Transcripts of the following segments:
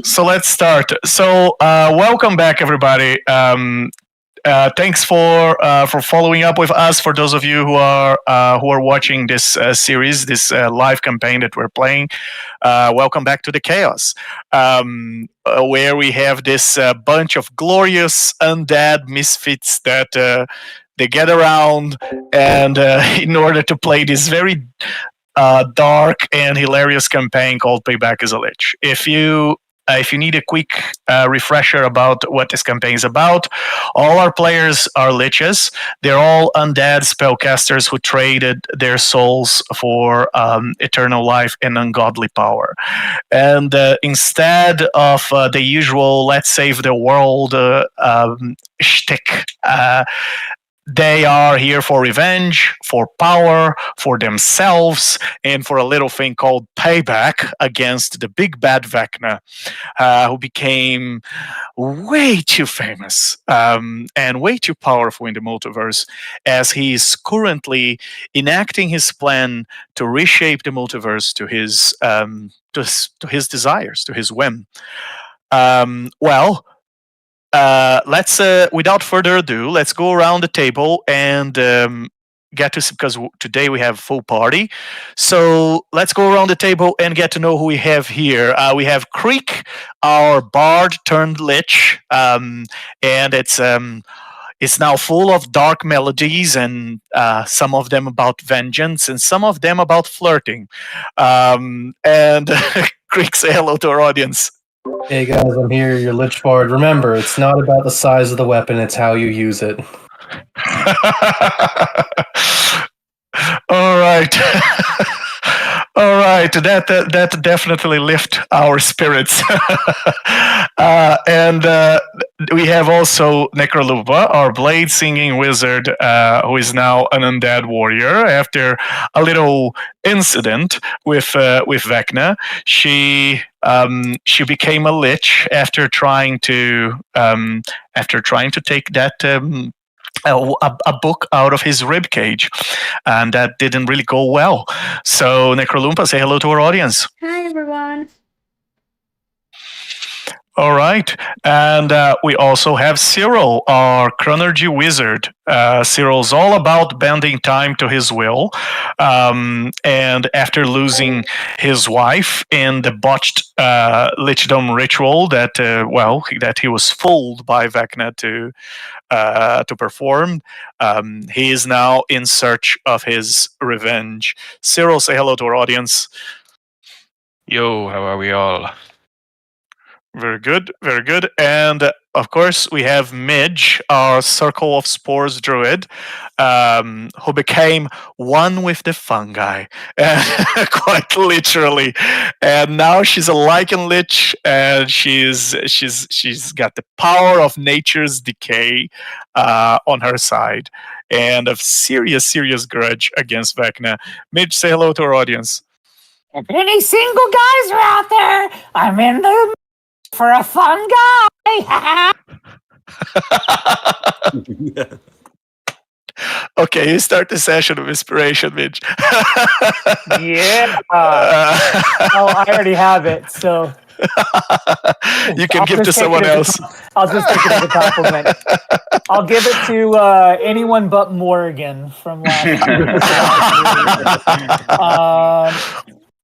So let's start. Welcome back, everybody. Thanks for following up with us. For those of you who are watching this series, this live campaign that we're playing, welcome back to the Chaos, where we have this bunch of glorious undead misfits that they get around, and in order to play this very dark and hilarious campaign called Payback as a Lich. If you need a quick refresher about what this campaign is about, all our players are Liches. They're all undead spellcasters who traded their souls for eternal life and ungodly power. And instead of the usual "let's save the world" shtick, they are here for revenge, for power, for themselves, and for a little thing called payback against the big bad Vecna, who became way too famous and way too powerful in the multiverse, as he is currently enacting his plan to reshape the multiverse to his desires, to his whim. Let's without further ado, let's go around the table and get to, because today we have full party. So let's go around the table and get to know who we have here. We have Creek, our bard turned lich, and it's now full of dark melodies, and some of them about vengeance and some of them about flirting. And Creek, say hello to our audience. Hey guys, I'm here, your Lich Bard. Remember, it's not about the size of the weapon, it's how you use it. All right. All right, that definitely lift our spirits. And we have also Necrotree, our blade singing wizard, who is now an undead warrior. After a little incident with Vecna, she became a lich after trying to take that. A book out of his rib cage, and that didn't really go well. So, Necrotree, say hello to our audience. Hi, everyone. All right, and we also have Cyril, our chronergy wizard. Cyril's all about bending time to his will, and after losing his wife in the botched lichdom ritual that he was fooled by Vecna to perform, he is now in search of his revenge. Cyril, say hello to our audience. Yo, how are we all? Very good, very good. And of course, we have Midge, our Circle of Spores druid, who became one with the fungi, quite literally. And now she's a lichen lich, and she's got the power of nature's decay on her side, and a serious grudge against Vecna. Midge, say hello to our audience. If any single guys are out there, I'm in the for a fun guy. Okay, you start the session of inspiration, Midge. Yeah. I already have it, so you can give to someone else. I'll just take it as a compliment. I'll give it to anyone but Morrigan from last year.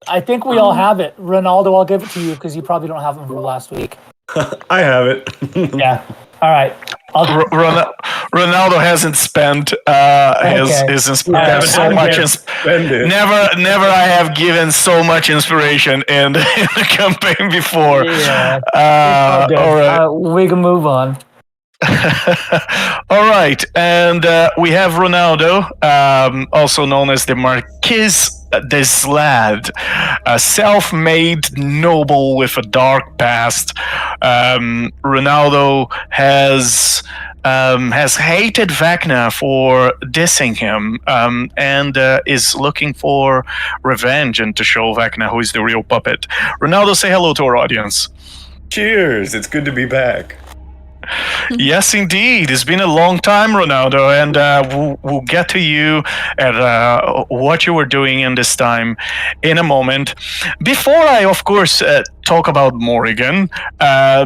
I think we all have it. Ronaldo, I'll give it to you because you probably don't have it from last week. I have it. Yeah. All right. Ronaldo hasn't spent his inspiration so much. Never I have given so much inspiration in the campaign before. Yeah. All right. We can move on. All right, and we have Ronaldo, also known as the Marquis de Slad, a self-made noble with a dark past. Ronaldo has hated Vecna for dissing him, and is looking for revenge and to show Vecna who is the real puppet. Ronaldo, say hello to our audience. Cheers! It's good to be back. Yes, indeed. It's been a long time, Ronaldo, and we'll get to you and what you were doing in this time in a moment. Before I, of course, talk about Morrigan,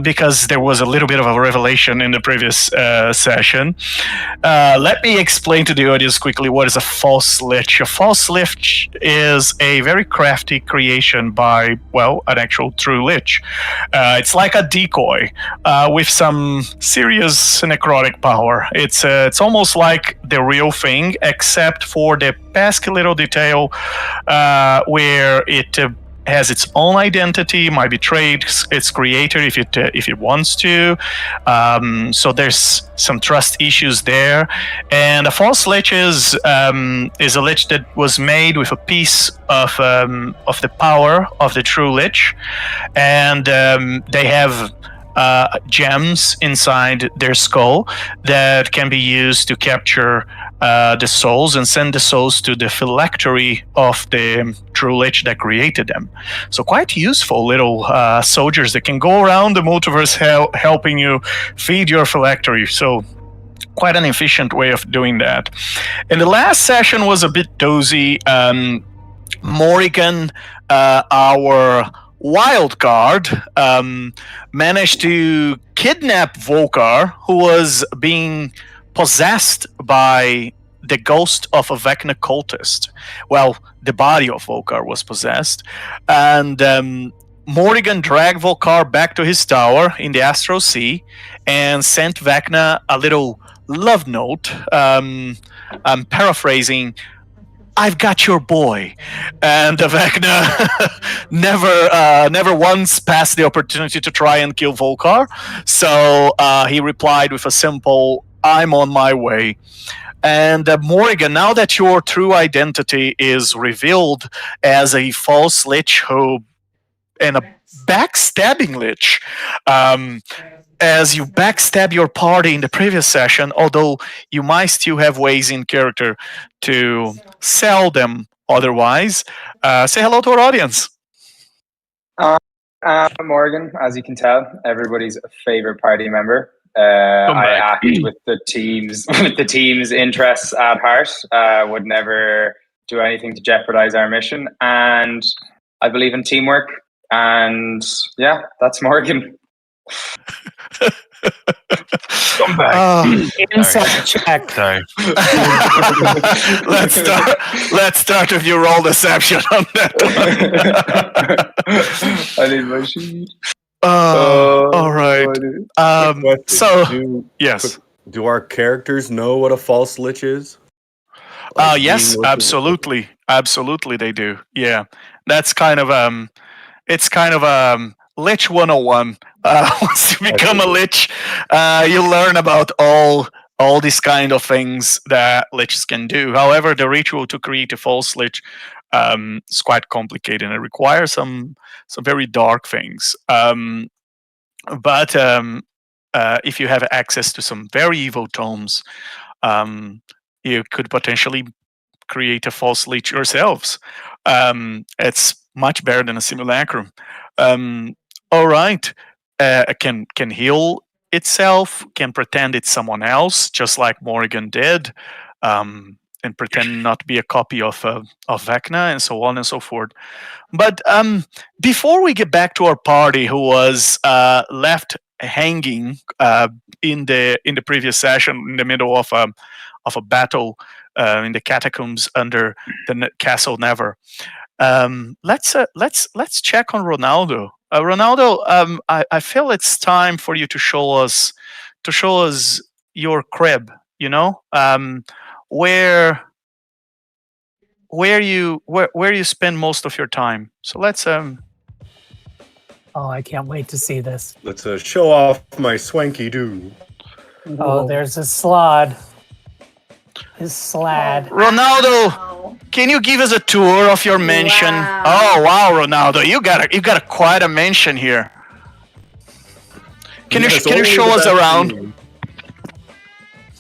because there was a little bit of a revelation in the previous session, let me explain to the audience quickly what is a false lich. A false lich is a very crafty creation by, well, an actual true lich. It's like a decoy with some serious necrotic power. It's almost like the real thing, except for the pesky little detail where it has its own identity, might betray its creator if it wants to. So there's some trust issues there. And a false lich is a lich that was made with a piece of the power of the true lich, and they have gems inside their skull that can be used to capture the souls and send the souls to the phylactery of the true lich that created them. So quite useful little soldiers that can go around the multiverse helping you feed your phylactery. So quite an efficient way of doing that. And the last session was a bit dozy. Morrigan, our wild card, managed to kidnap Volkar, who was being possessed by the ghost of a Vecna cultist. Well, the body of Volkar was possessed, and Morrigan dragged Volkar back to his tower in the Astral Sea and sent Vecna a little love note. I'm paraphrasing. I've got your boy, and Vecna never once passed the opportunity to try and kill Volkar. So he replied with a simple, "I'm on my way." And Morrigan, now that your true identity is revealed as a false lich and a backstabbing lich, as you backstab your party in the previous session, although you might still have ways in character to sell them otherwise, say hello to our audience. Morrigan, as you can tell, everybody's favorite party member. I act with the team's interests at heart. Would never do anything to jeopardize our mission, and I believe in teamwork. And yeah, that's Morrigan. Come back. Insight check. Sorry. Let's start with your roll deception on that one. I need my sheet. All right. So yes, do our characters know what a false lich is? Yes, absolutely, they do. Yeah, that's kind of it's kind of Lich 101. Once you become a Lich, you learn about all these kind of things that Liches can do. However, the ritual to create a false Lich is quite complicated and it requires some very dark things. But if you have access to some very evil tomes, you could potentially create a false Lich yourselves. It's much better than a simulacrum. All right, can heal itself, can pretend it's someone else, just like Morrigan did, and pretend not to be a copy of Vecna, and so on and so forth. But before we get back to our party, who was left hanging in the previous session in the middle of a battle in the catacombs under the Castle Never, let's check on Ronaldo. Ronaldo, I feel it's time for you to show us your crib. You know, where you spend most of your time. So let's Oh, I can't wait to see this. Let's show off my swanky do. Oh, there's a slod. His slad. Ronaldo, can you give us a tour of your mansion? Wow. Oh wow, Ronaldo, you got quite a mansion here. Can you show us around?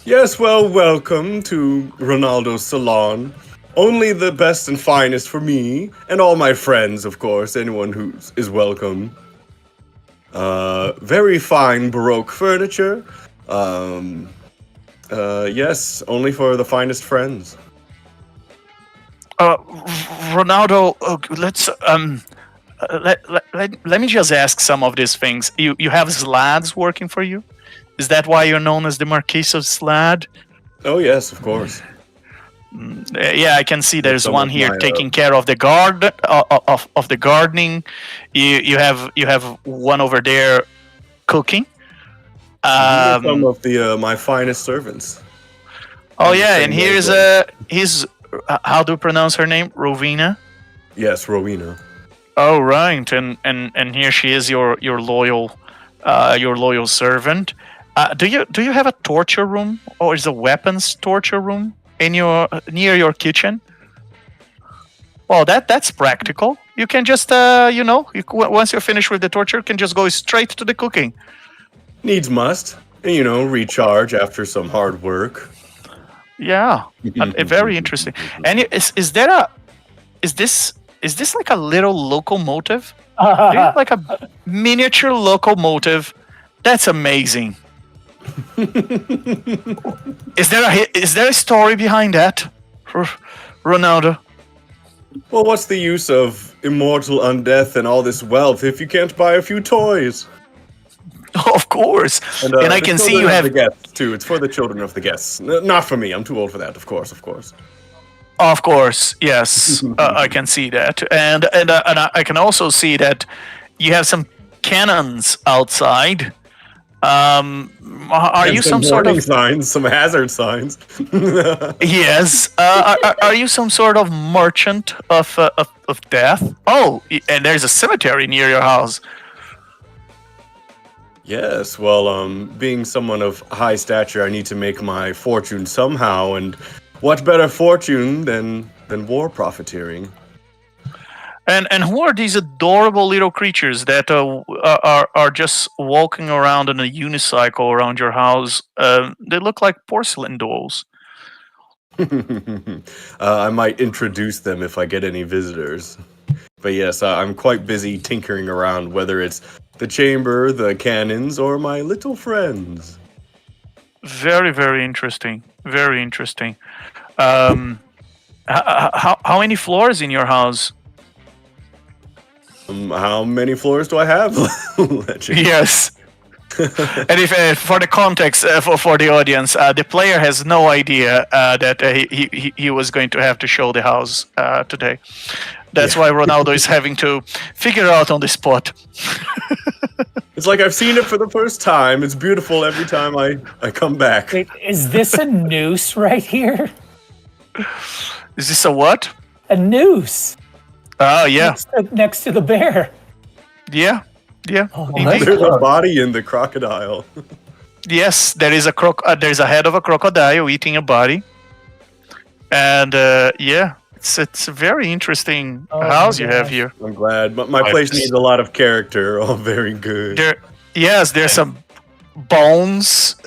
Yes, well, welcome to Ronaldo's salon. Only the best and finest for me and all my friends, of course. Anyone who is welcome. very fine Baroque furniture. Yes, only for the finest friends. Ronaldo, let me just ask some of these things. You have slads working for you? Is that why you're known as the Marquis of Slad? Oh yes, of course. Yeah, I can see there's Some one of here my, taking care of the of the gardening. You have one over there cooking. Some of the my finest servants. Oh yeah, and here's how do you pronounce her name? Rowena. Yes, Rowena. Oh right, and here she is, your loyal servant. Do you have a torture room, or is a weapons torture room in near your kitchen? Well, that's practical. You can just once you're finished with the torture, you can just go straight to the cooking. Needs must, and recharge after some hard work. Yeah, very interesting. And is this like a little locomotive? Like a miniature locomotive? That's amazing. Is there a story behind that, Ronaldo? Well, what's the use of immortal undeath and all this wealth if you can't buy a few toys? Of course, and I can see you have the guests too. It's for the children of the guests, not for me. I'm too old for that. Of course. Of course, yes, I can see that, and I can also see that you have some cannons outside. Are you some sort of signs, some hazard signs? Yes. Are you some sort of merchant of death? Oh, and there's a cemetery near your house. Yes, well, being someone of high stature, I need to make my fortune somehow, and what better fortune than war profiteering? And who are these adorable little creatures that are just walking around on a unicycle around your house? They look like porcelain dolls. I might introduce them if I get any visitors. But yes, I'm quite busy tinkering around, whether it's the chamber, the cannons, or my little friends. Very, very interesting. Very interesting. How many floors in your house? How many floors do I have? Yes. And if for the context for the audience, the player has no idea that he was going to have to show the house today. That's why Ronaldo is having to figure out on the spot. It's like I've seen it for the first time. It's beautiful every time I come back. Wait, is this a noose right here? Is this a what? A noose. Oh yeah. Next to the bear. Yeah. Oh, There's a body in the crocodile. Yes, there is there's a head of a crocodile eating a body, and yeah, it's a very interesting house you have here. I'm glad, but my place needs a lot of character. Oh, very good. There's some bones,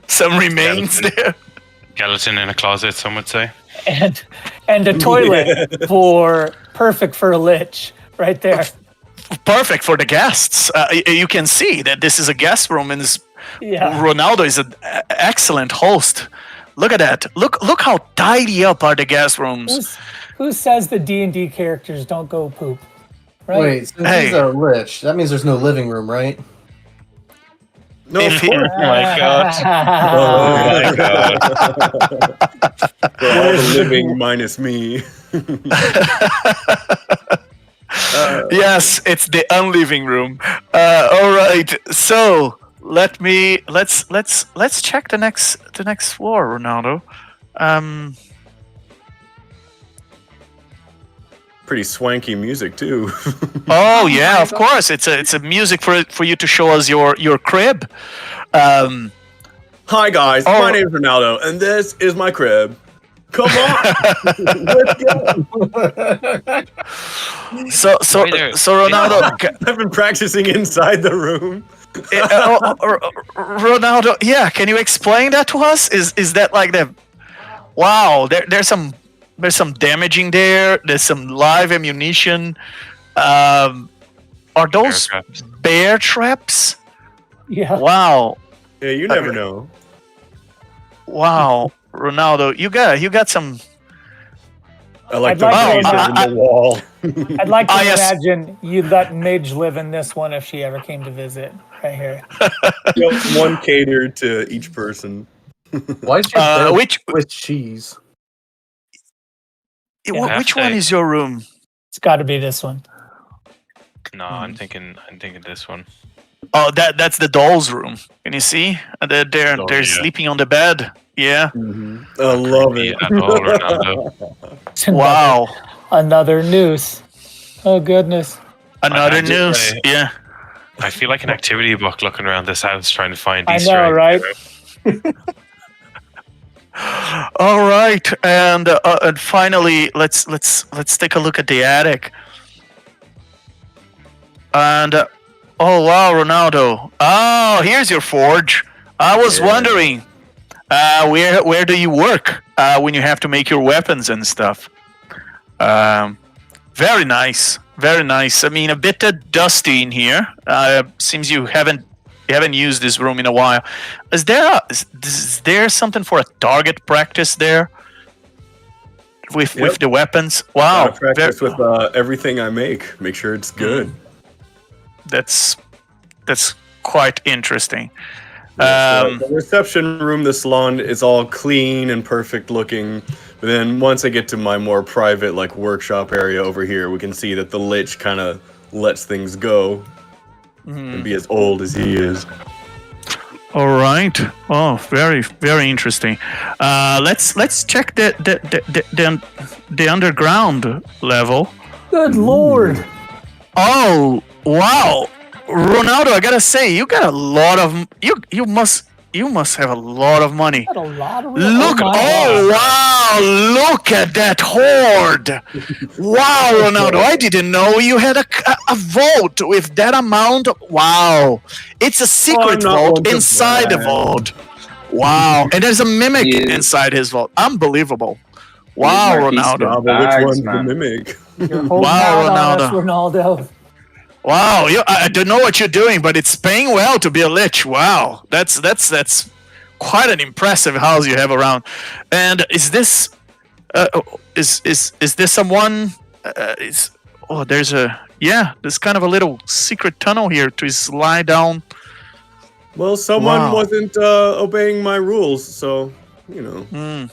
some remains there. Skeleton in a closet, some would say. And a toilet perfect for a lich right there. Perfect for the guests. You can see that this is a guest room, and Ronaldo is an excellent host. Look at that. Look how tidy up are the guest rooms. Who says the D&D characters don't go poop? Right? Wait, since these are lich, that means there's no living room, right? No, of course. Oh my god. Oh my god. For all the living minus me. Yes, it's the unliving room. All right, so let's check the next floor, Ronaldo. Pretty swanky music too. Oh yeah, of course. It's a music for you to show us your crib. Hi guys, my name's Ronaldo, and this is my crib. Come on, let's go. So Ronaldo, I've been practicing inside the room. Ronaldo, yeah, can you explain that to us? Is that like the wow? There's some damaging there. There's some live ammunition. Are those Bear traps. bear traps? Yeah. Wow. Yeah, you never know. Wow. Ronaldo, you got some. I like I'd the like razor to- in the wall. I'd like to Ah, yes. imagine you let Midge live in this one if she ever came to visit. Right here. Yep, one catered to each person. Why is your bed Which with cheese? Yeah. which one is your room? It's got to be this one. No, I'm thinking this one. Oh, that's the doll's room. Can you see? They're Oh, they're yeah. sleeping on the bed. Yeah. I love it. Yeah, all Ronaldo. It's another- Wow. Another noose. Oh goodness. Another I just news. say- Yeah. I feel like an activity book looking around this house trying to find I Easter know, eggs. right? All right, and finally, let's take a look at the attic. And oh wow, Ronaldo! Oh, here's your forge. I was wondering, where do you work when you have to make your weapons and stuff? Very nice, very nice. I mean, a bit dusty in here. Seems you haven't used this room in a while. Is there something for a target practice there with the weapons? Wow, Gotta practice with everything I make. Make sure it's good. that's quite interesting. So the reception room, the salon, is all clean and perfect looking. But then once I get to my more private, like, workshop area over here, we can see that the Lich kind of lets things go and be as old as he is. All right. Oh, very very interesting. Let's check the underground level. Good lord. Oh wow, Ronaldo! I gotta say, you got a lot of you must have a lot of money. Got a lot of Look! my Oh God. wow! Look at that hoard! Wow, Ronaldo! I didn't know you had a vault with that amount. Wow! It's a secret not vault one to inside the brag. vault. Wow! And there's a mimic Yeah. inside his vault. Unbelievable! Wow, Marquise Ronaldo! But which Bags, one's man. the mimic? You're holding Wow, out on us, Ronaldo. Ronaldo. Wow! I don't know what you're doing, but it's paying well to be a lich. Wow! That's quite an impressive house you have around. And is this is this someone? There's kind of a little secret tunnel here to slide down. Well, someone Wow. wasn't obeying my rules, so, you know.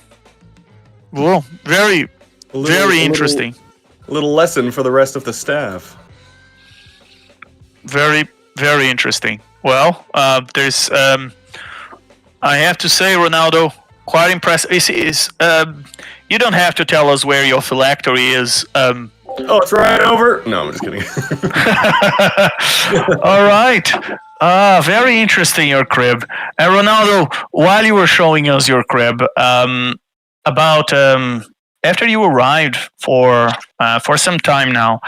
Well, very A little- very a interesting. Little lesson for the rest of the staff. Very very interesting. Well, there's I have to say, Ronaldo, quite impressive. You don't have to tell us where your phylactery is. Oh, it's right over. No, I'm just kidding. All right. Very interesting, your crib. And Ronaldo, while you were showing us your crib, about after you arrived for some time now,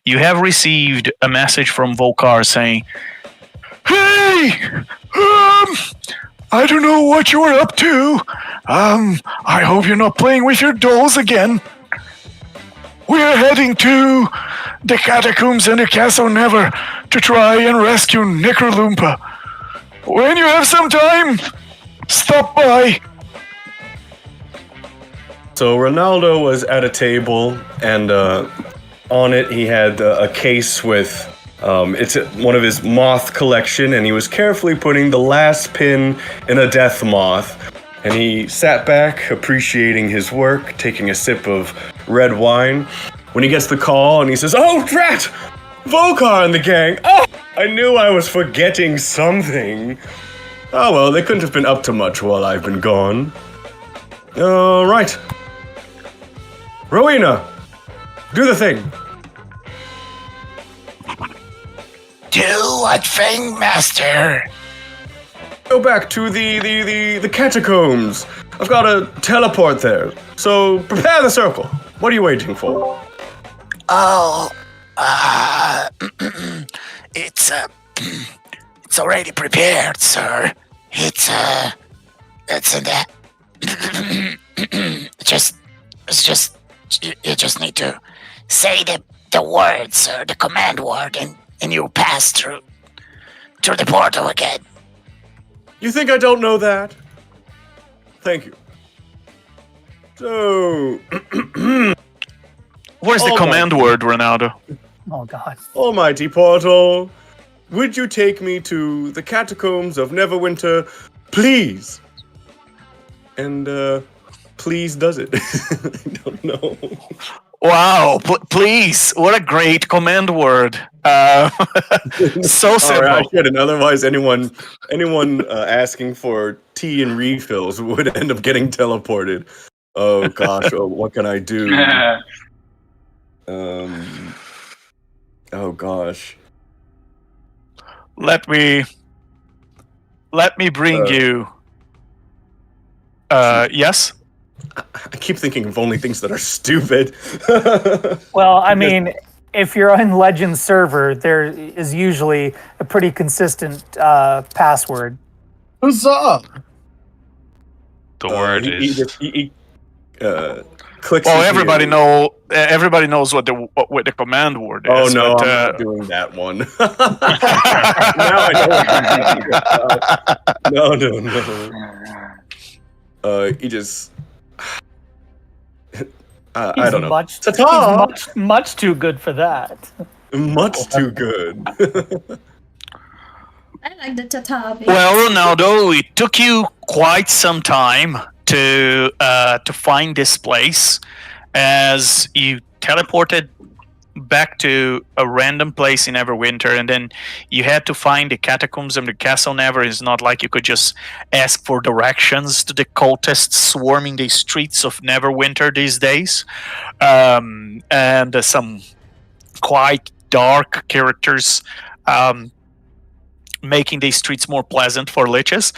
you have received a message from Volkar saying, "Hey, I don't know what you were up to. I hope you're not playing with your dolls again. We're heading to the catacombs and the Castle Never to try and rescue Necroloompa. When you have some time, stop by." So Ronaldo was at a table, and on it he had a case with it's one of his moth collection, and he was carefully putting the last pin in a death moth. And he sat back, appreciating his work, taking a sip of red wine, when he gets the call and he says, "Oh, drat! Volkar and the gang! Oh, I knew I was forgetting something. Oh well, they couldn't have been up to much while I've been gone. All right. Rowena, do the thing." Do what thing, master? Go back to the catacombs. I've got to teleport there. So prepare the circle. What are you waiting for? Oh, it's already prepared, sir. It's in that. You just need to say the word, sir, the command word, and and you pass through the portal again. You think I don't know that? Thank you. So, Where's the command word, Ronaldo? Oh God. Almighty Portal, would you take me to the catacombs of Neverwinter, please? And, please does it. I don't know. Wow, please. What a great command word. So simple. All right, I shouldn't. Otherwise, anyone asking for tea and refills would end up getting teleported. Oh gosh, what can I do? Oh gosh. Let me bring you. Yes? I keep thinking of only things that are stupid. Well, I mean, if you're on Legends server, there is usually a pretty consistent password. Huzzah! The word is. He clicks. Well, his everybody ear. everybody knows what the command word is. Oh no, but, I'm not doing that one. Now I know. No. He just. I don't know. He's Ta-ta! much too good for that. Much too good. I like the tata. Well, Ronaldo, it took you quite some time to find this place, as you teleported back to a random place in Neverwinter, and then you had to find the catacombs of the Castle Never. It's not like you could just ask for directions to the cultists swarming the streets of Neverwinter these days, and some quite dark characters making these streets more pleasant for liches,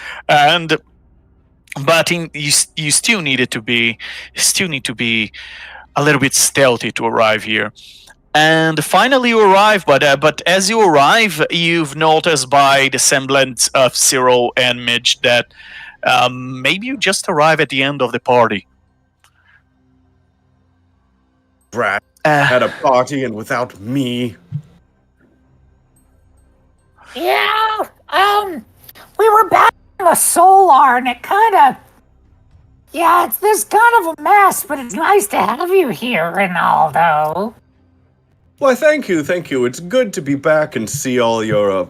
but you still need to be a little bit stealthy to arrive here. And finally you arrive, but as you arrive, you've noticed by the semblance of Cyril and Midge that maybe you just arrived at the end of the party. Brat had a party and without me. Yeah, we were back in the Solar, and it it's this kind of a mess, but it's nice to have you here, Ronaldo. Why, thank you. It's good to be back and see all your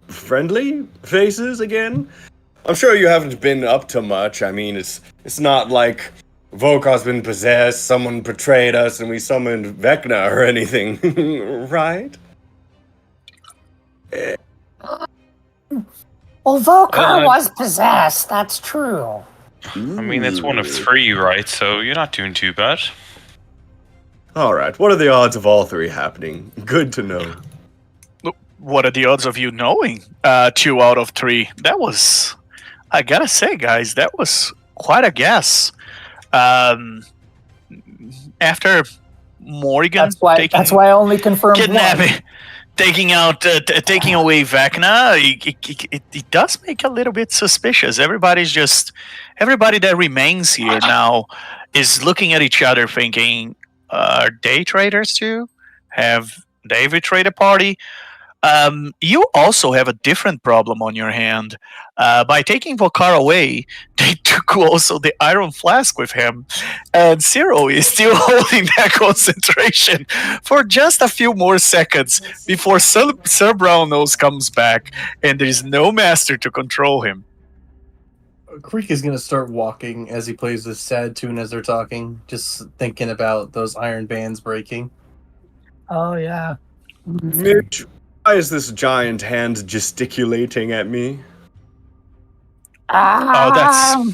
friendly faces again. I'm sure you haven't been up to much. I mean, it's not like Vokar's been possessed, someone betrayed us, and we summoned Vecna or anything, right? Well, Vokar was possessed, that's true. I mean, it's one of 3, right? So you're not doing too bad. All right. What are the odds of all 3 happening? Good to know. What are the odds of you knowing 2 out of 3? That was, I gotta say, guys, that was quite a guess. After Morrigan, that's why I only confirmed kidnapping, one. taking away Vecna, it does make a little bit suspicious. Everybody that remains here now is looking at each other thinking, are they traitors too? Have they betrayed a party? You also have a different problem on your hand. By taking Vokar away, they took also the iron flask with him, and Cyril is still holding that concentration for just a few more seconds before Sir Brownose comes back, and there is no master to control him. Creek is gonna start walking as he plays this sad tune as they're talking, just thinking about those iron bands breaking. Oh yeah. Mitch, why is this giant hand gesticulating at me? That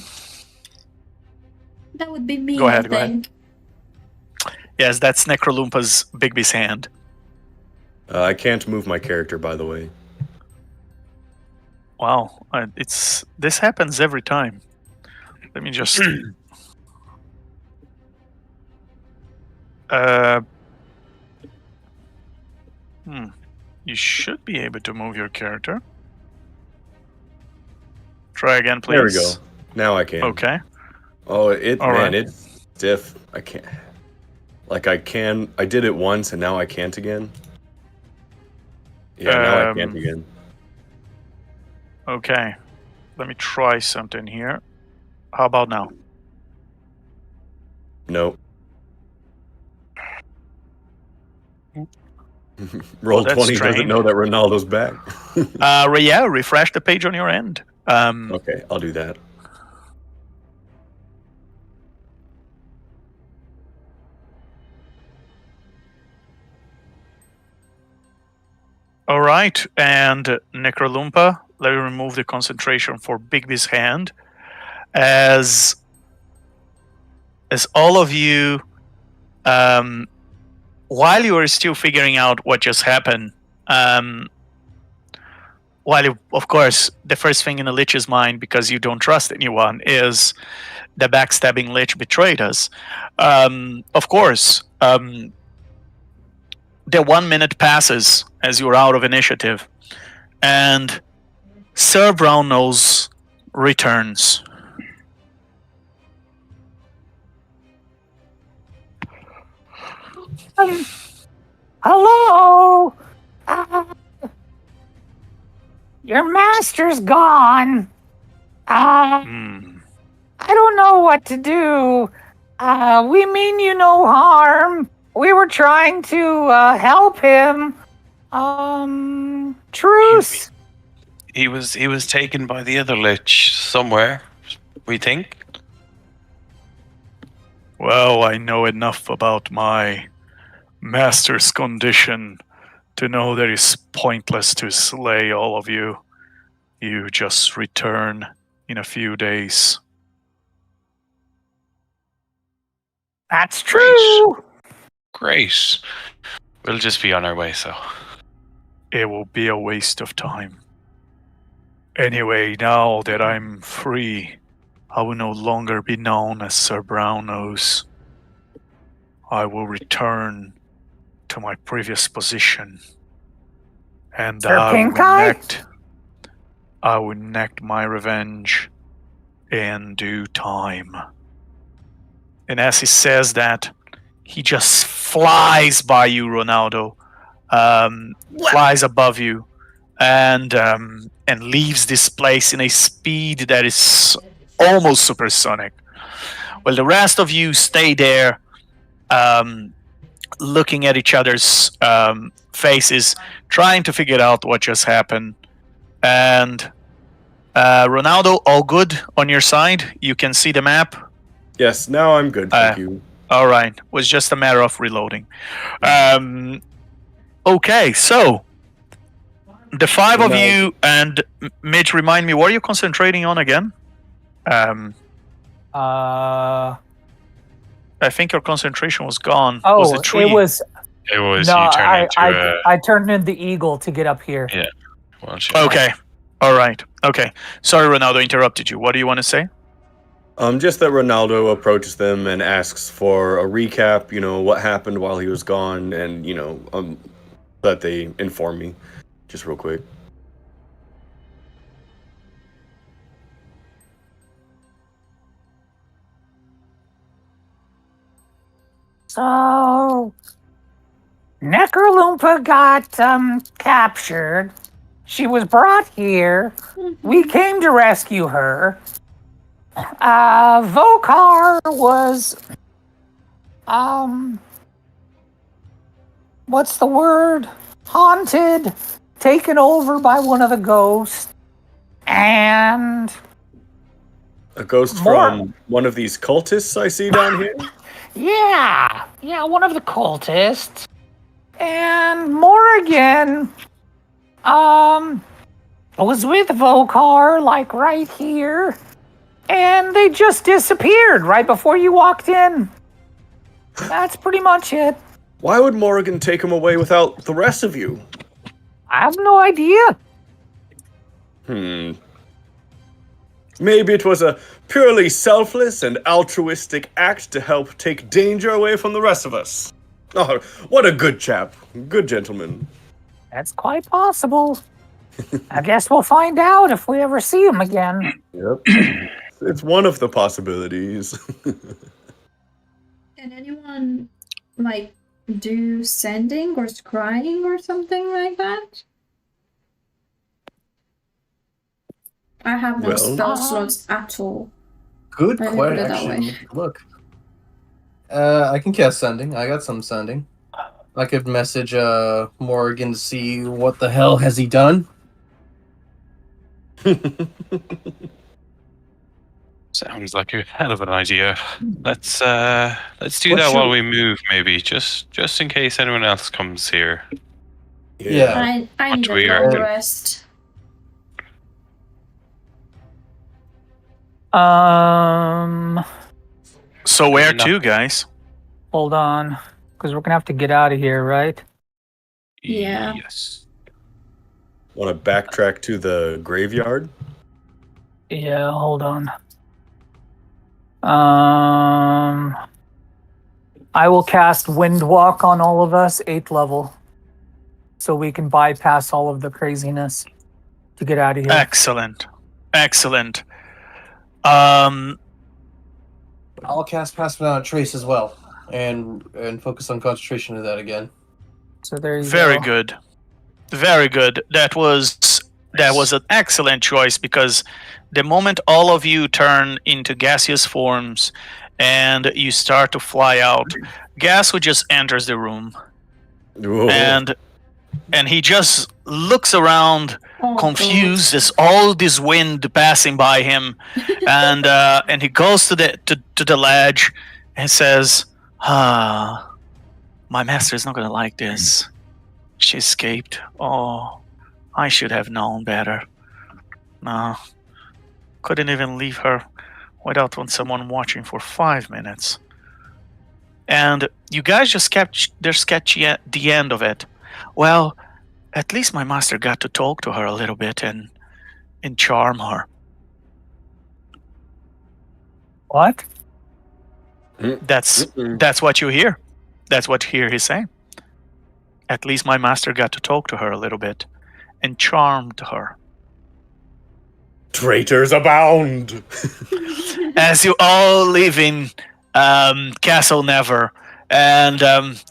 would be me. Go ahead. Yes, that's Necrolumpa's Bigby's hand. I can't move my character, by the way. Wow, this happens every time. Let me just. You should be able to move your character. Try again, please. There we go. Now I can. Okay. Oh, right. it's stiff. I can't. Like I did it once and now I can't again. Yeah, now I can't again. Okay. Let me try something here. How about now? Nope. Roll that's 20 doesn't strange. know that Ronaldo's back. Yeah, refresh the page on your end. Okay, I'll do that. All right, and Necrolumpa, let me remove the concentration for Bigby's hand. As all of you, while you are still figuring out what just happened, of course, the first thing in the Lich's mind, because you don't trust anyone, is the backstabbing Lich betrayed us. Of course, the 1 minute passes as you're out of initiative, and Sir Brownose returns. Hello? Your master's gone. I don't know what to do. We mean you no harm. We were trying to help him. Truce. He was taken by the other Lich somewhere, we think. Well, I know enough about my master's condition to know that it's pointless to slay all of you. You just return in a few days. That's true. Great. We'll just be on our way, so. It will be a waste of time. Anyway, now that I'm free, I will no longer be known as Sir Brownose. I will return to my previous position. And Sir I Pink-Eye? will enact my revenge in due time. And as he says that, he just flies by you, Ronaldo. Flies above you, and leaves this place in a speed that is almost supersonic. Well, the rest of you stay there, looking at each other's faces, trying to figure out what just happened. And Ronaldo, all good on your side? You can see the map? Yes, now I'm good, thank you. All right. Was just a matter of reloading. Okay, so the five of you, and Mitch, remind me, what are you concentrating on again? I think your concentration was gone. Oh, was it tree? It was. No, you turned into I turned into the eagle to get up here. Yeah. Well, okay. All right. Okay. Sorry, Ronaldo, interrupted you. What do you want to say? Just that Ronaldo approaches them and asks for a recap, what happened while he was gone, and, that they inform me, just real quick. So, Necrolumpa got captured. She was brought here. We came to rescue her. Vokar was what's the word? Haunted, taken over by one of the ghosts, and a ghost from one of these cultists I see down here. Yeah, one of the cultists. And Morrigan, was with Vokar, like right here. And they just disappeared right before you walked in. That's pretty much it. Why would Morrigan take him away without the rest of you? I have no idea. Maybe it was a purely selfless and altruistic act to help take danger away from the rest of us. Oh, what a good chap. Good gentleman. That's quite possible. I guess we'll find out if we ever see him again. Yep. It's one of the possibilities. Can anyone, do sending or scrying or something like that? I have no Well- spell slots at all. Good Let me put it that question. way. Look. I can cast sending. I got some sending. I could message Morrigan to see what the hell has he done. Sounds like a hell of an idea. Let's do What that should- while we move, maybe, just in case anyone else comes here. Yeah. I What need do a we long reckon? rest. So where Enough. to, guys? Hold on, because we're gonna have to get out of here, right? Yeah. Yes. Want to backtrack to the graveyard? Yeah, hold on. I will cast Windwalk on all of us, 8th level, so we can bypass all of the craziness to get out of here. Excellent. I'll cast Pass Without a Trace as well, and focus on concentration of that again. So there you Very go. good. Very good. That was an excellent choice, because the moment all of you turn into gaseous forms and you start to fly out, Gasu just enters the room Whoa. and he just looks around Oh, confused as all this wind passing by him, and he goes to the ledge and says, "Ah, my master is not gonna like this. She escaped. Oh, I should have known better. No, couldn't even leave her without someone watching for 5 minutes." And you guys just kept the end of it. Well, at least my master got to talk to her a little bit and charm her. What? That's Mm-mm. that's what you hear. That's what he's saying. At least my master got to talk to her a little bit and charmed her. Traitors abound. As you all leave in Castle Never and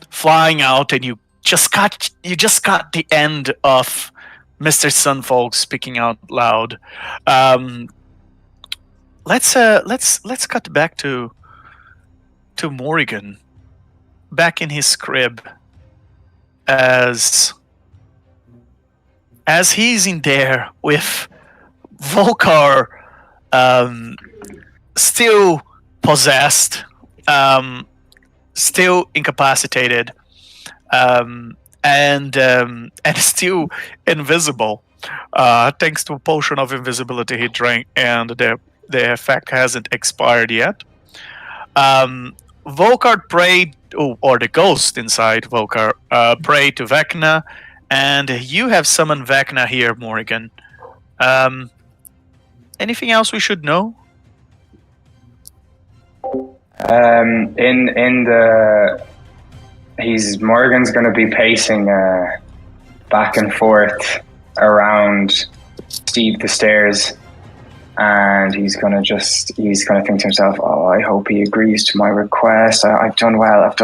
flying out, and you just got the end of Mr. Sunfolk speaking out loud. Let's cut back to Morrigan, back in his crib, as he's in there with Volkar, still possessed, still incapacitated, and still invisible, thanks to a potion of invisibility he drank, and the effect hasn't expired yet. Volkar prayed, or the ghost inside Volkar prayed to Vecna, and you have summoned Vecna here, Morrigan. Anything else we should know? Morgan's going to be pacing back and forth around Steve the stairs, and he's going to think to himself, "Oh, I hope he agrees to my request. I've done well. I've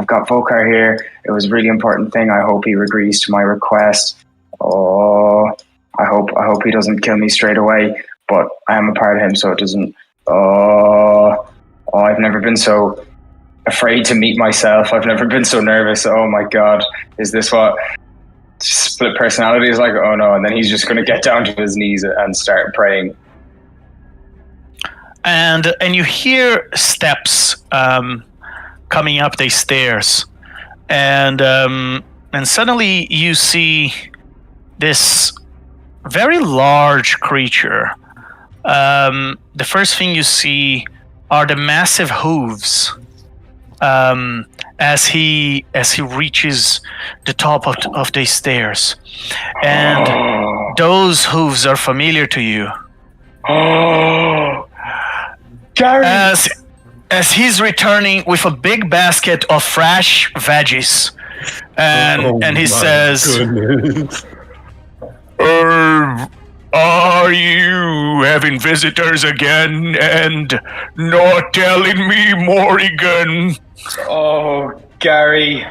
got Volkar here. It was a really important thing. I hope he agrees to my request. Oh, I hope he doesn't kill me straight away, but I am a part of him, so it doesn't. Oh, I've never been so afraid to meet myself. I've never been so nervous. Oh my God, is this what split personality is like? Oh no!" And then he's just going to get down to his knees and start praying. And you hear steps coming up the stairs, and suddenly you see this very large creature. The first thing you see are the massive hooves as he reaches the top of the stairs, and those hooves are familiar to you. Oh, Gary! As he's returning with a big basket of fresh veggies, and he says, "Are you having visitors again and not telling me, Morrigan?" Oh, Gary,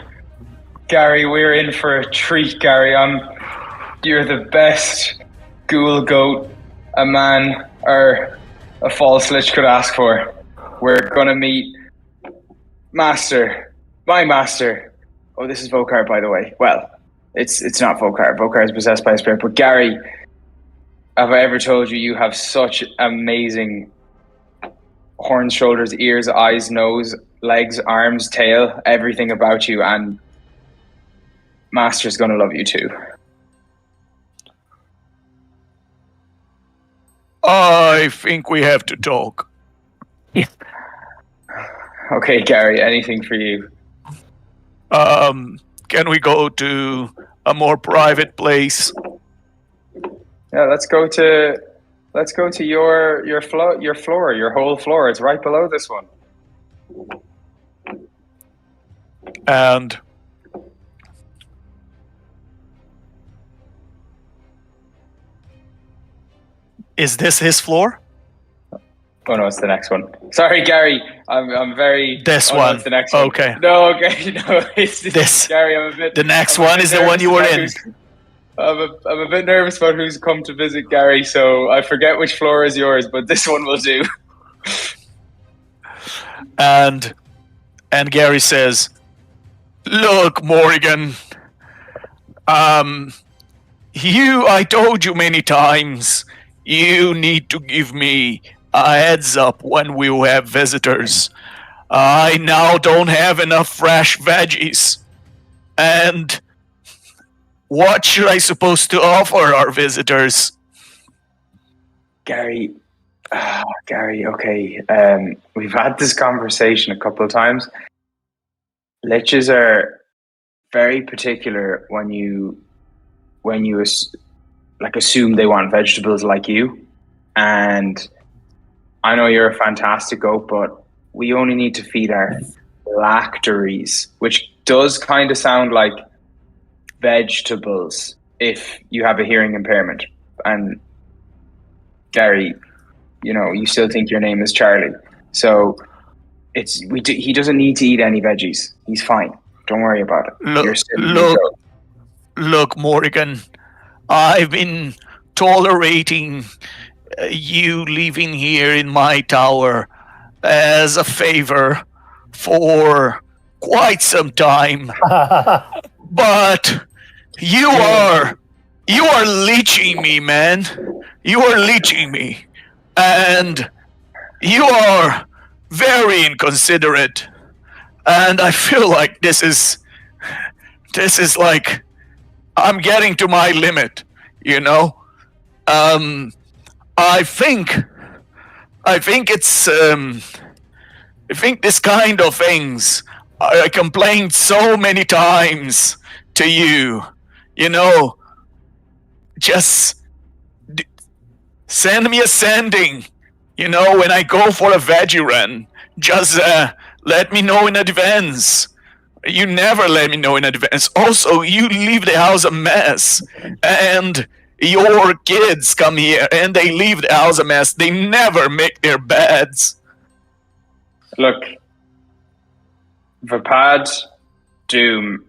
we're in for a treat, Gary. You're the best ghoul goat a man or a false lich could ask for. We're gonna meet my master. Oh, this is Vokar, by the way. Well, it's not Vokar. Vokar is possessed by a spirit. But Gary, have I ever told you you have such amazing horns, shoulders, ears, eyes, nose, legs, arms, tail, everything about you, and Master's gonna love you too. I think we have to talk. Okay, Gary, anything for you? Can we go to a more private place? Yeah, let's go to your floor, your whole floor. It's right below this one. And is this his floor? Oh no, it's the next one. Sorry, Gary. I'm very. This no, one. it's the next one. Okay. No, okay, no, it's This. Gary. I'm a bit. The next I'm a one bit is the one nervous you were about in. I'm a bit nervous about who's come to visit Gary, so I forget which floor is yours, but this one will do. And Gary says, "Look, Morrigan. I told you many times, you need to give me a heads up when we have visitors. I now don't have enough fresh veggies. And what should I supposed to offer our visitors?" Gary, okay. We've had this conversation a couple of times. Liches are very particular when you assume they want vegetables like you. And I know you're a fantastic goat, but we only need to feed our phylacteries, which does kind of sound like vegetables if you have a hearing impairment. And Gary, you still think your name is Charlie, so he doesn't need to eat any veggies. He's fine. Don't worry about it. Look, Morrigan, I've been tolerating you living here in my tower as a favor for quite some time, but you are leeching me, man. You are leeching me, and you are very inconsiderate, and I feel like this is like I'm getting to my limit, I think this kind of things I complained so many times to you, just send me a sending, when I go for a veggie run, just let me know in advance. You never let me know in advance. Also, you leave the house a mess, and your kids come here and they leave the house a mess. They never make their beds. Look, Vapad, Doom,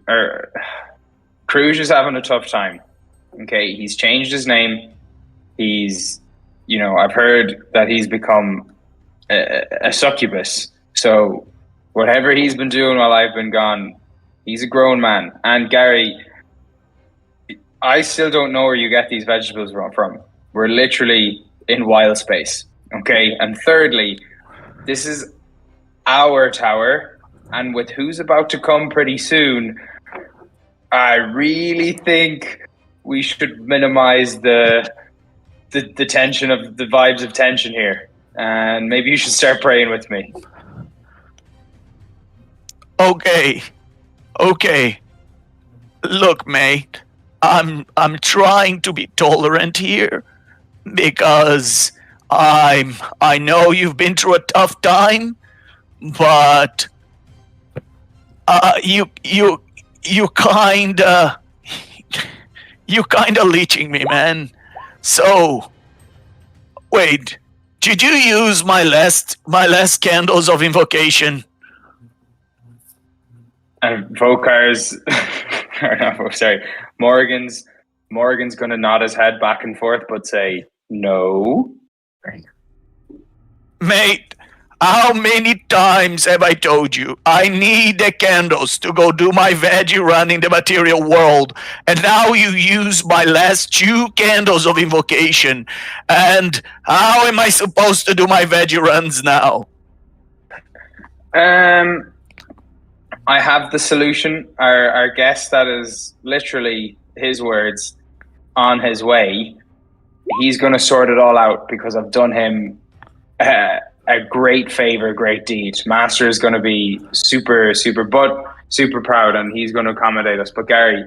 Kruj is having a tough time. Okay, he's changed his name. He's, I've heard that he's become a succubus. So whatever he's been doing while I've been gone, he's a grown man. And Gary, I still don't know where you get these vegetables from. We're literally in wild space. Okay, and thirdly, this is our tower, and with who's about to come pretty soon, I really think we should minimize the tension of the vibes of tension here, and maybe you should start praying with me. Okay. Look, mate, I'm trying to be tolerant here because I know you've been through a tough time, but you kinda leeching me, man. So wait, did you use my last candles of invocation? And Vokar's, sorry, Morrigan's gonna nod his head back and forth, but say, No. Mate, how many times have I told you I need the candles to go do my veggie run in the material world, and now you use my last 2 candles of invocation, and how am I supposed to do my veggie runs now? I have the solution. Our guest, that is literally his words, on his way. He's going to sort it all out because I've done him a great favor, great deed. Master is going to be super proud, and he's going to accommodate us. But Gary,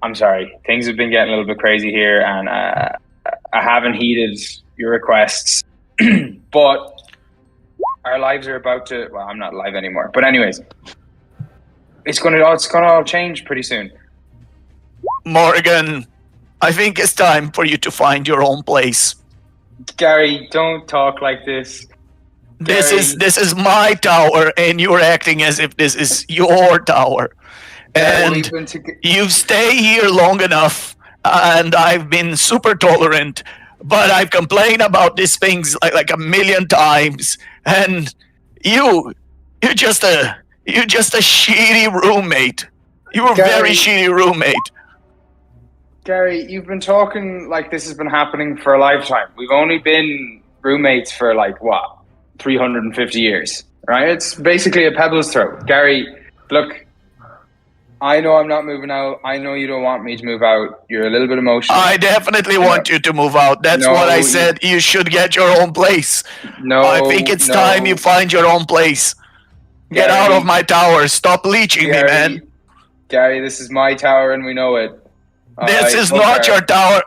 I'm sorry. Things have been getting a little bit crazy here, and I haven't heeded your requests. But our lives are about to... Well, I'm not live anymore. But anyways, it's gonna all change pretty soon. Morrigan, I think it's time for you to find your own place. Gary, don't talk like this. This is my tower, and you're acting as if this is your tower. And you've stayed here long enough, and I've been super tolerant, but I've complained about these things like a million times. And you're just a shitty roommate. You're a very shitty roommate. Gary, you've been talking like this has been happening for a lifetime. We've only been roommates for 350 years, right? It's basically a pebble's throw. Gary, look, I know I'm not moving out. I know you don't want me to move out. You're a little bit emotional. I definitely want you to move out. That's what I said. You should get your own place. No, I think it's time you find your own place. Get out of my tower. Stop leeching me, man. Gary, this is my tower and we know it. This is not your tower.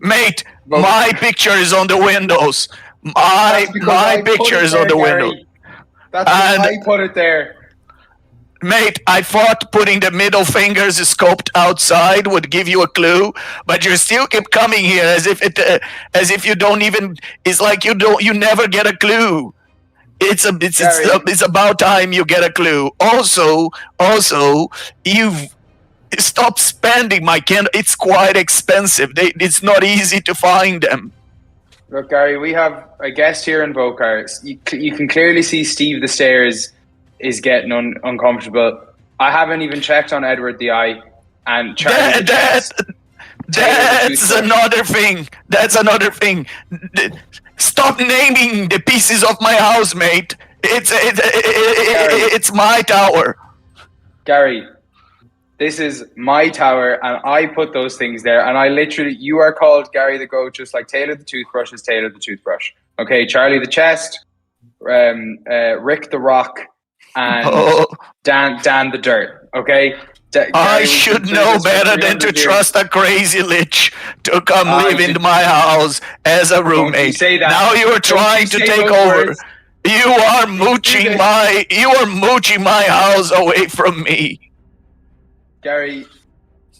Mate, my picture is on the windows. My picture is on the window. That's why I put it there. Mate, I thought putting the middle fingers scoped outside would give you a clue, but you still keep coming here as if you don't even. It's like you never get a clue. It's about time you get a clue. Also, you've stopped spending my candle. It's quite expensive. It's not easy to find them. Look, Gary, we have a guest here in Vokar. You can clearly see Steve the Stairs is getting uncomfortable. I haven't even checked on Edward the Eye and Charlie That's another thing. That's another thing. Stop naming the pieces of my house, mate. It's my tower. Gary, this is my tower, and I put those things there. And I literally, you are called Gary the Goat, just like Taylor the Toothbrush is Taylor the Toothbrush. Okay, Charlie the Chest, Rick the Rock, and Dan the Dirt. Okay. I should know better than to trust a crazy lich to come live in my house as a roommate. Now you are trying to take over. You are mooching my house away from me. Gary,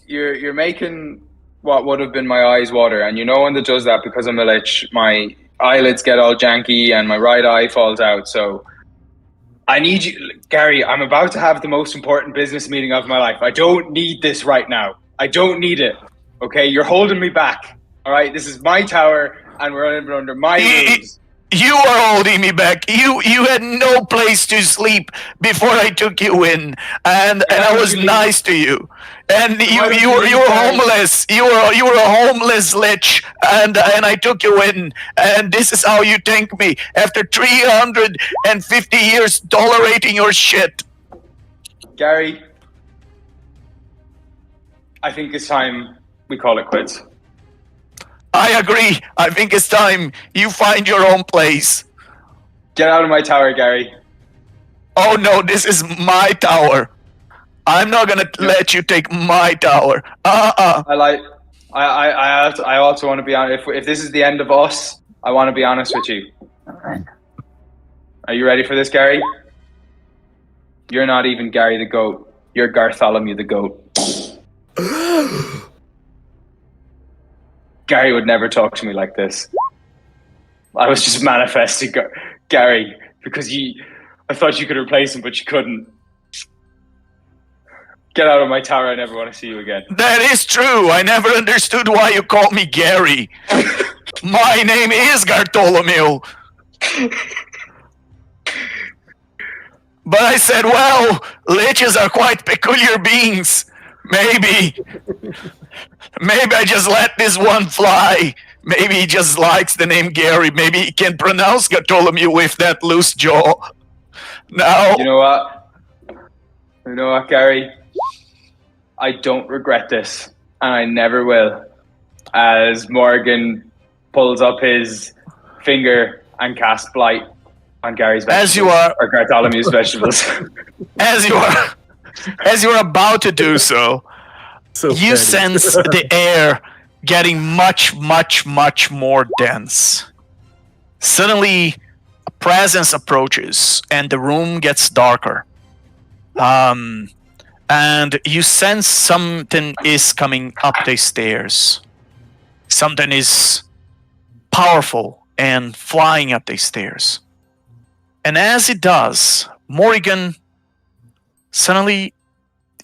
you're making what would have been my eyes water, and you know when that does that because I'm a lich, my eyelids get all janky and my right eye falls out. So I need you, Gary. I'm about to have the most important business meeting of my life. I don't need this right now. I don't need it. Okay, you're holding me back. All right, this is my tower, and we're under my rules. You are holding me back. You had no place to sleep before I took you in, and I was nice to you. And you were homeless. You were a homeless lich, and I took you in. And this is how you thank me after 350 years tolerating your shit. Gary, I think it's time we call it quits. I agree. I think it's time you find your own place. Get out of my tower, Gary. Oh no, this is my tower. I'm not gonna let you take my tower. I also want to be honest. If this is the end of us, I want to be honest with you. Are you ready for this, Gary? You're not even Gary the Goat. You're Gartholomew the Goat. Gary would never talk to me like this. I was just manifesting Gary because I thought you could replace him, but you couldn't. Get out of my tower. I never want to see you again. That is true. I never understood why you called me Gary. My name is Bartholomew. But I said, well, liches are quite peculiar beings. Maybe I just let this one fly. Maybe he just likes the name Gary. Maybe he can pronounce Bartholomew with that loose jaw. Now, You know what, Gary? I don't regret this, and I never will. As Morrigan pulls up his finger and casts blight on Gary's vegetables, or Bartholomew's vegetables. As you are about to do so, you sense the air getting much, much, much more dense. Suddenly, a presence approaches, and the room gets darker. And you sense something is coming up the stairs. Something is powerful and flying up the stairs. And as it does, Morrigan, suddenly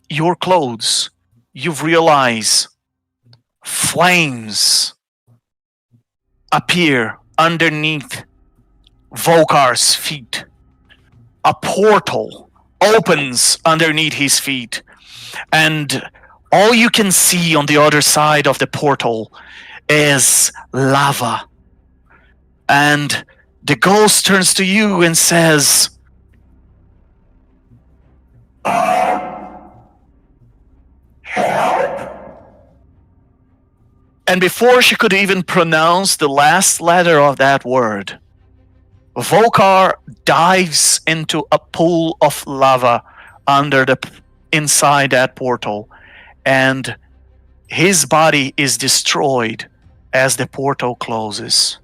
your clothes, you realize flames appear underneath Volkar's feet. A portal opens underneath his feet, and all you can see on the other side of the portal is lava. And the ghost turns to you and says, help. And before she could even pronounce the last letter of that word, Volkar dives into a pool of lava inside that portal, and his body is destroyed as the portal closes.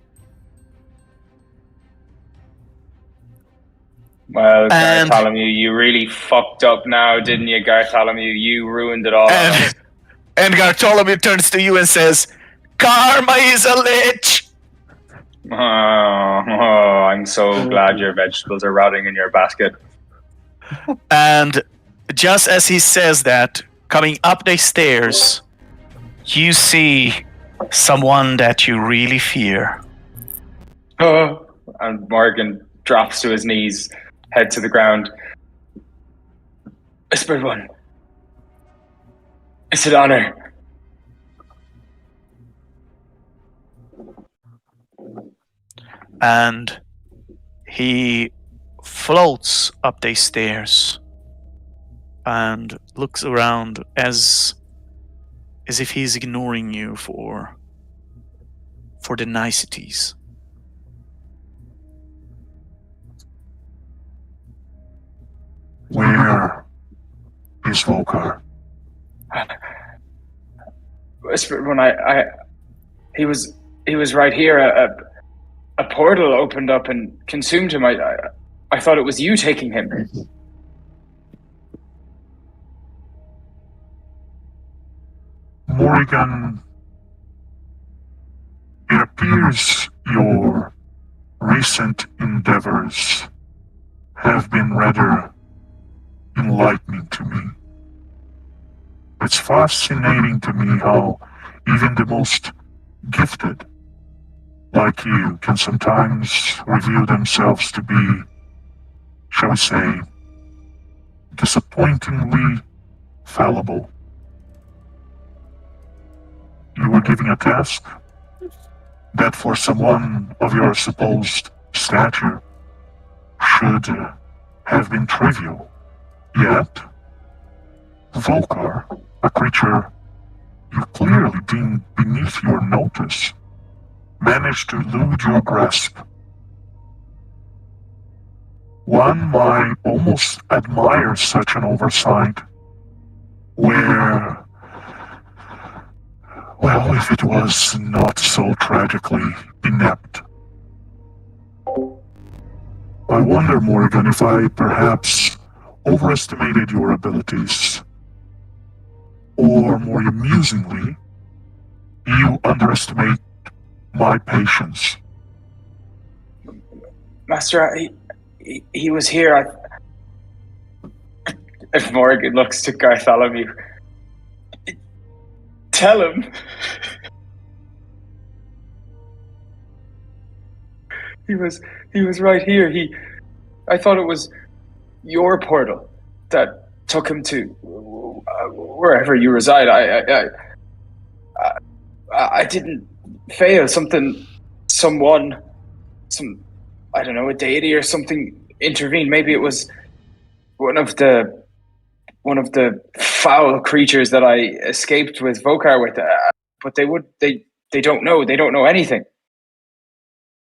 Well, Bartholomew, you really fucked up now, didn't you, Bartholomew? You ruined it all. And Bartholomew turns to you and says, karma is a lich! Oh, I'm so glad your vegetables are rotting in your basket. And just as he says that, coming up the stairs, you see someone that you really fear. Oh, and Morrigan drops to his knees, head to the ground. Whispered one. It's an honor. And he floats up the stairs and looks around as if he's ignoring you for the niceties. Where is Volkar? Whispered when he was right here. A portal opened up and consumed him. I thought it was you taking him. Morrigan, it appears your recent endeavors have been rather enlightening to me. It's fascinating to me how even the most gifted, like you, can sometimes reveal themselves to be, shall we say, disappointingly fallible. You were giving a task that for someone of your supposed stature should have been trivial. Yet, Volkar, a creature you clearly deemed beneath your notice, managed to elude your grasp. One might almost admire such an oversight, where, well, if it was not so tragically inept. I wonder, Morrigan, if I perhaps overestimated your abilities, or more amusingly, you underestimate my patience. Master, he was here. If Morrigan looks to Bartholomew, tell him. He was right here. I thought it was your portal that took him to wherever you reside. I didn't fail. Someone, I don't know, a deity or something intervened. Maybe it was one of the foul creatures that I escaped with Vokar with. But they don't know. They don't know anything.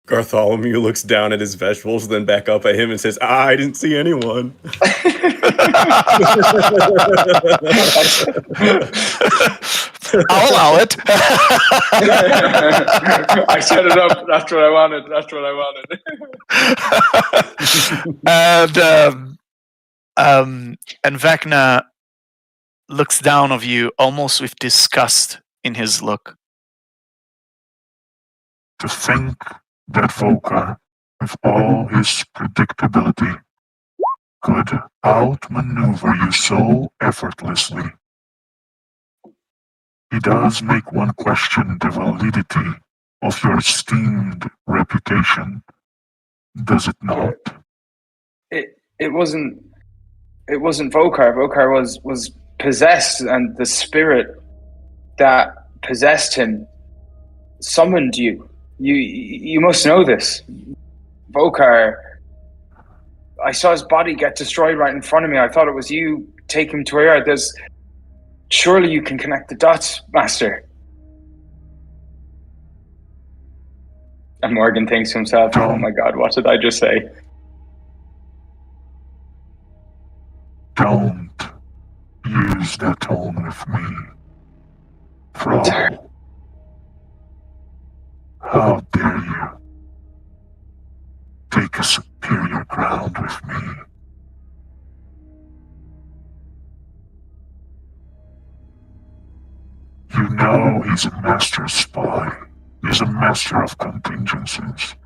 Bartholomew looks down at his vegetables, then back up at him and says, I didn't see anyone. I'll allow it. I set it up. That's what I wanted. And Vecna looks down on you almost with disgust in his look. To think that Vokar, with all his predictability, could outmaneuver you so effortlessly. He does make one question the validity of your esteemed reputation, does it not? It wasn't Vokar. Vokar was possessed, and the spirit that possessed him summoned you. You must know this. Vokar, I saw his body get destroyed right in front of me. I thought it was you. Take him to where you are. Surely you can connect the dots, Master. And Morrigan thinks to himself, oh my god, what did I just say? Don't use that tone with me. Thrall. How dare you take a superior ground with me? You know he's a master spy. He's a master of contingencies.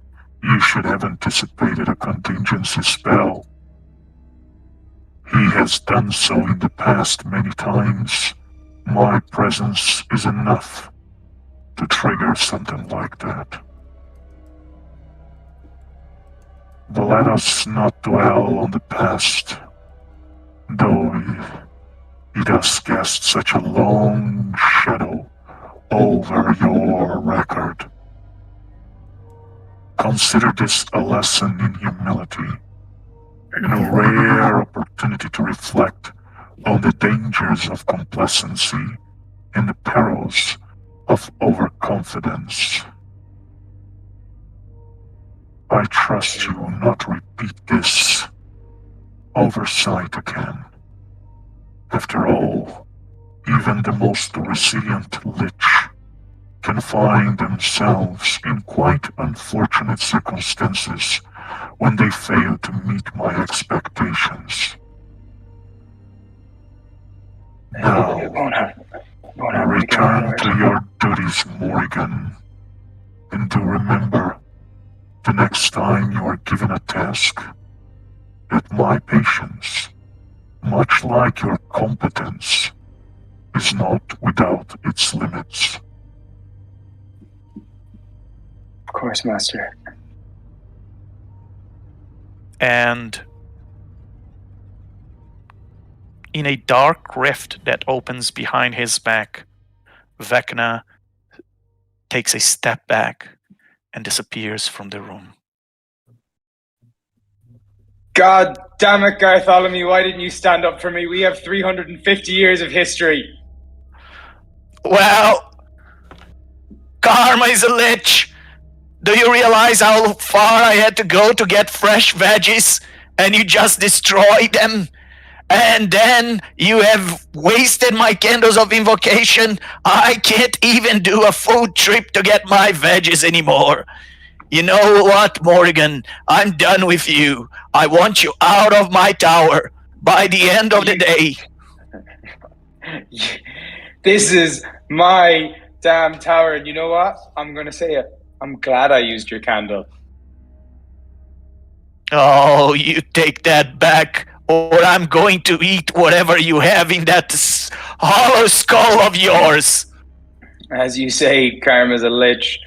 You should have anticipated a contingency spell. He has done so in the past many times. My presence is enough to trigger something like that. But let us not dwell on the past, though he does cast such a long shadow over your record. Consider this a lesson in humility, and a rare opportunity to reflect on the dangers of complacency and the perils of overconfidence. I trust you will not repeat this oversight again. After all, even the most resilient Lich can find themselves in quite unfortunate circumstances when they fail to meet my expectations. Now, return to your duties, Morrigan, and do remember, the next time you are given a task, that my patience, much like your competence, is not without its limits. Of course, Master. And in a dark rift that opens behind his back, Vecna takes a step back and disappears from the room. God damn it, Bartholomew, why didn't you stand up for me? We have 350 years of history. Well, Karma is a lich. Do you realize how far I had to go to get fresh veggies, and you just destroyed them? And then you have wasted my candles of invocation. I can't even do a food trip to get my veggies anymore. You know what, Morrigan? I'm done with you. I want you out of my tower by the end of the day. This is my damn tower, and you know what? I'm going to say it. I'm glad I used your candle. Oh, you take that back, or I'm going to eat whatever you have in that hollow skull of yours. As you say, Karma's a lich.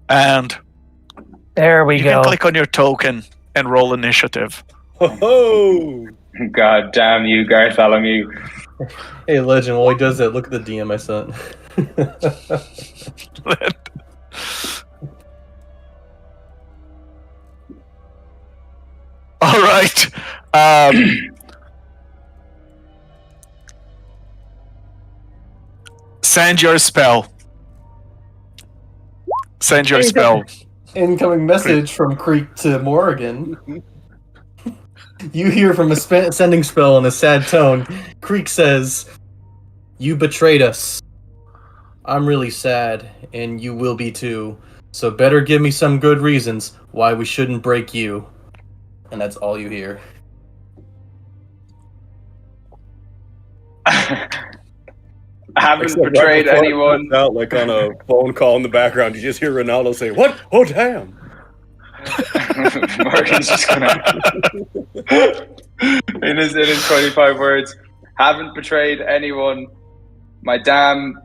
And There we you go. can click on your token and roll initiative. Oh, God damn you, Bartholomew. Hey, Legend, while he does that, look at the DM I sent. All right. Send your spell. Send your spell. Incoming message from Creek to Morrigan. You hear from a sending spell in a sad tone. Creek says, "You betrayed us. I'm really sad, and you will be too. So better give me some good reasons why we shouldn't break you." And that's all you hear. I haven't Except betrayed right before it anyone. comes out, like on a phone call in the background, you just hear Ronaldo say, "What? Oh, damn!" Morgan's just gonna in his 25 words. Haven't betrayed anyone. My damn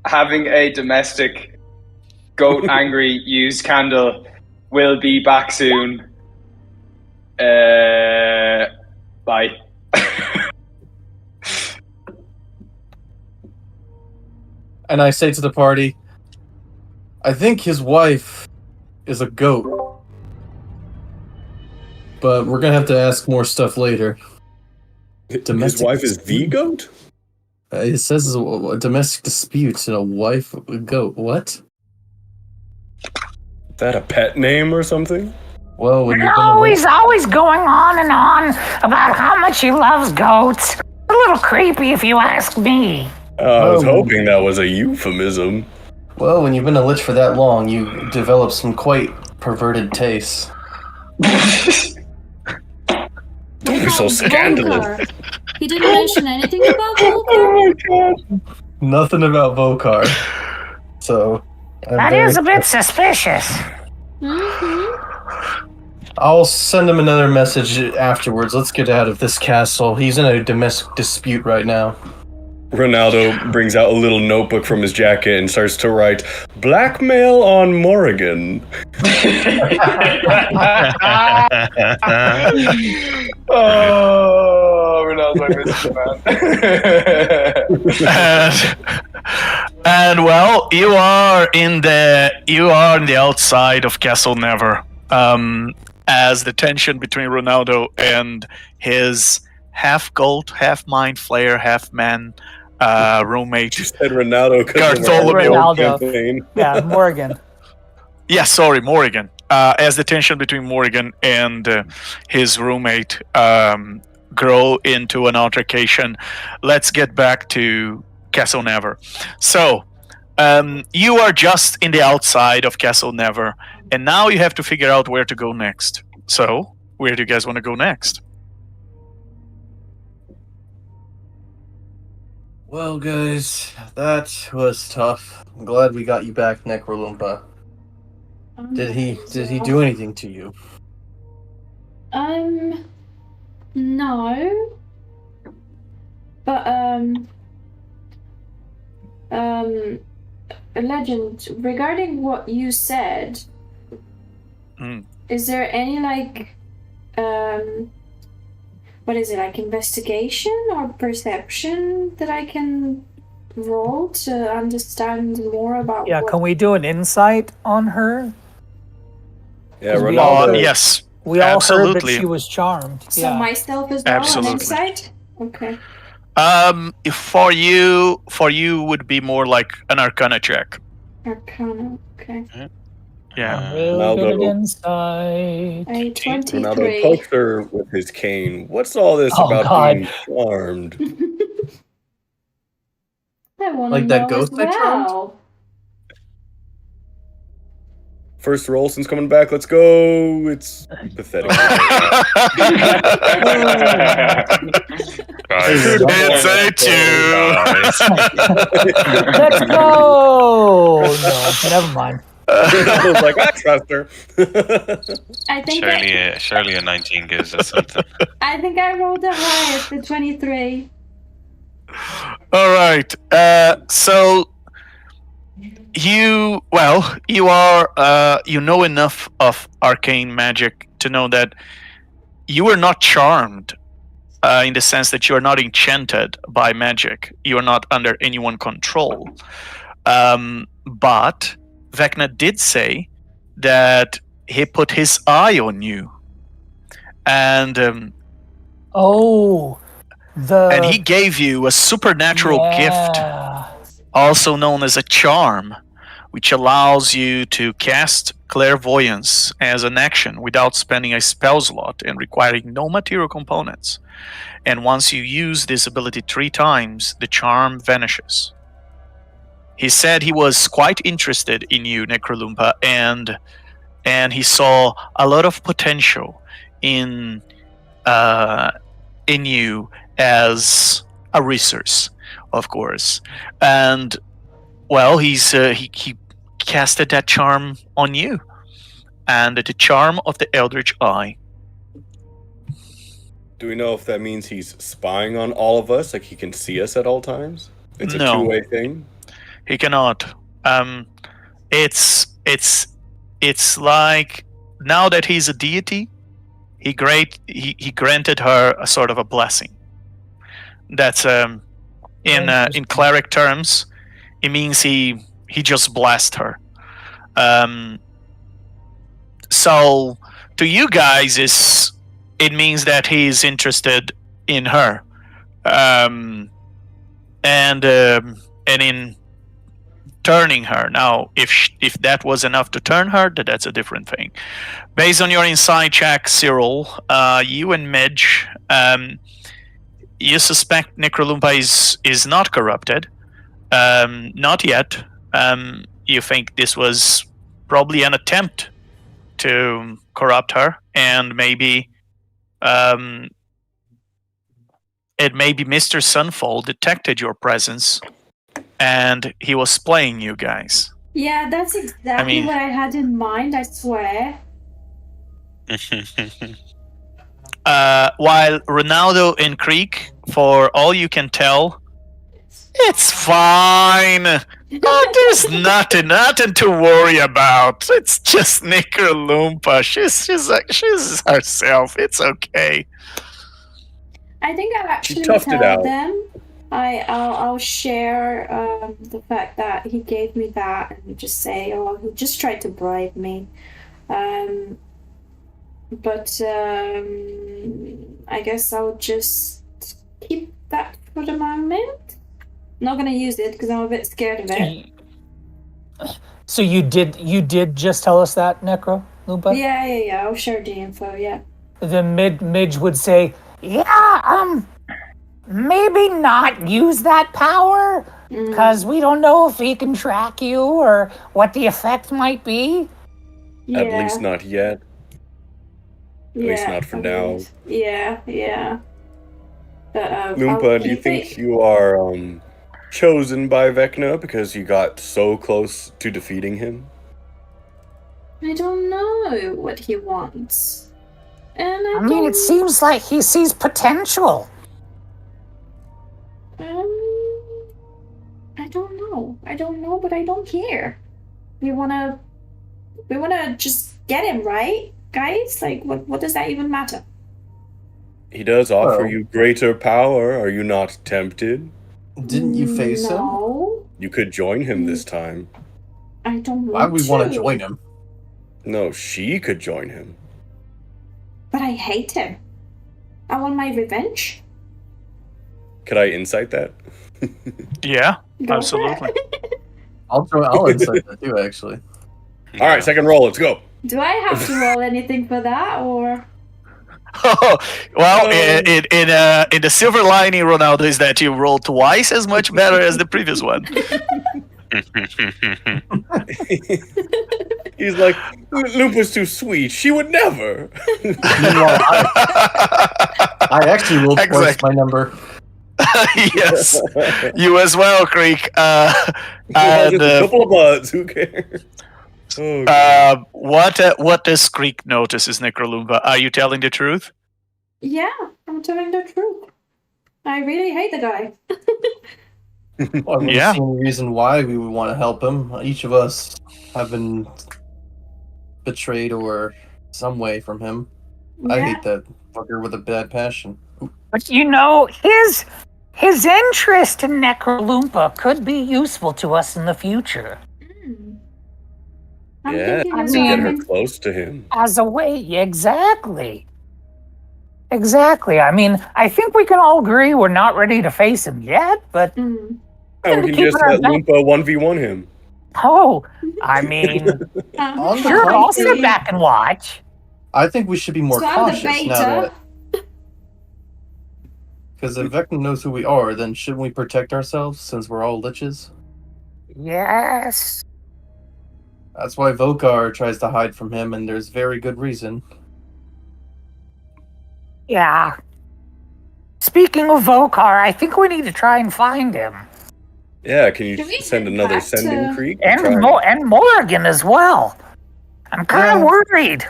having a domestic goat angry used candle will be back soon. Bye. And I say to the party, "I think his wife is a goat. But we're gonna have to ask more stuff later." His wife is the goat? It says a domestic dispute and a wife a goat. What? Is that a pet name or something? Well, when you're No, he's always going on and on about how much he loves goats. A little creepy, if you ask me. I was hoping that was a euphemism. Well, when you've been a lich for that long, you develop some quite perverted tastes. Don't be so scandalous. Volcar. He didn't mention anything about Volcar. Nothing about Vokar. So That is a bit suspicious. I'll send him another message afterwards. Let's get out of this castle. He's in a domestic dispute right now. Ronaldo brings out a little notebook from his jacket and starts to write, "Blackmail on Morrigan." Oh, Ronaldo, I miss you, man. And well, you are in the outside of Castle Never. As the tension between Ronaldo and his half goat, half mind flayer, half man roommate. You said Ronaldo Bartholomew. Yeah, Morrigan. Yeah, sorry, Morrigan. As the tension between Morrigan and his roommate grow into an altercation, let's get back to Castle Never. So, you are just in the outside of Castle Never, and now you have to figure out where to go next. So, where do you guys want to go next? Well, guys, that was tough. I'm glad we got you back, Necrolumpa. Did he do anything to you? No. But Legend, regarding what you said, is there any what is it, like investigation or perception that I can roll to understand more about? Yeah, can we do an insight on her? Yeah, We all heard- yes. We all heard that Absolutely. she was charmed. So Yeah. myself as well, Absolutely. an insight? Okay. If for you would be more like an Arcana check. Arcana, okay. Yeah. Real good Ronaldo. insight. A Ronaldo 23. pokes her with his cane. What's all this Oh, about God. being charmed? I want Like to that know ghost as I charmed? well. First roll since coming back. Let's go. It's pathetic. It's a 2. Let's go! No, never mind. I was like, I trust her. I think Surely a 19 gives us something. I think I rolled the highest, the 23. All right. So you know enough of arcane magic to know that you are not charmed in the sense that you are not enchanted by magic. You are not under anyone's control. But Vecna did say that he put his eye on you, and and he gave you a supernatural gift, also known as a charm, which allows you to cast clairvoyance as an action without spending a spell slot and requiring no material components. And once you use this ability 3 times, the charm vanishes. He said he was quite interested in you, Necrolumpa, and he saw a lot of potential in you as a resource, of course. And well, he casted that charm on you, and the charm of the Eldritch Eye. Do we know if that means he's spying on all of us, like he can see us at all times? It's a No. two-way thing? He cannot. It's like now that he's a deity, he granted her a sort of a blessing. That's in cleric terms, it means he just blessed her. So to you guys, it means that he's interested in her, and in turning her. Now, if that was enough to turn her, that's a different thing. Based on your insight check, Cyril, you and Midge, you suspect Necrolumpa is not corrupted. Not yet. You think this was probably an attempt to corrupt her, and maybe Mr. Sunfall detected your presence, and he was playing you guys. Yeah, that's exactly what I had in mind, I swear. While Ronaldo and Creek, for all you can tell, it's fine. There's nothing to worry about. It's just Necrolumpa. She's herself. It's okay. I think I'll actually toughed it tell out. them. I'll share the fact that he gave me that and just say, oh, he just tried to bribe me. But I guess I'll just keep that for the moment. Not gonna use it because I'm a bit scared of it. So you did just tell us that, Necro Lumpa? Yeah. I'll share the info. Yeah. Then Midge would say, "Yeah, maybe not use that power because we don't know if he can track you or what the effect might be." Yeah. At least not yet. At least not for now. Yeah. But, Loompa, do you think you are chosen by Vecna because you got so close to defeating him? I don't know what he wants. And I mean, it seems like he sees potential. I don't know, but I don't care. We wanna just get him, right, guys? Like, what does that even matter? He does offer you greater power. Are you not tempted? Didn't you face him? No. You could join him this time. I don't want Why would we want to join him? No, she could join him. But I hate him. I want my revenge. Could I insight that? Yeah, Go absolutely. for it. I'll insight that too, actually. All right, second roll. Let's go. Do I have to roll anything for that, or? Well, in the silver lining, Ronaldo, is that you roll twice as much better as the previous one. He's like, Lupa's too sweet. She would never. Meanwhile, I actually rolled twice my number. Yes, you as well, Creek. Just a couple of buds. Who cares? Oh, what does Creek notice is Necrolumpa? Are you telling the truth? Yeah, I'm telling the truth. I really hate the guy. Well, I wouldn't see any reason why we would want to help him. Each of us have been betrayed or some way from him. I hate that fucker with a bad passion. But you know, his interest in Necrolumpa could be useful to us in the future. Yeah, thinking to get her close to him. As a way, exactly. Exactly. I mean, I think we can all agree we're not ready to face him yet, but... Yeah, we can just let Loompa 1v1 him. Oh, I mean... sure, I'll sit back and watch. I think we should be more cautious now that... Because if Vecna knows who we are, then shouldn't we protect ourselves since we're all liches? Yes. That's why Vokar tries to hide from him, and there's very good reason. Yeah. Speaking of Vokar, I think we need to try and find him. Yeah, can you send another sending creek? And Morrigan as well. I'm kind of worried.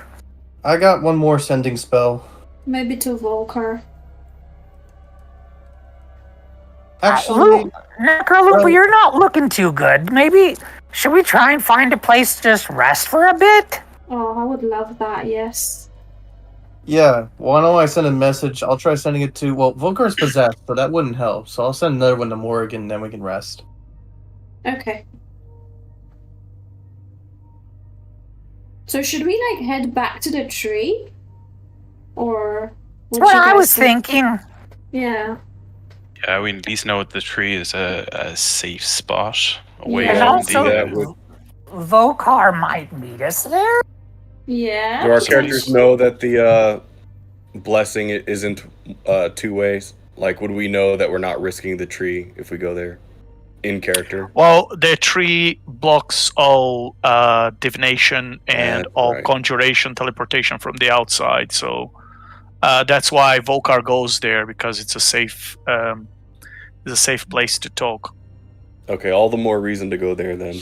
I got one more sending spell. Maybe to Volcar. Actually, Necrolumpa, you're not looking too good. Maybe should we try and find a place to just rest for a bit? Oh, I would love that. Yes. yeah, why don't I send a message? I'll try sending it to... Well, Vokar's possessed, so that wouldn't help. So I'll send another one to Morrigan, then we can rest. Okay. So should we head back to the tree, or? That's what I was thinking. Yeah. Yeah, we at least know that the tree is a safe spot away And from also, Vokar might meet us there. Yeah. Do our characters know that the blessing isn't 2 ways? Like, would we know that we're not risking the tree if we go there? In character? Well, the tree blocks all divination and all conjuration, teleportation from the outside. So that's why Vokar goes there, because it's a safe place to talk. Okay, all the more reason to go there then.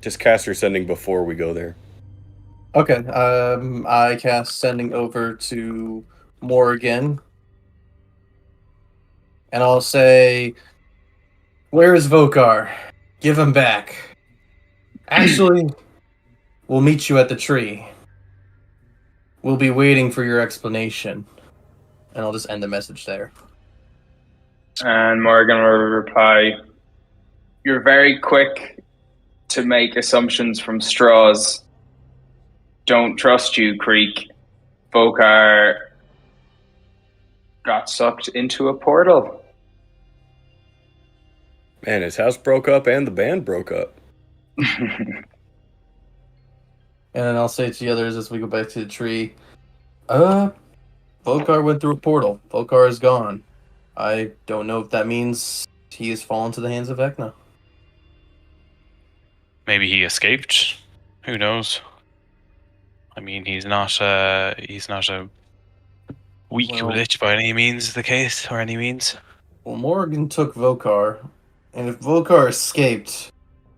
Just cast your sending before we go there. Okay, I cast sending over to Morrigan. And I'll say, where is Vokar? Give him back. Actually, we'll meet you at the tree. We'll be waiting for your explanation. And I'll just end the message there. And Morrigan will reply, "You're very quick to make assumptions from straws. Don't trust you, Creek. Vokar got sucked into a portal." Man, his house broke up and the band broke up. And then I'll say to the others as we go back to the tree, Vokar went through a portal. Vokar is gone. I don't know if that means he has fallen to the hands of Vecna. Maybe he escaped. Who knows? I mean, he's not a weak lich by any means. The case or any means. Well, Morrigan took Vokar, and if Vokar escaped,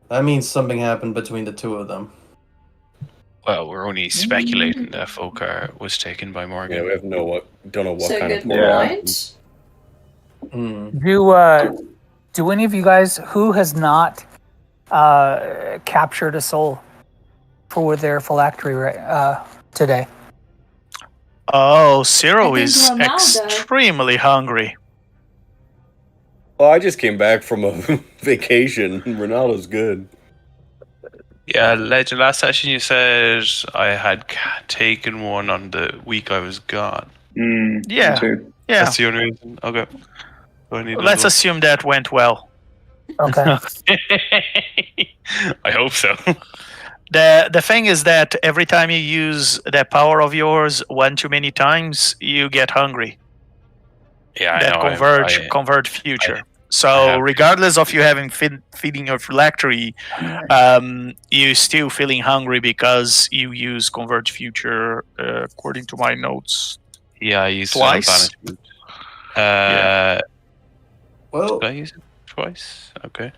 that means something happened between the two of them. Well, we're only speculating that Vokar was taken by Morrigan. Yeah, we have don't know what So kind of good portal. Do any of you guys who has not captured a soul for their phylactery today? Oh, Zero I think is Ronaldo. extremely hungry. Well, I just came back from a vacation. Ronaldo's good. Yeah, Legend, last session you said I had taken one on the week I was gone. Yeah. Yeah. That's the only reason. Okay. Let's assume that went well. Okay. I hope so. The thing is that every time you use that power of yours one too many times, you get hungry. Yeah, that I know. Convert future. So regardless of you having feeding your phylactery, you still feeling hungry because you use convert future according to my notes. Yeah, I used twice. Well, did I use it twice? Okay.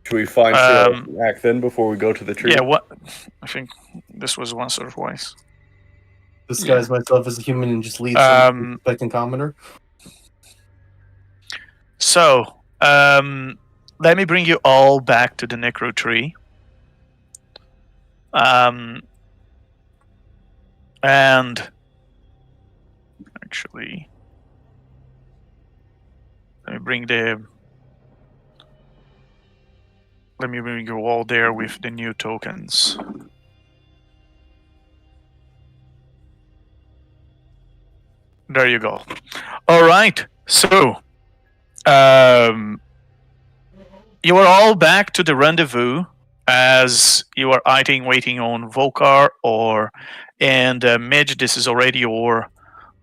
Should we find Sharon back then before we go to the tree? Yeah, what? I think this was once or twice. Disguise myself as a human and just lead some expecting commenter. So, let me bring you all back to the Necrotree. And actually, let me bring you all there with the new tokens. There you go. All right. So, you are all back to the rendezvous as you are waiting on Volcar and Midge. This is already your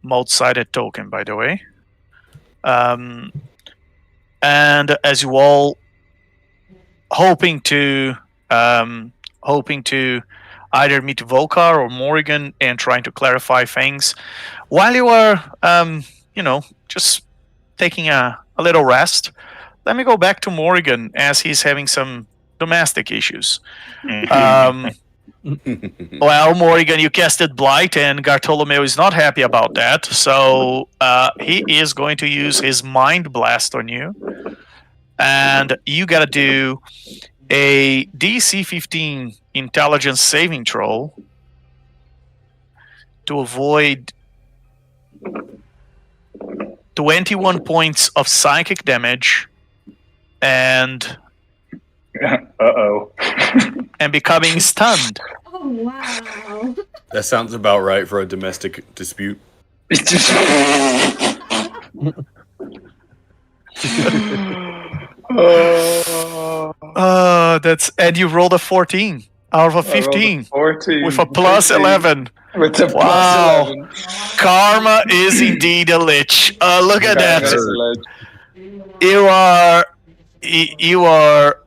multi-sided token, by the way. And as you all hoping to either meet Volcar or Morrigan and trying to clarify things, while you are just taking a little rest, let me go back to Morrigan as he's having some domestic issues. Well, Morrigan, you casted Blight, and Bartholomew is not happy about that, so he is going to use his Mind Blast on you. And you gotta do a DC 15 intelligence saving throw to avoid 21 points of psychic damage and and becoming stunned. Oh wow. That sounds about right for a domestic dispute. And you rolled a 14 out of a 15 with a plus 11. With a wow. plus 11. Karma is indeed a lich. Look at that. You are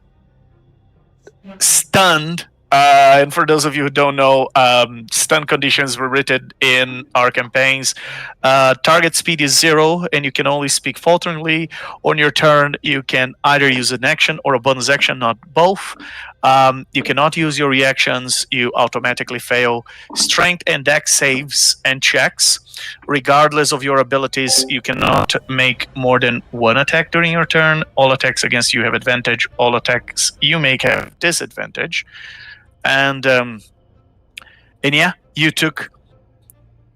stunned. And for those of you who don't know, stun conditions were written in our campaigns. Target speed is 0, and you can only speak falteringly. On your turn, you can either use an action or a bonus action, not both. You cannot use your reactions. You automatically fail strength and dex saves and checks. Regardless of your abilities, you cannot make more than one attack during your turn. All attacks against you have advantage. All attacks you make have disadvantage. And yeah, you took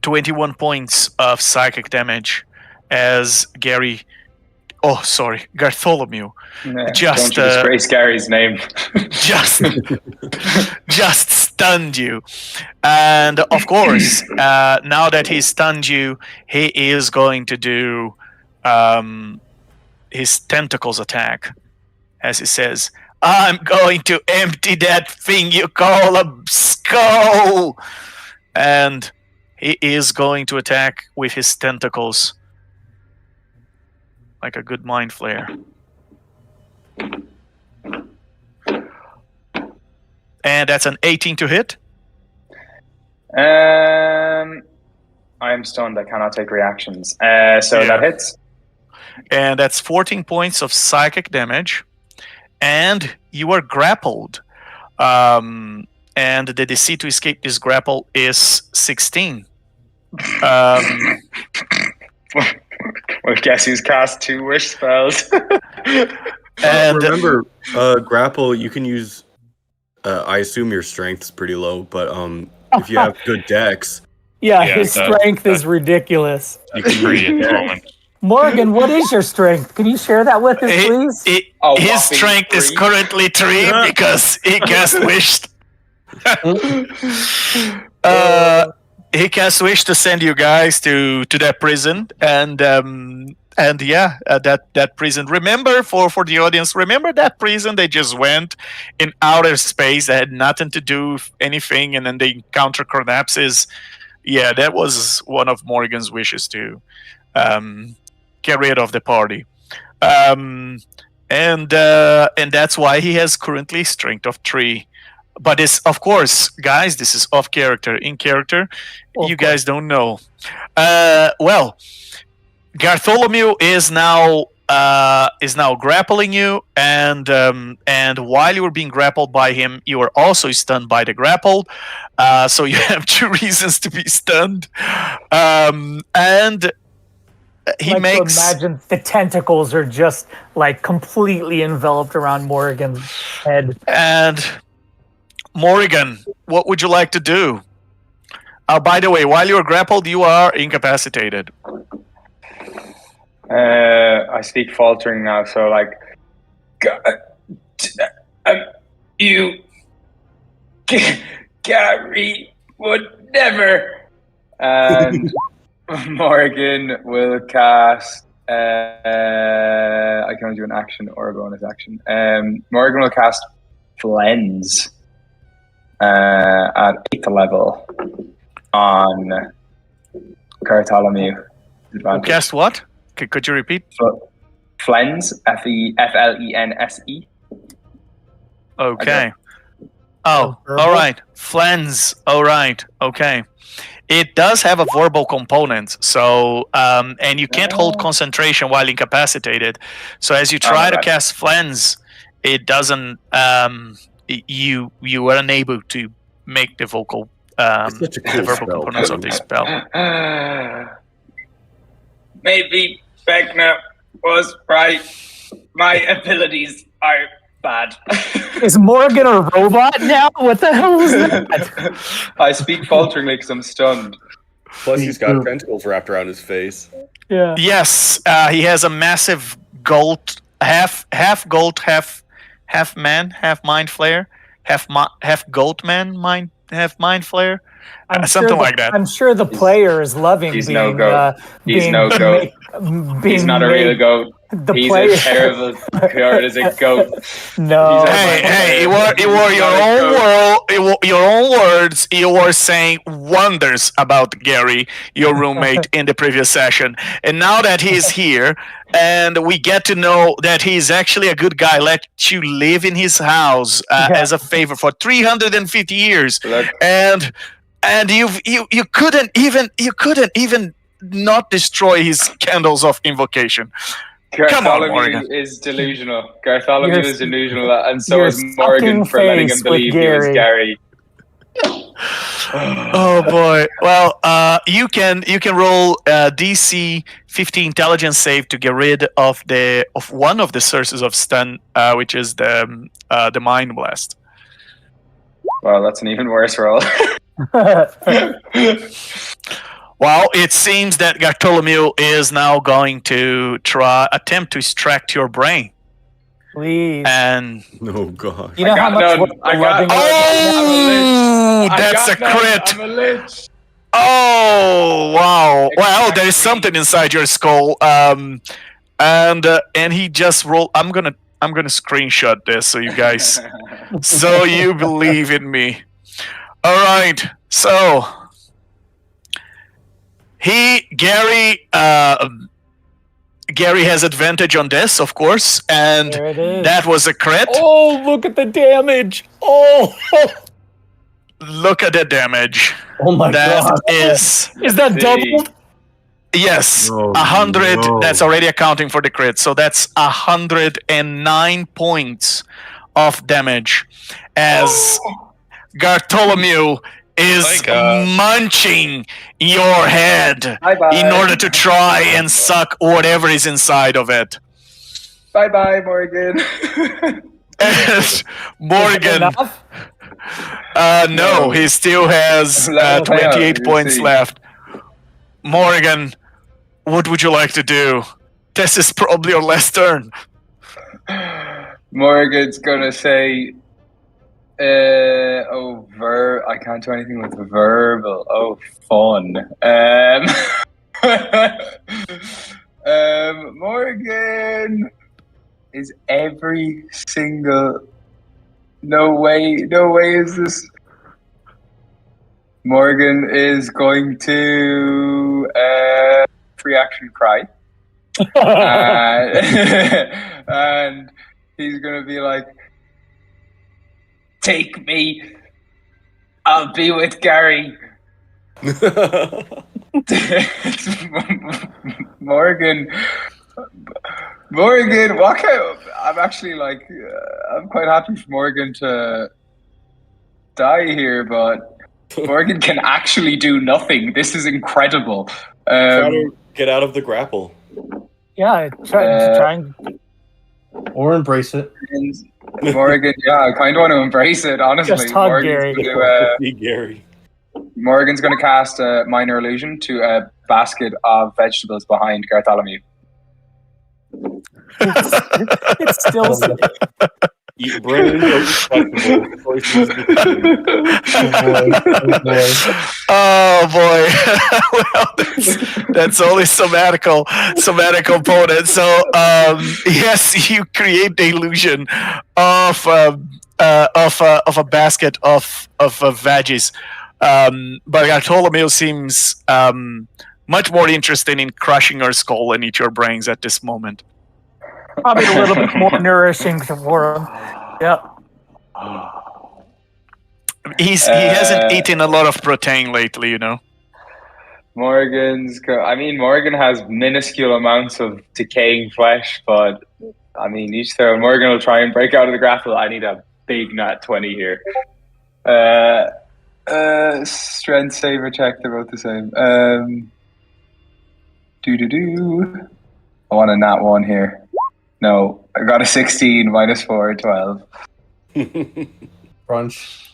21 points of psychic damage as Bartholomew. Don't you disgrace Gary's name. just stunned you. And of course, now that he stunned you, he is going to do his tentacles attack, as he says, "I'm going to empty that thing you call a skull!" And he is going to attack with his tentacles like a good mind flare. And that's an 18 to hit. I am stunned. I cannot take reactions. That hits. And that's 14 points of psychic damage. And you are grappled. And the DC to escape this grapple is 16. Well, guess who's cast 2 wish spells? And remember, grapple, you can use, I assume your strength's pretty low, but if you have good dex... Yeah, his strength is ridiculous. You can read at the moment. Morgan, what is your strength? Can you share that with us, please? His strength is currently 3 because he cast wished. He cast wish to send you guys to that prison, and that prison. Remember, for the audience, remember that prison they just went in outer space that had nothing to do with anything, and then they encounter Chronapsis. Yeah, that was one of Morrigan's wishes to get rid of the party, and that's why he has currently strength of 3. But it's, of course, guys, this is off character. In character, you guys don't know. Well, Bartholomew is now grappling you, and while you were being grappled by him, you were also stunned by the grapple. So you have 2 reasons to be stunned. And he like makes. to imagine the tentacles are just like completely enveloped around Morrigan's head. And Morrigan, what would you like to do? By the way, while you're grappled, you are incapacitated. I speak faltering now, so like, you, Gary would never. And Morrigan will cast. I can only do an action or a bonus action. Morrigan will cast Cleanse at 8th level on Bartholomew. Cast what? Could you repeat? Flense, Flense. Okay. Oh, all right. Flens. All right. Okay. It does have a verbal component, so and you can't hold concentration while incapacitated. So as you try to cast Flens, it doesn't. You are unable to make the vocal, the verbal components of this spell. Maybe Vecna was right. My abilities are bad. Is Morrigan a robot now? What the hell is that? I speak falteringly because I'm stunned. Plus, he's got tentacles wrapped around his face. Yeah. Yes, he has a massive gold, half gold, half man, half mind flayer, half goat man, half mind flayer. Something like that. I'm sure the player is loving He's being. no goat. He's no goat. He's not a real goat. He's a terrible card as a goat. No. Hey! You were your own world. Your own words. You were saying wonders about Gary, your roommate, in the previous session, and now that he's here, and we get to know that he's actually a good guy. Let you live in his house as a favor for 350 years, and you couldn't even not destroy his candles of invocation. Bartholomew is delusional. Bartholomew is delusional, and so is Morrigan for letting him believe he was Gary. Oh boy! Well, you can roll DC 50 intelligence save to get rid of one of the sources of stun, which is the mind blast. Well, that's an even worse roll. Well, it seems that Bartholomew is now going to attempt to extract your brain. Please. And oh god, you know how much? That's a crit. I'm a lich. Oh wow! Well, there is something inside your skull. And he just rolled. I'm gonna screenshot this so you guys, so you believe in me. All right, so. Gary has advantage on this, of course, and that was a crit. Oh, look at the damage! Oh, look at the damage. Oh my god! Is that doubled? Yes, 100. No. That's already accounting for the crit, so that's 109 points of damage as Bartholomew is munching your head in order to try and suck whatever is inside of it. Bye, Morrigan. And Morrigan. No, he still has 28 points left. Morrigan, what would you like to do? This is probably your last turn. Morrigan's gonna say, I can't do anything with verbal. Oh, fun. Morrigan is every single. No way is this. Morrigan is going to free action cry, and he's gonna be like, "Take me, I'll be with Gary." Morrigan, what kind I'm actually like, I'm quite happy for Morrigan to die here, but Morrigan can actually do nothing. This is incredible. Try to get out of the grapple. Yeah, try and Or embrace it. And Morrigan, yeah, I kind of want to embrace it, honestly. Just hug Morrigan's Gary. Gary. Morrigan's going to cast a minor illusion to a basket of vegetables behind Bartholomew. it's still. Eat brains or flexible choices. Oh boy! Well, that's only somatic component. So yes, you create the illusion of a basket of veggies. But Bartholomew seems much more interested in crushing your skull and eat your brains at this moment. Probably a little bit more nourishing for him. Yeah. He hasn't eaten a lot of protein lately, you know. Morrigan has minuscule amounts of decaying flesh, but I mean, each throw, Morrigan will try and break out of the grapple. I need a big nat 20 here. Strength saver check, they're both the same. I want a nat 1 here. No, I got a 16 minus 4, 12. Crunch.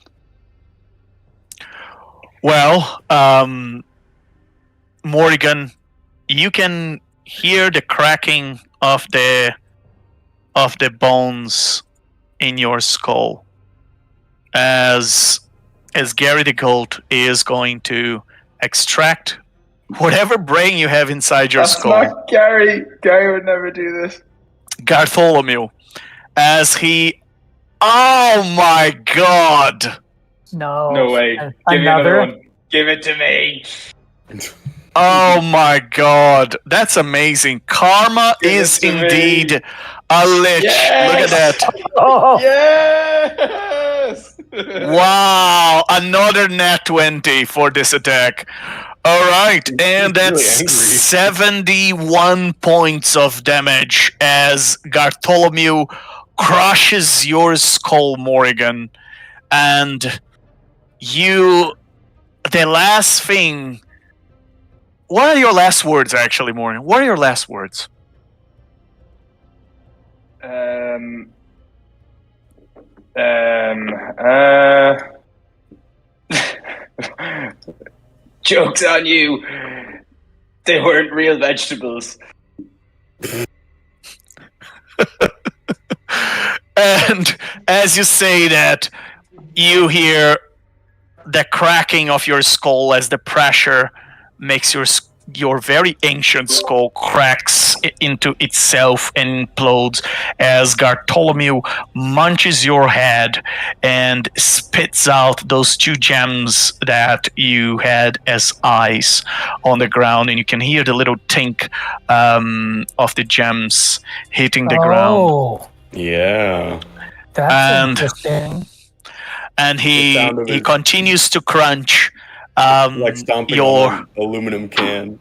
Well, Morrigan, you can hear the cracking of the bones in your skull as Gary the Goat is going to extract whatever brain you have inside your skull. That's not Gary. Gary would never do this. Bartholomew, as he... Oh my god! No. No way. Give me another one. Give it to me. Oh my god. That's amazing. Karma is indeed a lich. Yes! Look at that. Oh. Yes! Wow. Another nat 20 for this attack. All right. And that's really 71 points of damage as Bartholomew crushes your skull, Morrigan. And the last thing... What are your last words, actually, Morrigan? What are your last words? Joke's on you. They weren't real vegetables. And as you say that, you hear the cracking of your skull as the pressure makes your very ancient skull cracks into itself and implodes as Bartholomew munches your head and spits out those 2 gems that you had as eyes on the ground, and you can hear the little tink of the gems hitting the ground. Oh, Yeah. that's interesting. And he continues to crunch Like stomping on an aluminum can.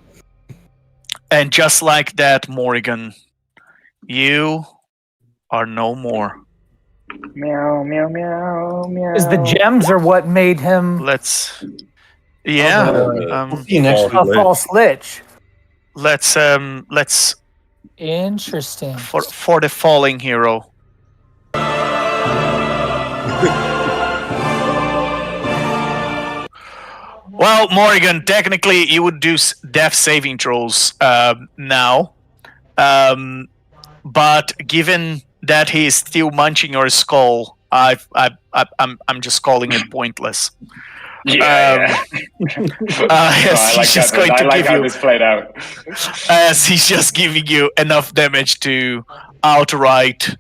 And just like that, Morrigan, you are no more. Meow, meow, meow, meow. Is the gems or what made him Let's... Yeah. We'll see you next week. a false lich? Let's Interesting. for the falling hero. Well, Morrigan, technically you would do death saving throws now, but given that he is still munching your skull, I'm just calling it pointless. Yeah. He's just going to give you this played out. As he's just giving you enough damage to outright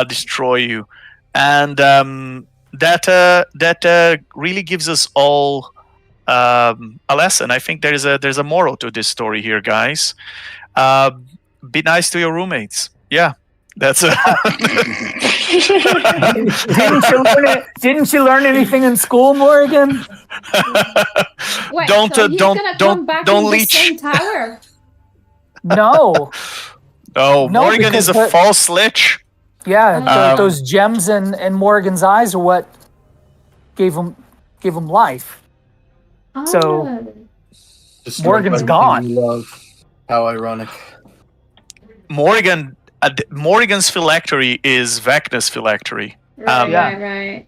destroy you, and that really gives us all a lesson. I think there's a moral to this story here, guys. Be nice to your roommates. Yeah, that's a. Didn't you learn anything in school, Morrigan? Wait, Don't so he's gonna come back in leech. the same tower? No. Oh, No, Morrigan is a because false lich. Yeah, those gems and Morrigan's eyes are what gave him life. So Oh. Morgan's gone. Love. How ironic. Morrigan. Morrigan's phylactery is Vecna's phylactery. Right, Yeah. right.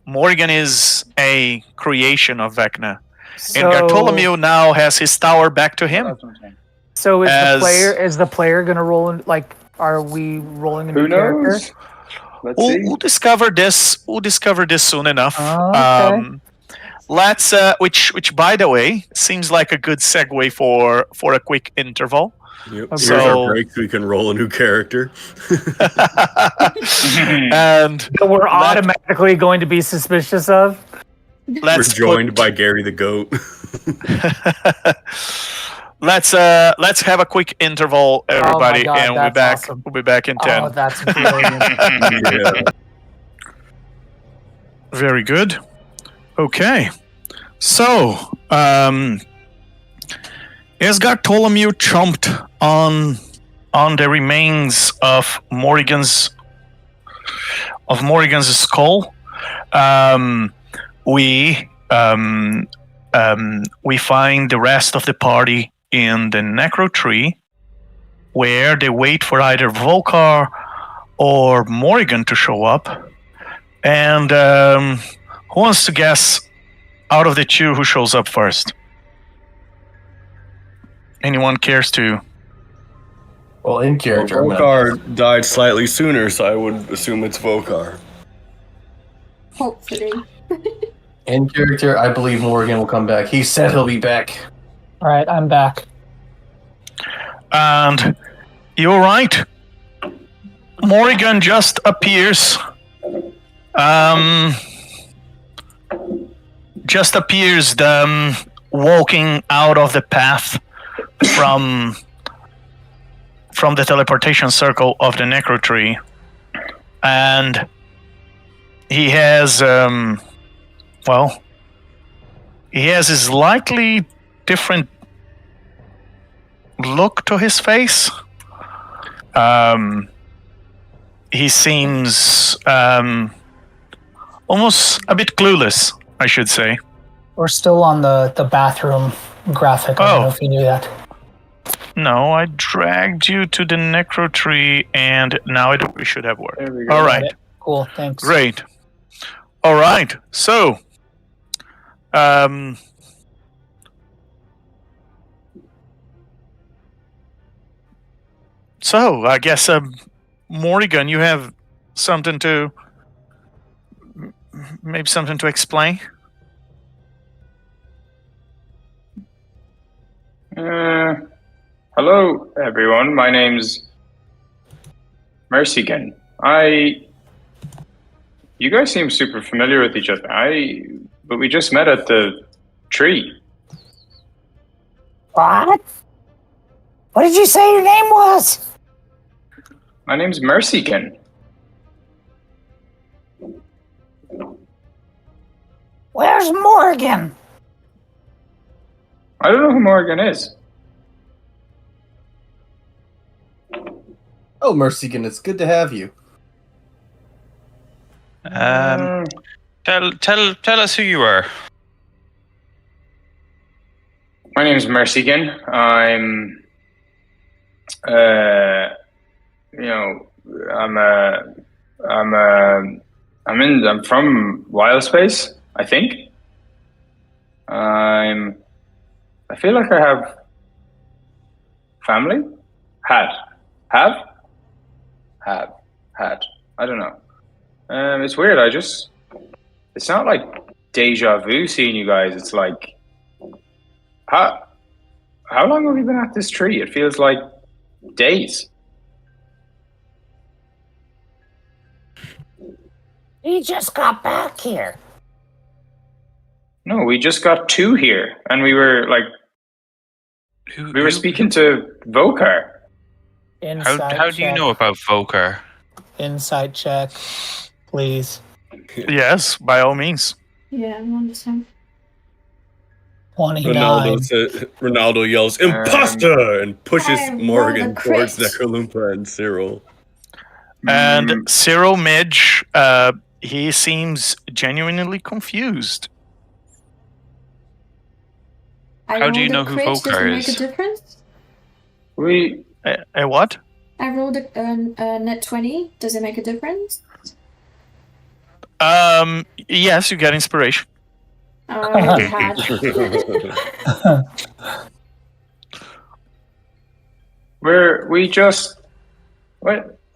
Morrigan is a creation of Vecna. So, And Bartholomew now has his tower back to him. That's what I'm saying. so as- is the player gonna roll in, like, are we rolling a new Who character? knows? Let's see. We'll discover this. We'll discover this soon enough. Oh, okay. Let's. Which, by the way, seems like a good segue for a quick interval. Yep. Okay. Here's our So- break so we can roll a new character. And That we're automatically going to be suspicious of. We're let's joined by Gary the Goat. let's have a quick interval, everybody, God, and we'll be that's back. awesome. We'll be back in 10. Oh, that's brilliant. Yeah. Very good. Okay. So, as Bartholomew chomped on the remains of Morrigan's skull, we find the rest of the party in the Necrotree, where they wait for either Volkar or Morrigan to show up. And who wants to guess out of the two who shows up first? Anyone cares to? Well, in character. I'm gonna- Volkar died slightly sooner, so I would assume it's Volkar. Hopefully. In character, I believe Morrigan will come back. He said he'll be back. All right, I'm back. And you're right. Morrigan just appears. Walking out of the path from the teleportation circle of the Necrotree, and he has a slightly different look to his face. He seems almost a bit clueless, I should say. We're still on the bathroom graphic. I don't know if you knew that. No, I dragged you to the Necrotree, and now it should have worked. There we go. All right, Cool, thanks. great. All right, so, I guess, Morrigan, you have something to explain? Hello, everyone. My name's Mercy-gan. You guys seem super familiar with each other. But we just met at the tree. What? What did you say your name was? My name's Mercy-gan. Where's Morrigan? I don't know who Morrigan is. Oh, Mercy-gan, it's good to have you. Tell us who you are. My name's Mercy-gan. I'm from Wild Space, I think. I feel like I have family. Had. I don't know. It's weird. It's not like deja vu seeing you guys. It's like, how long have we been at this tree? It feels like days. He just got back here. No, we just got two here, and we were like, we were speaking to Volkar. How do you know about Volkar? Insight check, please. Yes, by all means. Yeah, I understand. 29. Ronaldo yells, "Imposter!" and pushes I Morrigan rolled a towards crit. Necrolumpa and Cyril. And Cyril Midge, he seems genuinely confused. I How do you rolled a know who crit. Does it Volkar make is? a difference? A what? I rolled a net 20. Does it make a difference? Yes, you get inspiration. Oh, I already had.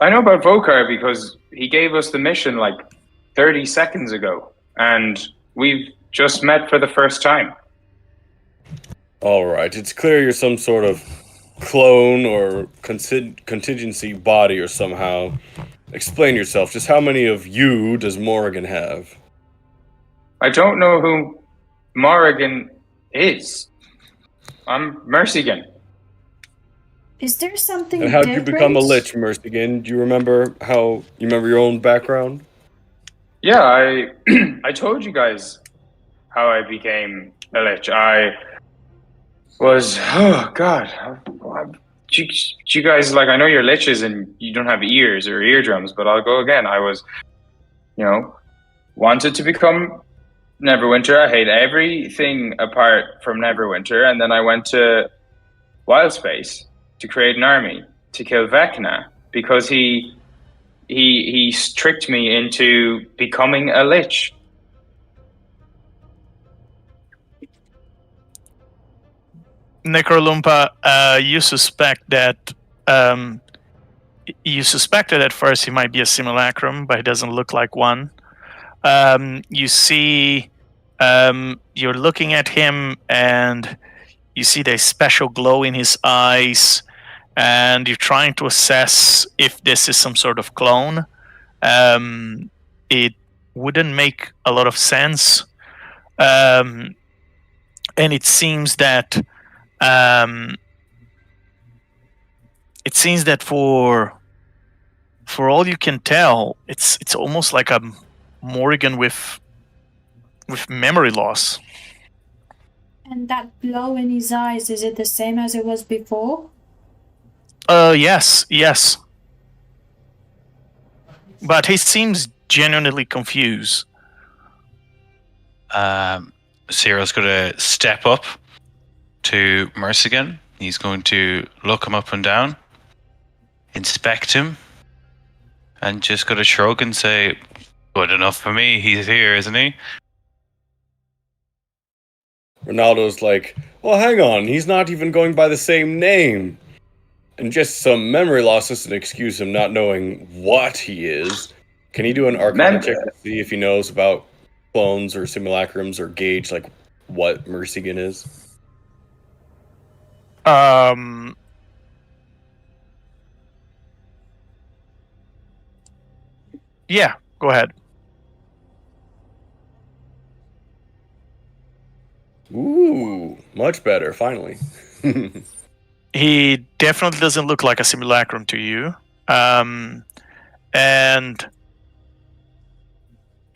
I know about Vokar because he gave us the mission like 30 seconds ago, and we've just met for the first time. All right, it's clear you're some sort of clone or contingency body or somehow. Explain yourself. Just how many of you does Morrigan have? I don't know who Morrigan is. I'm Mercy-gan. Is there something And how did you different? become a Lich, Mercy-gan? Do you remember your own background? Yeah, I told you guys how I became a Lich. I was, oh god, you guys, like, I know you're Liches and you don't have ears or eardrums, but I'll go again. I was, wanted to become Neverwinter. I hate everything apart from Neverwinter, and then I went to Wildspace to create an army to kill Vecna because he tricked me into becoming a Lich. Necrolumpa, you suspect that you suspected at first he might be a simulacrum, but he doesn't look like one. You see, you're looking at him, and you see the special glow in his eyes, and you're trying to assess if this is some sort of clone. It wouldn't make a lot of sense, and it seems that. It seems that for all you can tell, it's almost like a Morrigan with memory loss. And that glow in his eyes, is it the same as it was before? Yes. But he seems genuinely confused. Cyril's going to step up to Mercy-gan. He's going to look him up and down, inspect him, and just going to shrug and say, good enough for me. He's here, isn't he? Ronaldo's like, well, hang on. He's not even going by the same name. And just some memory loss doesn't excuse him not knowing what he is. Can he do an arcana check to see if he knows about clones or simulacrums or gauge like what Mercy-gan is? Yeah, go ahead. Ooh, much better, finally. He definitely doesn't look like a simulacrum to you. And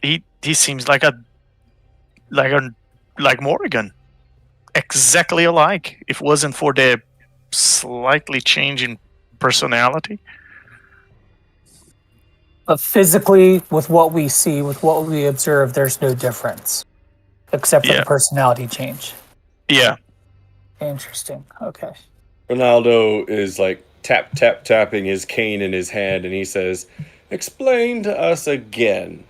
he seems like Morrigan. Exactly alike. If it wasn't for the slightly change in personality. But physically, with what we see, with what we observe, there's no difference. Except for the personality change. Yeah. Interesting. Okay. Ronaldo is like tapping his cane in his hand, and he says, explain to us again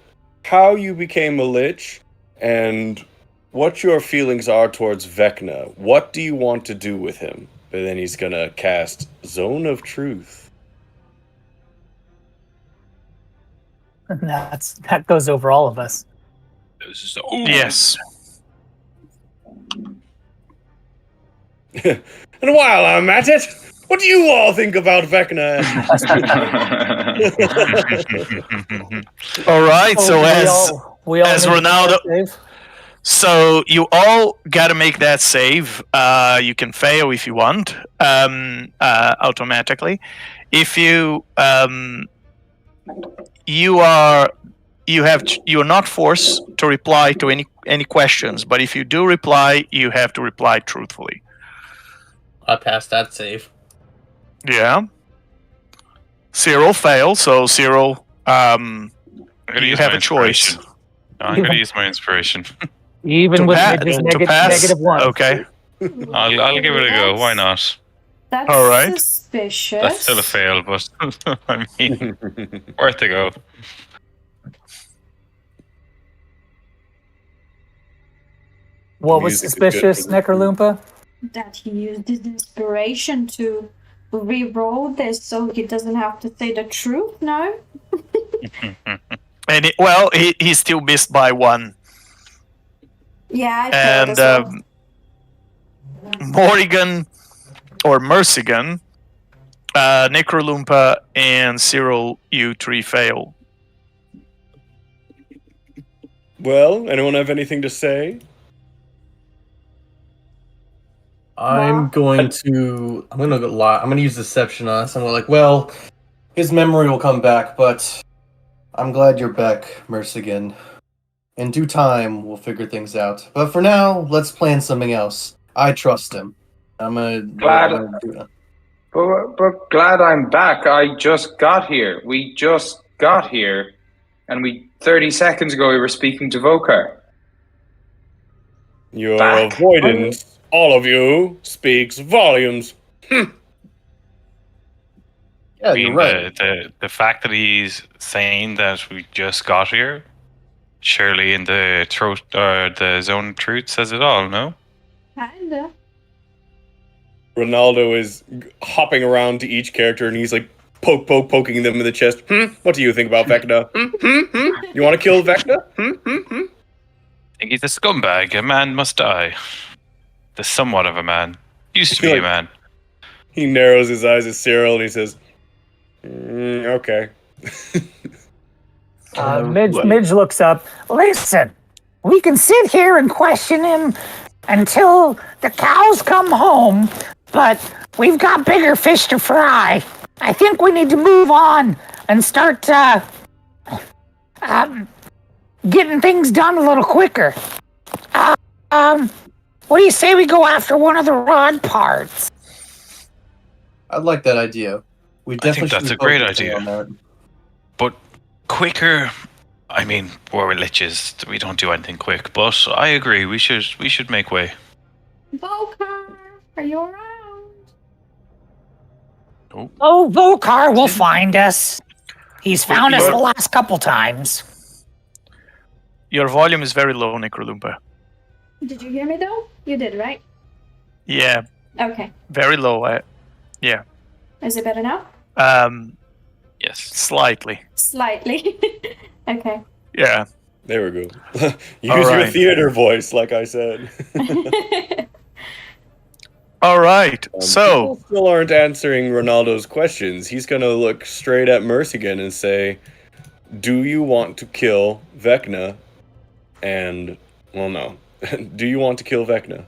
how you became a Lich and what your feelings are towards Vecna. What do you want to do with him? But then he's gonna cast Zone of Truth. And that goes over all of us. Yes. And while I'm at it, what do you all think about Vecna? All right, so as Ronaldo... So you all got to make that save. You can fail if you want, automatically. If you you're not forced to reply to any questions, but if you do reply, you have to reply truthfully. I passed that save. Yeah. Cyril failed, so Cyril, you have a choice. I'm going to use my inspiration. Even with negative one. Okay. I'll give it a go. Why not? That's All right. suspicious. That's still a fail, but I mean, worth a go. What was Music is good suspicious, for the- Necrotree? That he used his inspiration to re-roll this so he doesn't have to say the truth, no? And he still missed by one. Yeah, I failed And as well. Morrigan or Mercy-gan, Necrolumpa, and Cyril, you three fail. Well, anyone have anything to say? I'm going to use deception on us. I'm like, well, his memory will come back, but I'm glad you're back, Mercy-gan. In due time, we'll figure things out. But for now, let's plan something else. I trust him. I'm gonna do that. But glad I'm back. I just got here. We just got here, and 30 seconds ago we were speaking to Vokar. Your Back. avoidance, all of you, speaks volumes. Yeah, I you're mean, right. the fact that he's saying that we just got here, surely in the throat or the zone of truth says it all, no? Kinda. Ronaldo is hopping around to each character, and he's like poking them in the chest. What do you think about Vecna? You want to kill Vecna? I think he's a scumbag. A man must die. The somewhat of a man. Used to be a man. He narrows his eyes at Cyril, and he says, okay. Midge looks up. Listen, we can sit here and question him until the cows come home, but we've got bigger fish to fry. I think we need to move on and start getting things done a little quicker. What do you say we go after one of the rod parts? I'd like that idea. We definitely that's should a great focus idea. on that. But quicker. I mean, we're Liches. We don't do anything quick. But I agree. We should make way. Vokar, are you around? Oh, Vokar will find us. He's found us the last couple times. Your volume is very low, Necrolumpa. Did you hear me though? You did, right? Yeah, Okay. very low. Yeah. Is it better now? Yes. Slightly. Slightly. Okay. Yeah. There we go. Use All your right. theater voice, like I said. All right. So, People still aren't answering Ronaldo's questions. He's gonna look straight at Mercy-gan and say, "Do you want to kill Vecna?" And well, no. Do you want to kill Vecna?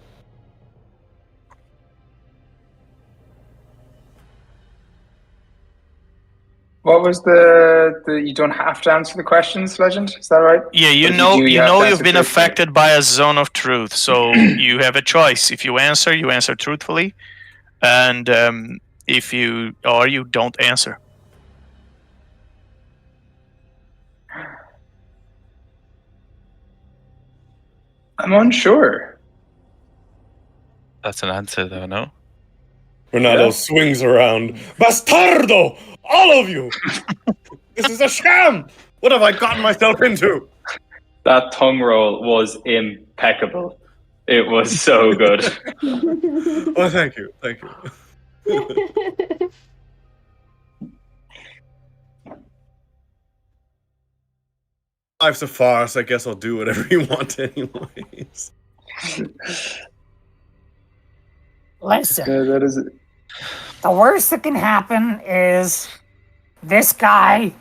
What was the you don't have to answer the questions, Legend? Is that right? yeah, But you if know, do, you have know to you've answer been truthfully. affected by a zone of truth, so you have a choice. If you answer truthfully, and if you don't answer. I'm unsure. That's an answer, though, no? Ronaldo swings around. Bastardo! All of you! This is a sham! What have I gotten myself into? That tongue roll was impeccable. It was so good. Oh, thank you. Thank you. Life's a farce. I guess I'll do whatever you want anyways. Listen, That is the worst that can happen is this guy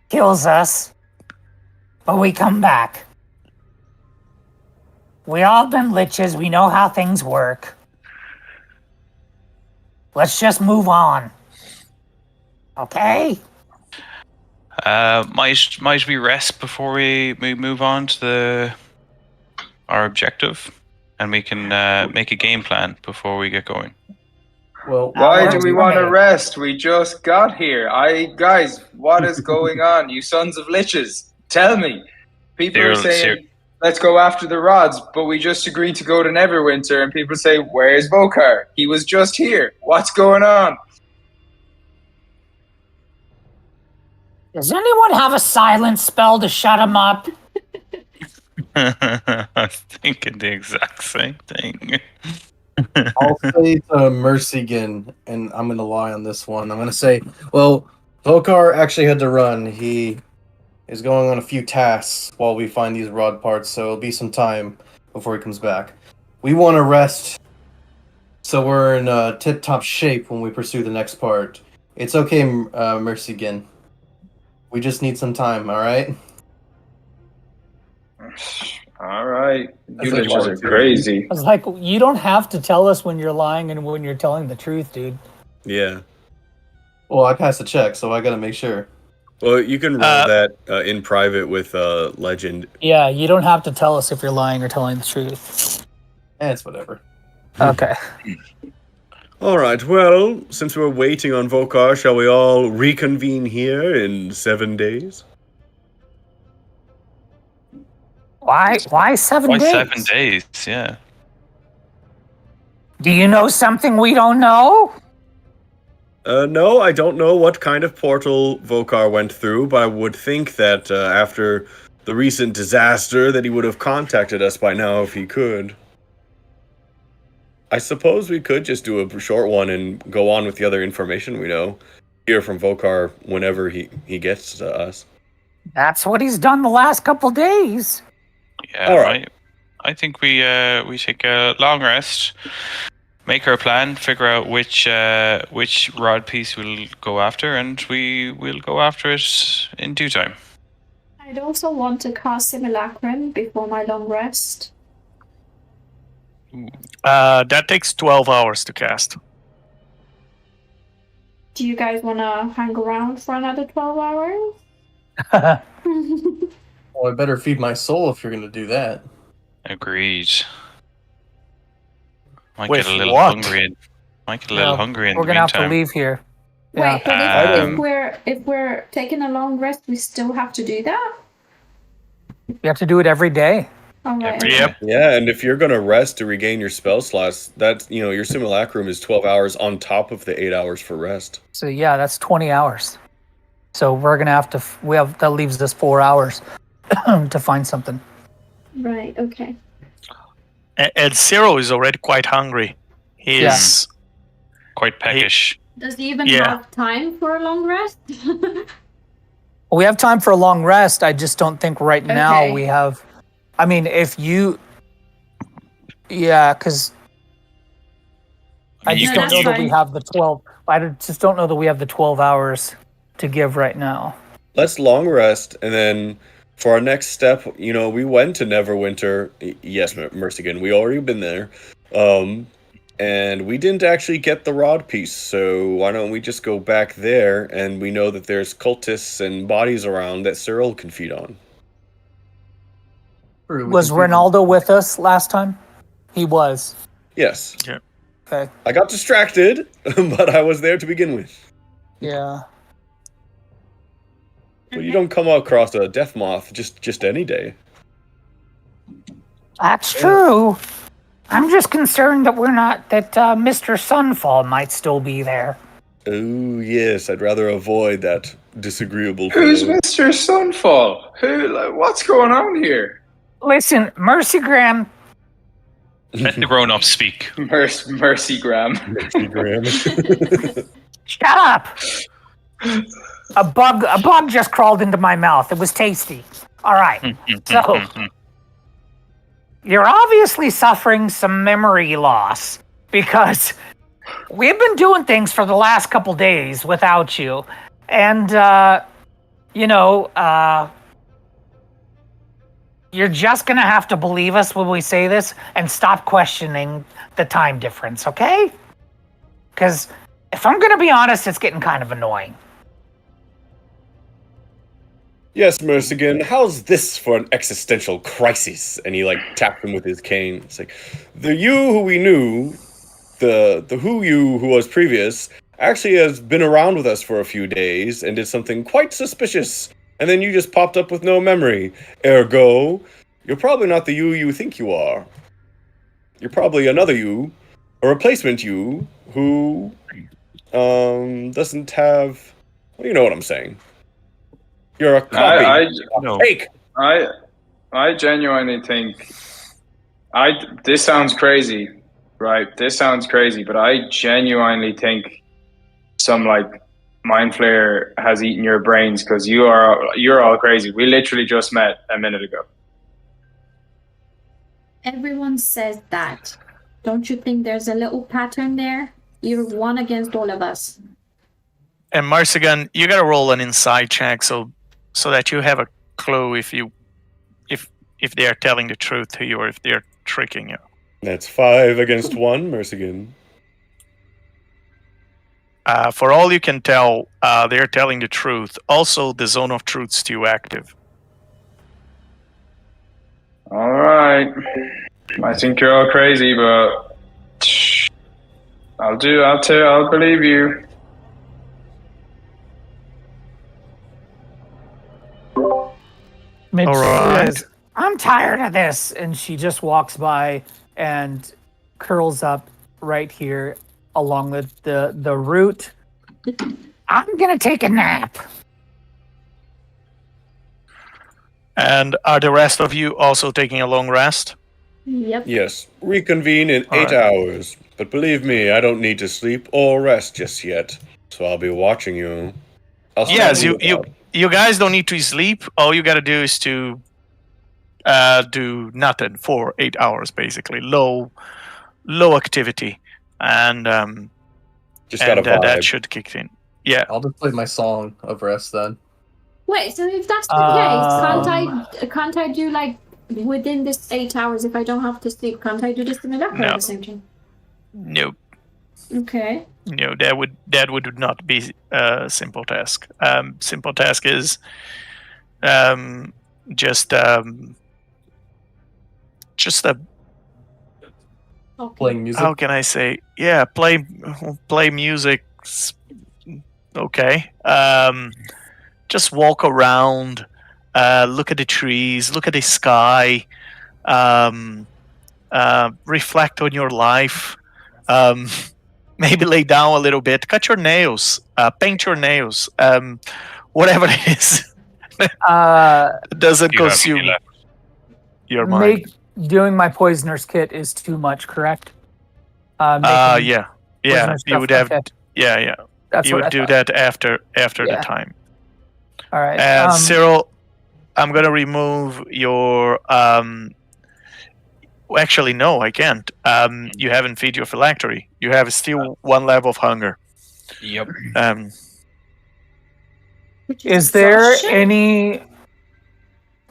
kills us, but we come back. We all been liches. We know how things work. Let's just move on. Okay? Might we rest before we move on to our objective, and we can make a game plan before we get going. Well, Why do we want to me. rest? We just got here. Guys, what is going on? You sons of liches, tell me. People are saying let's go after the rods, but we just agreed to go to Neverwinter, and people say, where's Vokar? He was just here. What's going on? Does anyone have a silence spell to shut him up? I was thinking the exact same thing. I'll say to Mercy-gan, and I'm going to lie on this one. I'm going to say, well, Vokar actually had to run. He is going on a few tasks while we find these rod parts, so it'll be some time before he comes back. We want to rest, so we're in tip-top shape when we pursue the next part. It's okay, Mercy-gan. We just need some time, alright? Alright. You That's Liches are crazy. I was like, you don't have to tell us when you're lying and when you're telling the truth, dude. Yeah. Well, I passed the check, so I gotta make sure. Well, you can roll that in private with Legend. Yeah, you don't have to tell us if you're lying or telling the truth. It's whatever. Okay. All right, well, since we're waiting on Vokar, shall we all reconvene here in 7 days? Why 7 Why days? 7 days? Yeah. Do you know something we don't know? No, I don't know what kind of portal Vokar went through, but I would think that after the recent disaster that he would have contacted us by now if he could. I suppose we could just do a short one and go on with the other information we know. Hear from Vokar whenever he gets to us. That's what he's done the last couple days. Yeah, All right. I think we take a long rest, make our plan, figure out which rod piece we'll go after, and we will go after it in due time. I'd also want to cast Simulacrum before my long rest. That takes 12 hours to cast. Do you guys want to hang around for another 12 hours? Well, I better feed my soul if you're gonna do that. Agreed. Might With get a little what? hungry. Might get a little hungry in We're the gonna have to meantime. leave here. Wait, but Um, if we're taking a long rest, we still have to do that? We have to do it every day. All right. Every okay. Yep. Yeah, and if you're gonna rest to regain your spell slots, that's your simulacrum is 12 hours on top of the 8 hours for rest. So yeah, that's 20 hours. So we're gonna have to. That leaves us 4 hours to find something. Right, okay. And Zero is already quite hungry. He's Quite peckish. Does he even Yeah. have time for a long rest? We have time for a long rest. I just don't think right now Okay. we have. I mean, if you. Yeah, because I You just No, don't that's know that we fine. have the 12. Just don't know that we have the 12 hours to give right now. Let's long rest, and then for our next step, we went to Neverwinter. Yes, Mercy-gan, we already been there. And we didn't actually get the rod piece, so why don't we just go back there, and we know that there's cultists and bodies around that Cyril can feed on. True, we Was can feed them. Ronaldo with us last time? He was. Yes. Okay. I got distracted, but I was there to begin with. Yeah. Well, you don't come across a death moth just any day. That's true. I'm just concerned that Mr. Sunfall might still be there. Oh, yes, I'd rather avoid that disagreeable Who's fellow. Mr. Sunfall? What's going on here? Listen, Mercy-gan, Let the grown-ups speak. Mercy-gram. shut up. A bug just crawled into my mouth. It was tasty. All right. So, you're obviously suffering some memory loss because we've been doing things for the last couple days without you. And, you're just going to have to believe us when we say this and stop questioning the time difference, okay? Because if I'm going to be honest, it's getting kind of annoying. Yes, Mercy-gan, how's this for an existential crisis? And he tapped him with his cane. It's like, the you who we knew, the you who was previous, actually has been around with us for a few days and did something quite suspicious. And then you just popped up with no memory. Ergo, You're probably not the you think you are. You're probably another you, a replacement you, who doesn't have. Well, you know what I'm saying. You're a copy. Fake. I genuinely think this sounds crazy, right? This sounds crazy, but I genuinely think some like mind flayer has eaten your brains because you're all crazy. We literally just met a minute ago. Everyone says that. Don't you think there's a little pattern there? You're one against all of us. And Mercy-gan, you gotta roll an inside check so that you have a clue if they are telling the truth to you or if they're tricking you. That's 5 against 1, Mercy-gan. For all you can tell, they're telling the truth. Also, the zone of truth still active. All right. I think you're all crazy, but I'll believe you. Midge All right. says, I'm tired of this. And she just walks by and curls up right here along the route. I'm gonna take a nap. And are the rest of you also taking a long rest? Yep. Yes, reconvene in 8 hours. But believe me, I don't need to sleep or rest just yet. So I'll be watching you. Yes, you guys don't need to sleep. All you gotta do is to do nothing for 8 hours, basically. Low activity. And just got a vibe. that should kick in. Yeah. I'll just play my song of rest then. Wait, so if that's the case, can't I do like within this 8 hours if I don't have to sleep? Can't I do this to my laptop at the same time? Nope. Okay. No, that would not be a simple task. Simple task is just a Playing music. How can I say? Yeah, play music. Okay. Just walk around, look at the trees, look at the sky, reflect on your life. Maybe lay down a little bit, cut your nails, paint your nails, whatever it is. It doesn't consume your mind. Doing my poisoner's kit is too much, correct? Yeah. You would have. Okay. Yeah. That's you what would I do thought. that after the time. All right. Cyril, I'm gonna remove your. Actually, no, I can't. You haven't feed your phylactery. You have still 1 level of hunger. Yep. Is there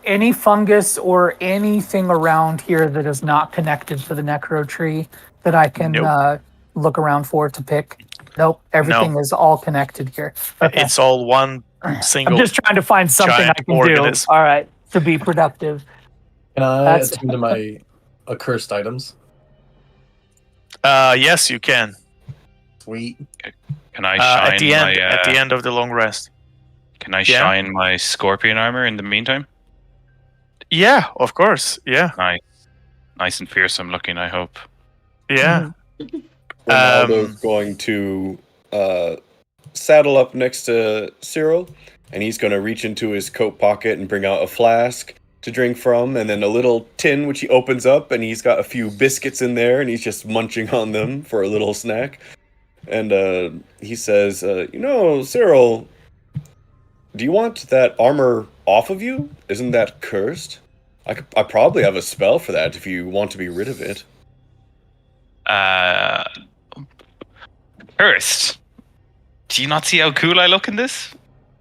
any fungus or anything around here that is not connected to the Necrotree that I can look around for to pick? Nope. Everything is all connected here. Okay. It's all one single. I'm just trying to find something I can organism. do. All right, to be productive. Can I attend to my accursed items? Yes, you can. Sweet. Can I shine at the end of the long rest? Can I shine my scorpion armor in the meantime? Yeah, of course. Yeah. Nice and fearsome looking, I hope. Yeah. Ronaldo's going to saddle up next to Cyril, and he's going to reach into his coat pocket and bring out a flask to drink from, and then a little tin which he opens up, and he's got a few biscuits in there, and he's just munching on them for a little snack. And he says, Cyril, do you want that armor off of you? Isn't that cursed? I probably have a spell for that if you want to be rid of it. Cursed? Do you not see how cool I look in this?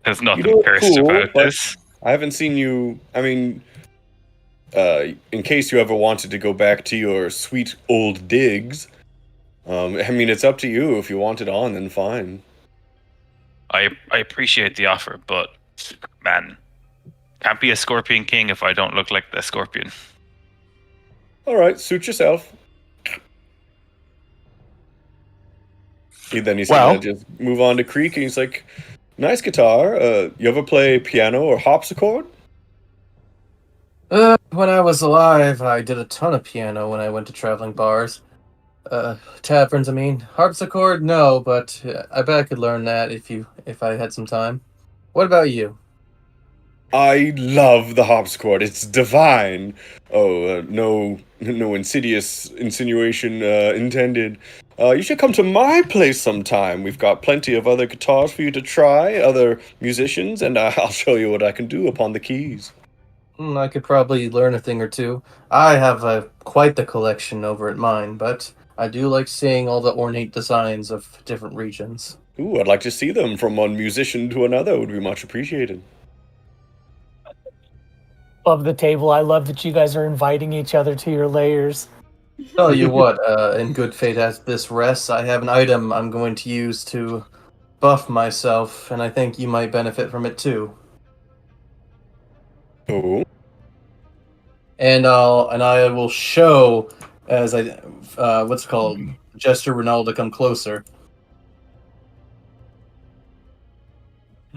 There's nothing cursed about this. I haven't seen you. I mean, in case you ever wanted to go back to your sweet old digs, I mean, it's up to you. If you want it on, then fine. I appreciate the offer, but man, can't be a Scorpion King if I don't look like the Scorpion. All right, suit yourself. Then he's gonna just move on to Creek, and he's like, "Nice guitar. You ever play piano or harpsichord?" When I was alive, I did a ton of piano when I went to traveling bars. Taverns, I mean. Harpsichord, no, but I bet I could learn that if I had some time. What about you? I love the harpsichord. It's divine. Oh, no insidious insinuation intended. You should come to my place sometime. We've got plenty of other guitars for you to try, other musicians, and I'll show you what I can do upon the keys. I could probably learn a thing or two. I have quite the collection over at mine, but I do like seeing all the ornate designs of different regions. Ooh, I'd like to see them from one musician to another. Would be much appreciated. Love the table. I love that you guys are inviting each other to your layers. Tell you what, in good fate as this rests, I have an item I'm going to use to buff myself, and I think you might benefit from it too. Oh. And I will show as I what's it called, gesture Ronaldo come closer.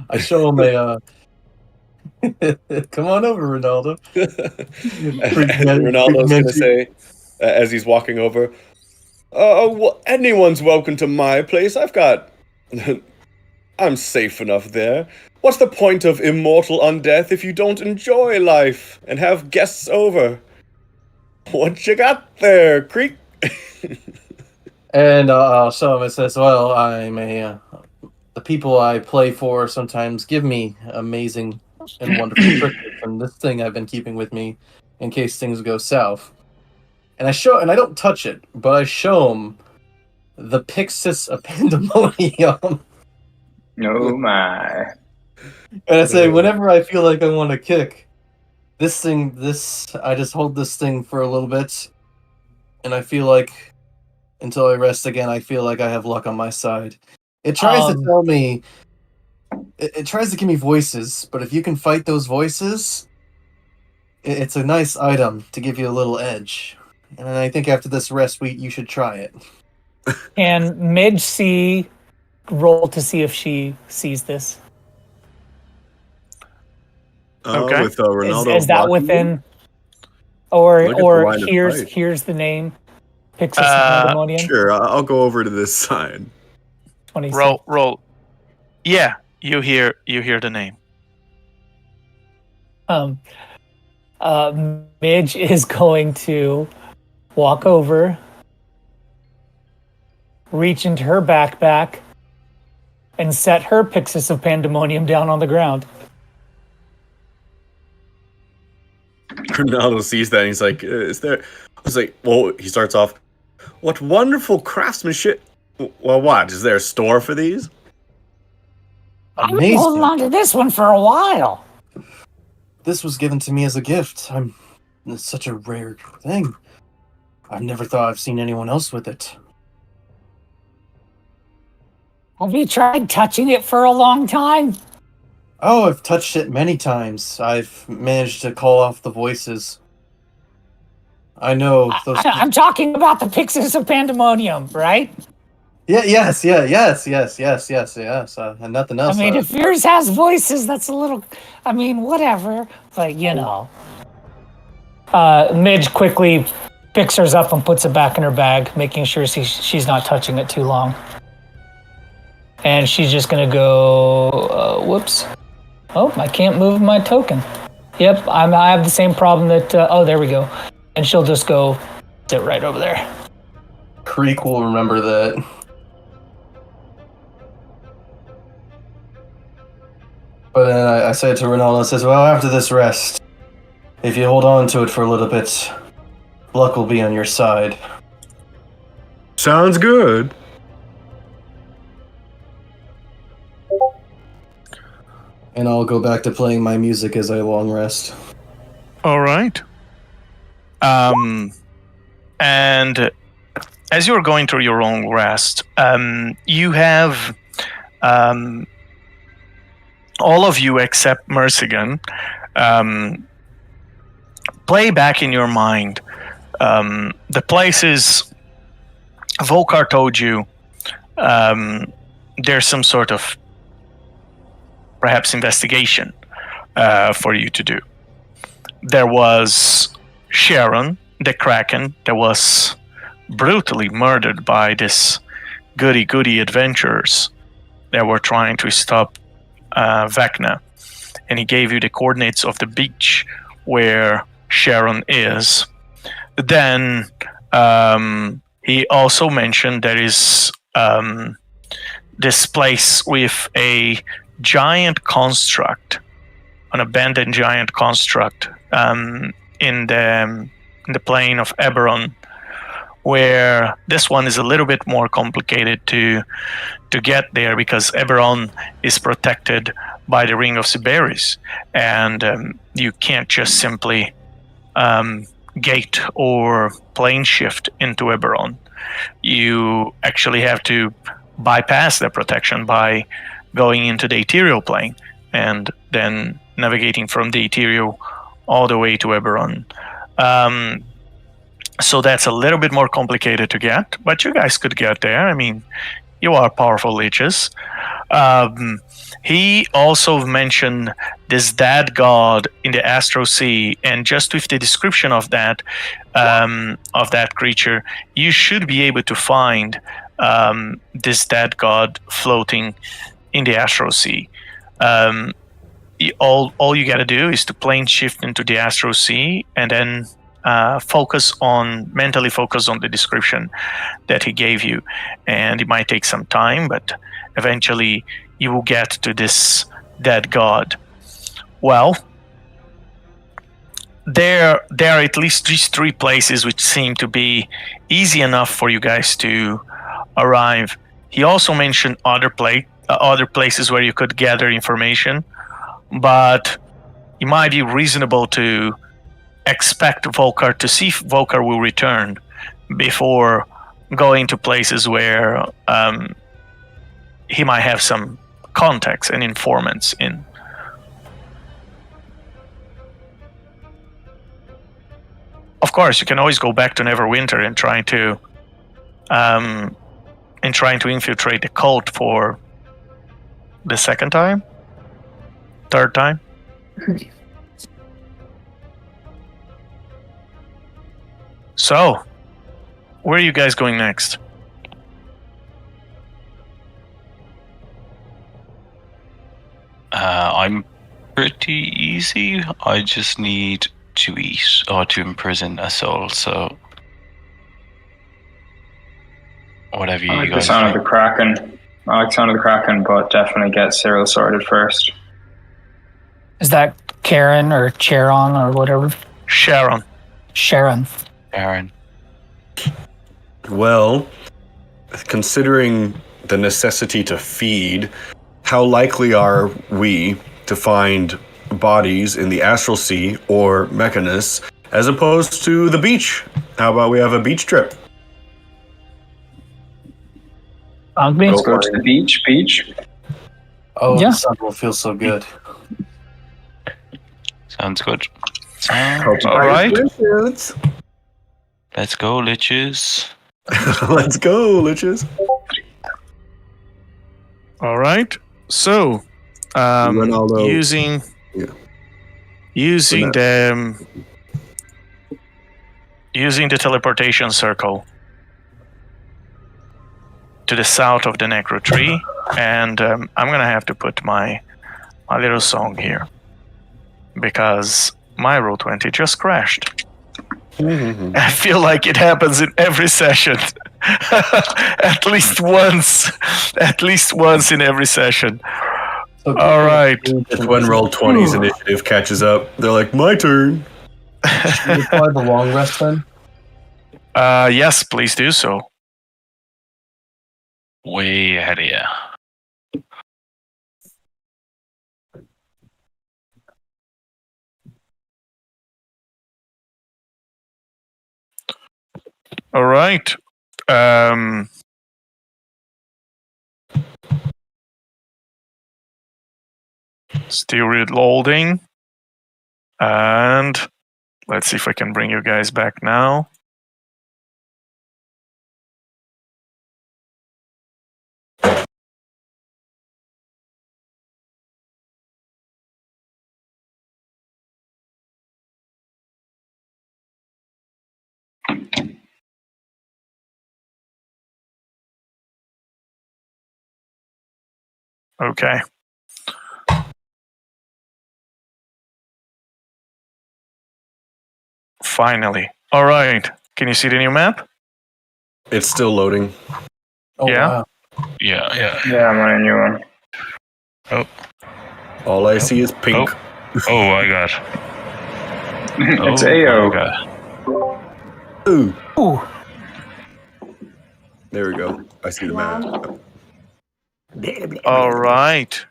I show him a come on over, Ronaldo. Ronaldo's gonna say, as he's walking over, well, anyone's welcome to my place. I've got... I'm safe enough there. What's the point of immortal undeath if you don't enjoy life and have guests over? What you got there, Creek? And so it says, well, the people I play for sometimes give me amazing and wonderful trinkets, and this thing I've been keeping with me in case things go south. And I don't touch it, but I show him the Pyxis of Pandemonium. Oh my. And I say, whenever I feel like I want to kick, I just hold this thing for a little bit, and I feel like, until I rest again, I feel like I have luck on my side. It tries to tell me, it tries to give me voices, but if you can fight those voices, it's a nice item to give you a little edge. And I think after this rest, you should try it. And Midge roll to see if she sees this. Okay. With Ronaldo. Is that within, or here's the name, Pyxis of Pandemonium? Sure, I'll go over to this side. 26. Roll. Yeah, you hear the name. Midge is going to walk over, reach into her backpack, and set her Pyxis of Pandemonium down on the ground. Ronaldo sees that and he's like, is there... I was like, well, he starts off, what wonderful craftsmanship. Well, what? Is there a store for these? I've been holding on to this one for a while. This was given to me as a gift. It's such a rare thing. I've never thought I've seen anyone else with it. Have you tried touching it for a long time? Oh, I've touched it many times. I've managed to call off the voices. I know those. I'm talking about the Pyxis of Pandemonium, right? Yes. And nothing else. I mean, if yours has voices, that's a little. I mean, whatever. But you know. Midge quickly picks hers up and puts it back in her bag, making sure she's not touching it too long. And she's just gonna go. Whoops. Oh, I can't move my token. Yep, I have the same problem that. There we go. And she'll just go sit right over there. Creek will remember that. But then I said to Ronaldo, says, well, after this rest, if you hold on to it for a little bit, luck will be on your side. Sounds good. And I'll go back to playing my music as I long rest. All right. And as you're going through your long rest, you have all of you except Mercy-gan play back in your mind the places Volkar told you there's some sort of perhaps investigation for you to do. there was Sharon, the Kraken, that was brutally murdered by this goody-goody adventurers that were trying to stop Vecna. And he gave you the coordinates of the beach where Sharon is. Then he also mentioned there is this place with a giant construct, an abandoned giant construct in the plain of Eberron, where this one is a little bit more complicated to get there because Eberron is protected by the Ring of Sybaris, and you can't just simply gate or plane shift into Eberron. You actually have to bypass the protection by going into the ethereal plane and then navigating from the ethereal all the way to Eberron. So that's a little bit more complicated to get, but you guys could get there. I mean, you are powerful Liches. He also mentioned this dead god in the Astral Sea, and just with the description of that creature, you should be able to find this dead god floating in the Astral Sea. All you got to do is to plane shift into the Astral Sea, and then mentally focus on the description that he gave you. And it might take some time, but eventually you will get to this dead god. Well, there are at least these 3 places which seem to be easy enough for you guys to arrive. He also mentioned other places where you could gather information, but it might be reasonable to expect Volkar, to see if Volkar will return before going to places where he might have some contacts and informants in. Of course, you can always go back to Neverwinter and try to infiltrate the cult for the second time, third time. So, where are you guys going next? I'm pretty easy. I just need to eat or to imprison a soul, so whatever you I like the guys sound of think. the Kraken. I like the sound of the Kraken, but definitely get Cyril sorted first. Is that Karen or Sharon or whatever? Sharon. Sharon. Sharon. Well, considering the necessity to feed, how likely are we to find bodies in the Astral Sea or Mechanus as opposed to the beach? How about we have a beach trip? Let's go to the beach. Oh, Yeah. the sun will feel so good. Sounds good. All right. Let's go, Liches. Let's go, Liches. All right. So, Ronaldo. using the teleportation circle to the south of the Necrotree, and I'm gonna have to put my little song here because my Roll20 just crashed. I feel like it happens in every session. At least once in every session. So All right. It's when Roll20's initiative catches up. They're like, my turn. Should we apply the long rest then? Yes, please do so. Way ahead of you. All right. Still reloading. And let's see if I can bring you guys back now. Okay. Finally. All right. Can you see the new map? It's still loading. Oh, Yeah. wow. Yeah. Yeah, I'm on a new one. Oh, All I see is pink. oh, I got. It's Oh, AO. my God. Ooh. Ooh. There we go. I see the map. All right.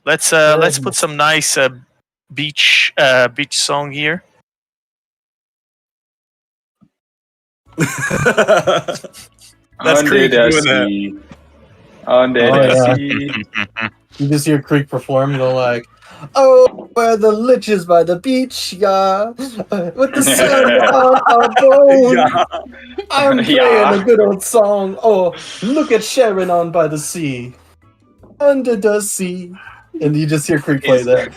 Let's put some nice beach song here. That's Under Creek the doing that. sea. Under Oh, the yeah. sea. You just hear Creek perform, go like, "Oh, where the Liches by the beach, yeah, with the sun on our bone. I'm playing Yeah. a good old song. Oh, look at Sharon on by the sea, under the sea." And you just hear Creek play that.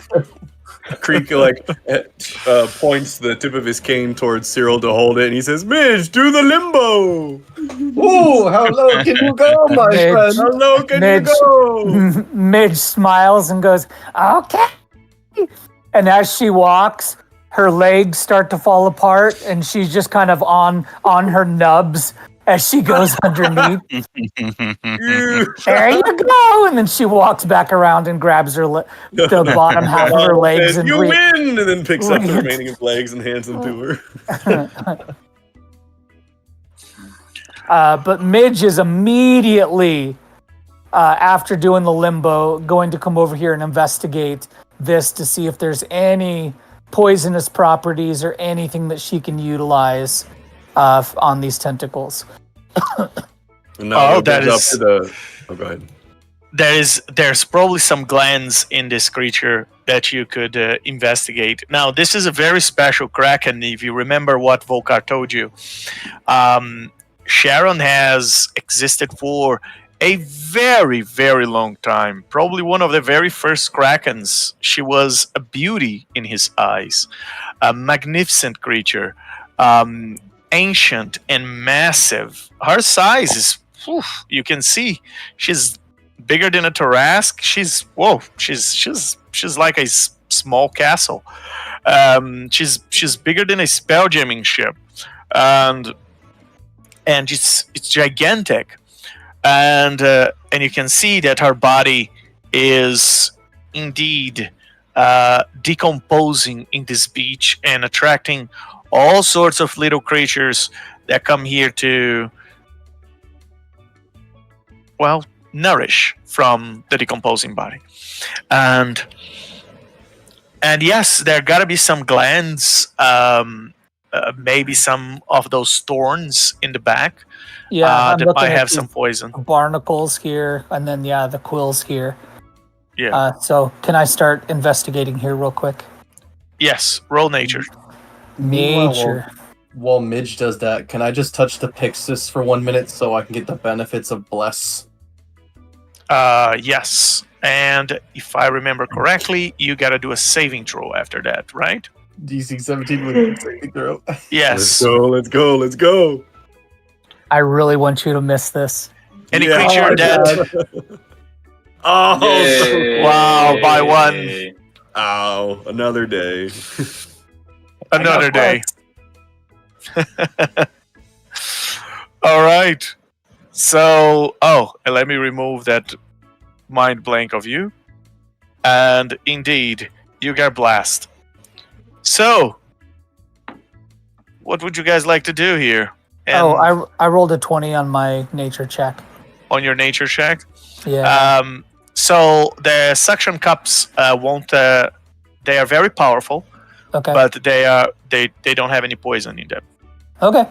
Creek points the tip of his cane towards Cyril to hold it, and he says, "Midge, do the limbo. Ooh, how low can you go, my Midge. friend? How low can Midge. you go?" Midge smiles and goes, "Okay." And as she walks, her legs start to fall apart, and she's just kind of on her nubs as she goes underneath. There you go. And then she walks back around and grabs the bottom half of her legs Says, and "You win!" And then picks up the re- remaining of legs and hands them to her. But Midge is immediately, after doing the limbo, going to come over here and investigate this to see if there's any poisonous properties or anything that she can utilize on these tentacles. And now it that goes is- up to the. Oh, go ahead. There's probably some glands in this creature that you could investigate. Now, this is a very special Kraken. If you remember what Volkar told you, Sharon has existed for a very, very long time. Probably one of the very first Krakens. She was a beauty in his eyes, a magnificent creature, ancient and massive. Her size is, you can see, she's bigger than a Tarrasque. She's like a small castle. She's bigger than a spelljamming ship, and it's gigantic. And you can see that her body is indeed decomposing in this beach and attracting all sorts of little creatures that come here to, well, nourish from the decomposing body. And yes, there gotta be some glands, maybe some of those thorns in the back. Yeah, I'm that looking might at have these some poison. barnacles here, and then the quills here. Yeah. So can I start investigating here real quick? Yes. Roll nature. Nature. While Midge does that, can I just touch the Pixis for 1 minute so I can get the benefits of Bless? Yes. And if I remember correctly, you gotta do a saving throw after that, right? DC 17 with a saving throw. Yes. Let's go. I really want you to miss this. Any Yeah. creature that Oh, wow, by one. ow, another day. Another day. All right. So, and let me remove that mind blank of you. And indeed, you got blast. So, what would you guys like to do here? And I rolled a 20 on my nature check. on your nature check. Yeah. So the suction cups won't. They are very powerful, Okay. but they don't have any poison in them. Okay.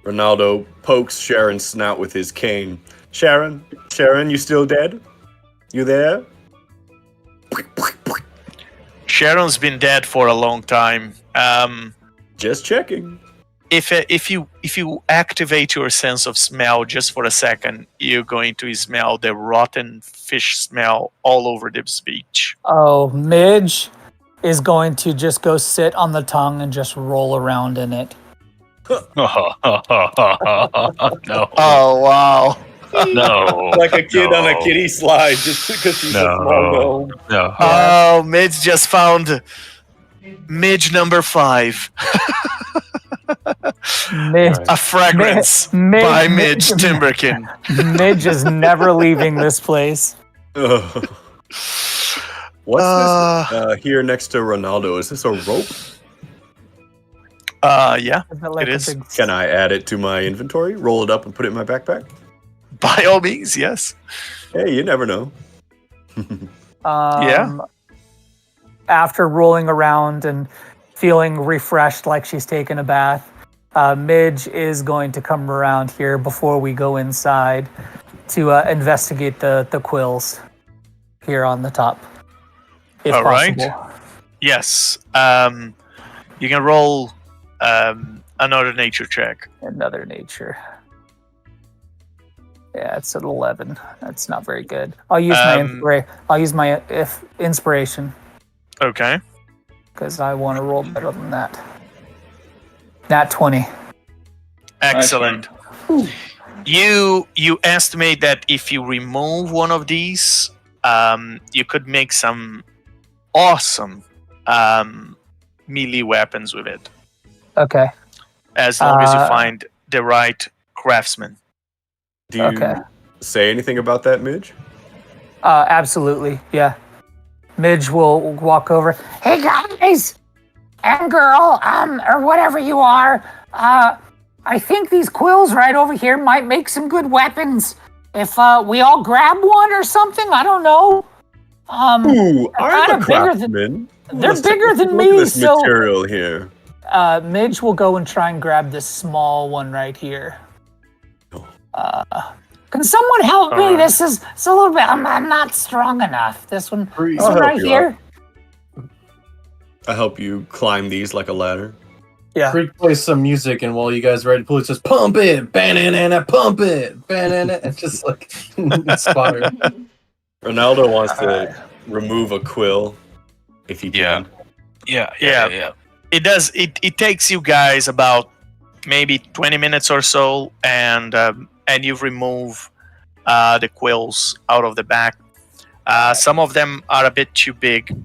Ronaldo pokes Sharon's snout with his cane. Sharon, you still dead? You there? Sharon's been dead for a long time. Just checking. If you activate your sense of smell just for a second, you're going to smell the rotten fish smell all over this beach. Oh, Midge, is going to just go sit on the tongue and just roll around in it. No. Oh wow! No. Like a kid on a No. kiddie slide, just because she's a small gnome. No. Oh, Midge just found Midge number 5. Midge, A fragrance by Midge Timberkin. Midge is never leaving this place. What's this here next to Ronaldo? Is this a rope? Yeah, Isn't it like it a is. big- Can I add it to my inventory? Roll it up and put it in my backpack? By all means, yes. Hey, you never know. Yeah. After rolling around and feeling refreshed like she's taken a bath, Midge is going to come around here before we go inside to investigate the quills here on the top, if All right. possible. Yes. You can roll another nature check. Another nature. Yeah, it's an 11. That's not very good. I'll use my inspiration Okay. because I want to roll better than that. Nat 20. Excellent. You estimate that if you remove one of these, you could make some awesome melee weapons with it, Okay. as long as you find the right craftsman. Do you Okay. say anything about that, Midge? Absolutely. Yeah. Midge will walk over. Hey guys and girl, or whatever you are, I think these quills right over here might make some good weapons. If we all grab one or something, I don't know. Ooh, I'm kinda a bigger than- craftsman. they're bigger than Look at me, this so material here. Midge will go and try and grab this small one right here. can someone help me? Alright. This is it's a little bit. I'm not strong enough. This one I'll help right you here. I help you climb these like a ladder. Yeah. Creek plays some music, and while you guys are ready to pull, it says "Pump it, banana, pump it, banana," and just like inspired. Ronaldo wants to remove a quill, if he Yeah. can. Yeah. It does. It takes you guys about maybe 20 minutes or so, and you remove the quills out of the back. Some of them are a bit too big,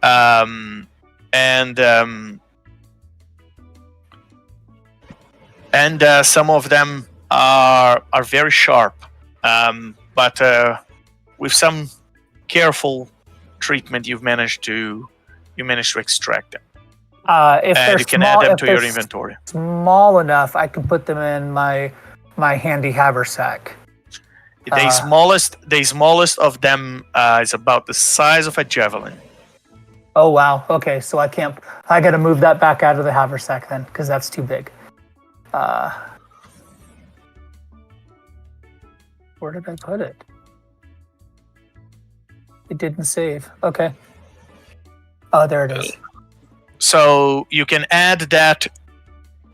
and some of them are very sharp. But with some careful treatment, you managed to extract them. If And they're you can small, add them if to they're your inventory. small enough, I can put them in my handy haversack. The smallest of them is about the size of a javelin. Oh wow. Okay, so I got to move that back out of the haversack then, because that's too big. Where did I put it? It didn't save. Okay. Oh, there it is. So you can add that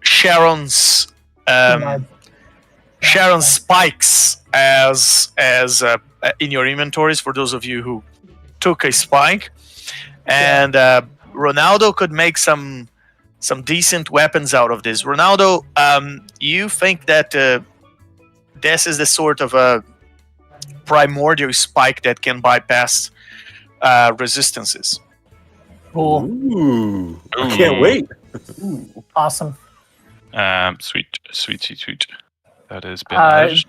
Sharon's spikes as in your inventories for those of you who took a spike, and Ronaldo could make some decent weapons out of this. Ronaldo, you think that this is the sort of a primordial spike that can bypass resistances. Cool. Ooh. I can't wait. Awesome. Sweet. That has been Uh, added.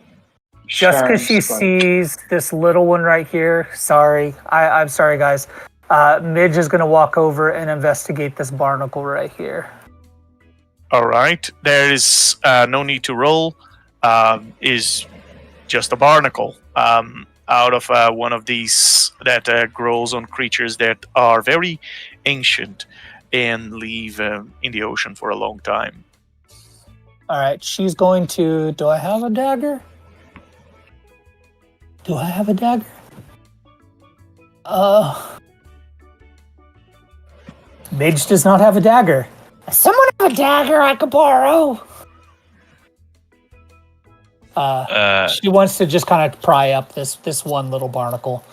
Just because she Sharon's sees this little one right here. Sorry. I'm sorry, guys. Midge is going to walk over and investigate this barnacle right here. All right, there is no need to roll. Is just a barnacle out of one of these that grows on creatures that are very ancient and live in the ocean for a long time. All right. She's going to... Do I have a dagger? Midge does not have a dagger. Someone have a dagger I could borrow. She wants to just kind of pry up this one little barnacle.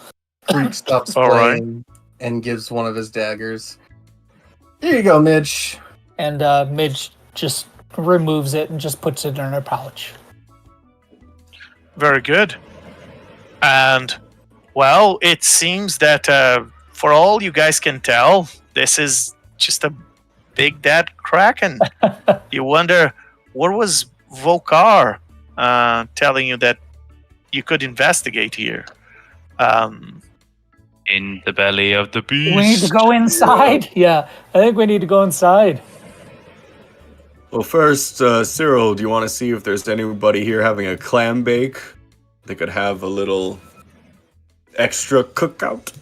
Creek stops All right. playing and gives one of his daggers. Here you go, Midge. And Midge just removes it and just puts it in her pouch. Very good. And, well, it seems that for all you guys can tell, this is just a big dead Kraken. You wonder, what was Volkar telling you that you could investigate here? In the belly of the beast. We need to go inside? Yeah, I think we need to go inside. Well, first, Cyril, do you want to see if there's anybody here having a clam bake? They could have a little extra cookout.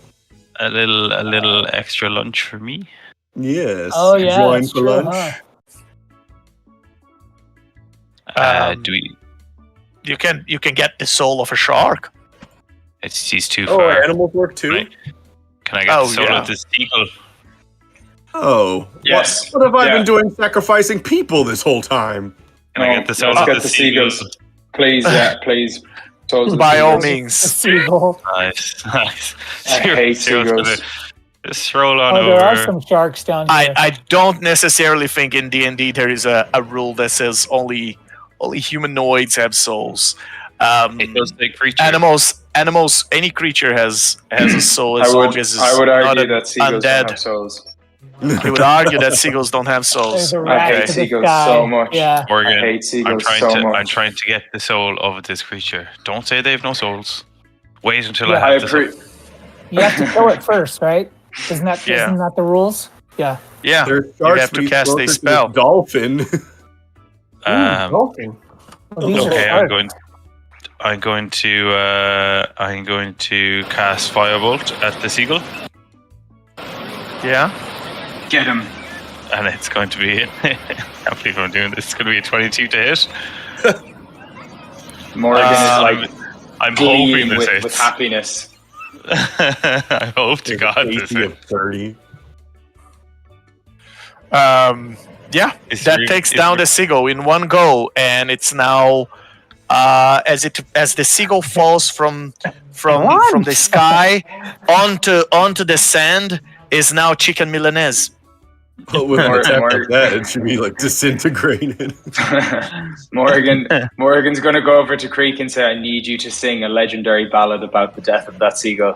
A little extra lunch for me. Yes. Oh, yeah, Join that's for true, lunch. Do we? You can get the soul of a shark. He's too Oh, far. animals work too? Can I get Oh, the soul yeah. of the seagull? Oh. Yes. What have I Yeah. been doing sacrificing people this whole time? Can I get the soul let's of get the the seagull? seagulls. Please, yeah, please. Souls of the By all seagulls. A means. seagull. Nice. I hate seagulls. Just roll on Oh, there are over. some sharks down here. I don't necessarily think in D&D there is a rule that says only humanoids have souls. It does say creature. Animals, any creature has a soul as I long would, as it's I would not argue that seagulls don't undead. have souls. You would argue that seagulls don't have souls. There's a I rat hate to the seagulls sky. so much. Yeah. Morgan, I hate I'm seagulls trying so to much. I'm trying to get the soul of this creature. Don't say they have no souls. Wait until Yeah, I I have the soul. You have to kill it first, right? Isn't that the rules? Yeah. Yeah, There's you sharks, have but to he's cast a closer to spell. the dolphin. Dolphin. Well, these are Okay, sharks. I'm going to cast Firebolt at the seagull, Yeah. Get him. and it's going to be. I can't believe I'm doing this. It's going to be a 22 to hit. Morrigan is like I'm hoping gleaming this with hits. happiness. I hope to God this AC hits. of 30. Yeah, Is that there- takes is down there- the seagull in one go, and it's now as the seagull falls from the sky onto the sand is now chicken milanese. But with an Or- attack or- like that, it should be like disintegrated. Morrigan's going to go over to Creek and say, I need you to sing a legendary ballad about the death of that seagull.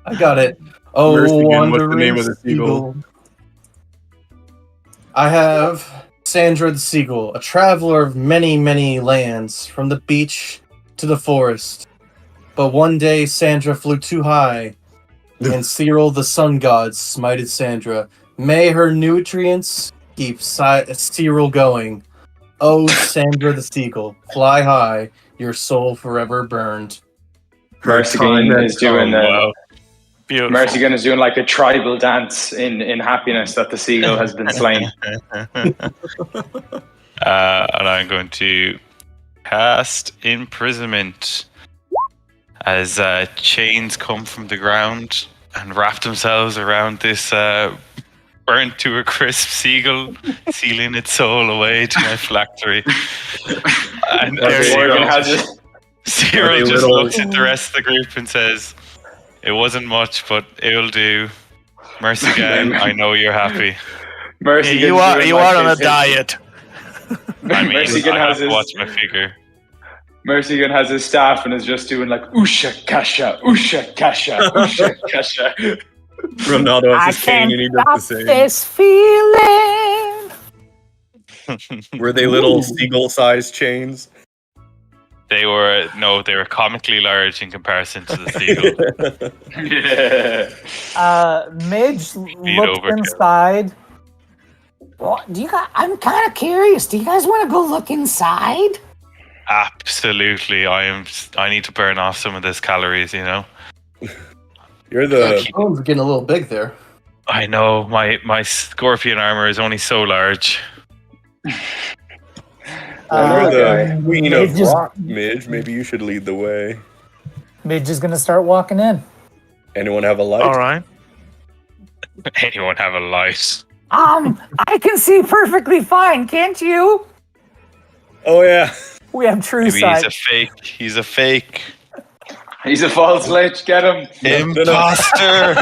I got it. Oh, Mercy-gan, what's the wandering name of the seagull? I have Sandra the Seagull, a traveler of many, many lands, from the beach to the forest. But one day Sandra flew too high, and Cyril the sun god smited Sandra. May her nutrients keep Cyril going. Oh, Sandra the Seagull, fly high, your soul forever burned. Mercy-gan is doing Wow. Beautiful. Mercy-gan is doing like a tribal dance in happiness that the seagull has been slain. And I'm going to cast Imprisonment as chains come from the ground and wrap themselves around this burnt to a crisp seagull, sealing its soul away to my phylactery. And Morrigan has it. Cyril Are they just little- looks at the rest of the group and says, "It wasn't much, but it'll do. Mercy-gan, I know you're happy." Mercy-gan's You are doing you like are on a his- diet. I mean, Mercy-gan I have has to his watch my figure. Mercy-gan has his staff and is just doing like Usha Kasha, Usha Kasha, Usha Kasha. Ronaldo I has his cane can't and he does stop the same. this feeling. Were they little seagull-sized chains? They were comically large in comparison to the seagull. Yeah. Midge looked overkill. inside. What, do you guys? I'm kind of curious. Do you guys want to go look inside? Absolutely, I need to burn off some of this calories. You know, You're the Bones are getting a little big there. I know my scorpion armor is only so large. you're the Okay. queen of Midge is- rock, Midge. Maybe you should lead the way. Midge is gonna start walking in. Anyone have a light? All right. Anyone have a light? I can see perfectly fine, can't you? Oh yeah. We have true Maybe sight. he's a fake. He's a false lich. Get him. Imposter.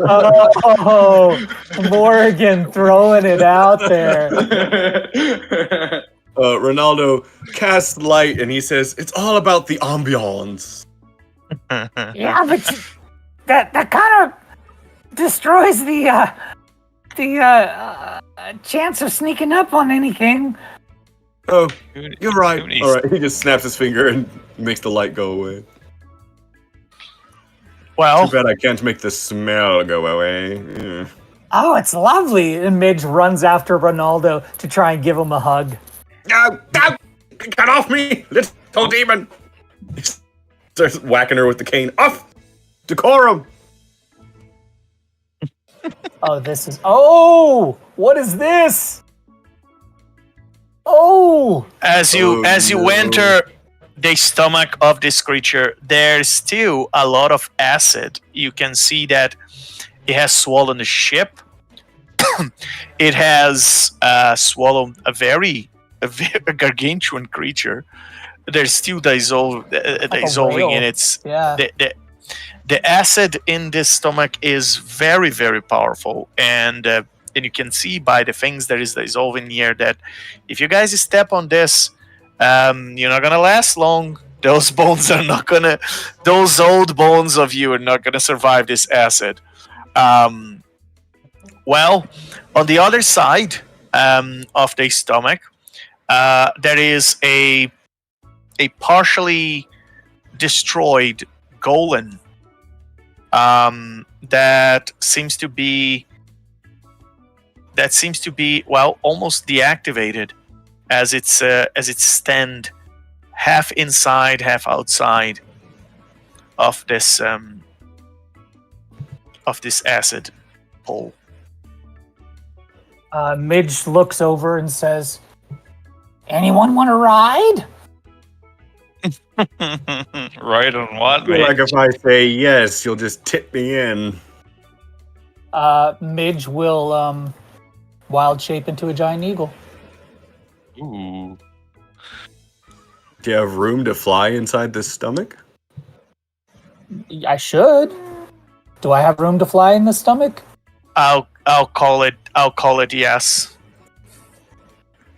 Oh, Morrigan throwing it out there. Ronaldo casts light and he says, "It's all about the ambiance." Yeah, but that kind of destroys the chance of sneaking up on anything. Oh, you're right. Who needs- All right, he just snaps his finger and makes the light go away. Well, Too bad I can't make the smell go away. Yeah. Oh, it's lovely. And Midge runs after Ronaldo to try and give him a hug. No, no! Get off me, little demon! He starts whacking her with the cane. Off! Decorum! Oh, this is. Oh, what is this? Oh, as you no. enter the stomach of this creature, there's still a lot of acid. You can see that it has swallowed the ship. It has swallowed a gargantuan creature. There's still dissolving in whale. its. yeah. The acid in this stomach is very, very powerful, and you can see by the things that is dissolving here that if you guys step on this, you're not gonna last long. Those bones are not gonna. Those old bones of you are not gonna survive this acid. Well, on the other side of the stomach, there is a partially destroyed golem that seems to be well almost deactivated as it's stand half inside, half outside of this acid pole. Midge looks over and says, Anyone want to ride? Right on what, I feel mate? like if I say yes, you'll just tip me in. Midge will wild shape into a giant eagle. Ooh. Do you have room to fly inside this stomach? I should. Do I have room to fly in the stomach? I'll call it yes.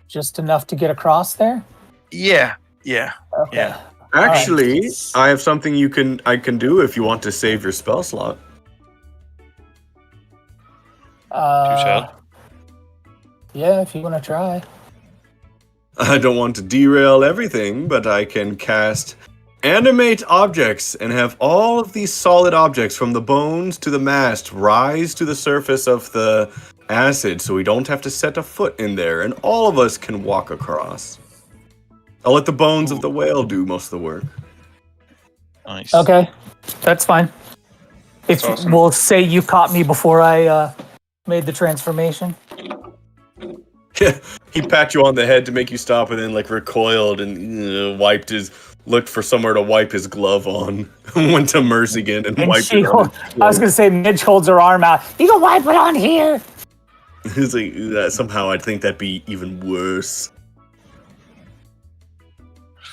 Just enough to get across there? Yeah. Okay. Yeah. Actually, I have something I can do if you want to save your spell slot. Yeah, if you want to try. I don't want to derail everything, but I can cast Animate Objects and have all of these solid objects from the bones to the mast rise to the surface of the acid so we don't have to set a foot in there and all of us can walk across. I'll let the bones of the whale do most of the work. Nice. Okay, that's fine. If awesome. we'll say you caught me before I made the transformation. He pat you on the head to make you stop and then recoiled and looked for somewhere to wipe his glove on. Went to Mercy-gan and wiped it on his I was going to say, Midge holds her arm out. You can wipe it on here. He's like, somehow I'd think that'd be even worse.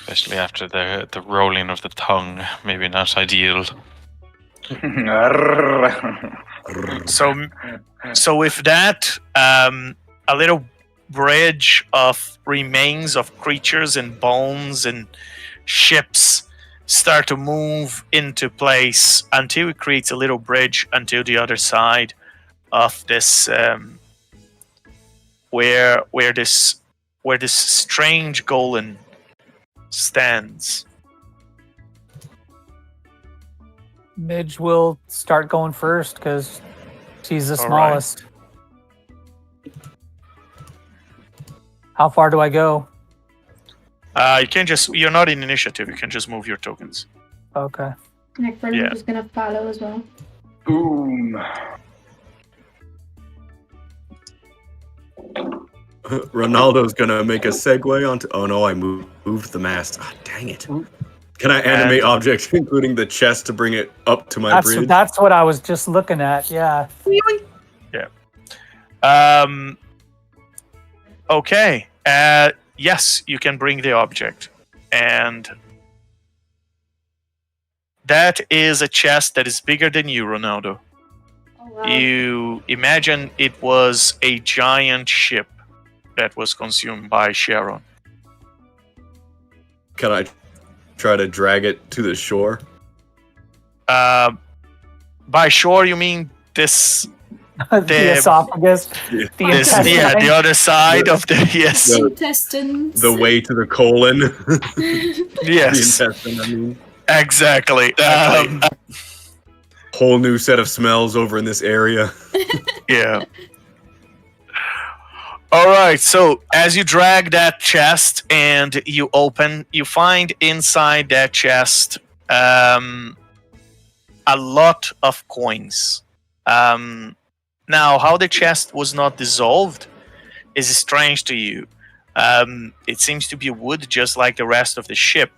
Especially after the rolling of the tongue. Maybe not ideal. So with that, a little bridge of remains of creatures and bones and ships start to move into place until it creates a little bridge until the other side of this where this strange golem stands. Midge will start going first because she's the All smallest. How far do I go? You're not in initiative, you can just move your tokens. Okay. Necrotree is gonna follow as well. Boom. Ronaldo's gonna make a segue onto. Oh no, I moved the mast. Ah, dang it! Can I animate objects, including the chest, to bring it up to my bridge? That's what I was just looking at. Yeah. Okay. Yes, you can bring the object, and that is a chest that is bigger than you, Ronaldo. Oh, wow. You imagine it was a giant ship that was consumed by Sharon. Can I try to drag it to the shore? By shore, you mean this? The esophagus. Yeah. The This, intestine. yeah, the other side of the yes, Intestines. The way to the colon. yes, The intestine, I mean. exactly. Whole new set of smells over in this area. Yeah. All right. So as you drag that chest and you open, you find inside that chest a lot of coins. Now, how the chest was not dissolved is strange to you. It seems to be wood, just like the rest of the ship.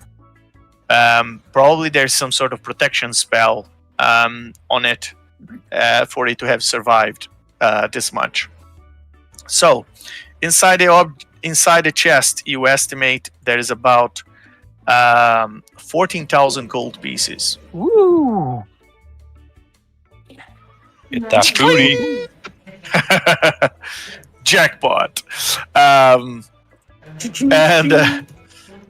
Probably there's some sort of protection spell on it for it to have survived this much. So, inside the chest, you estimate there is about 14,000 gold pieces. Ooh. Get that booty. Jackpot. And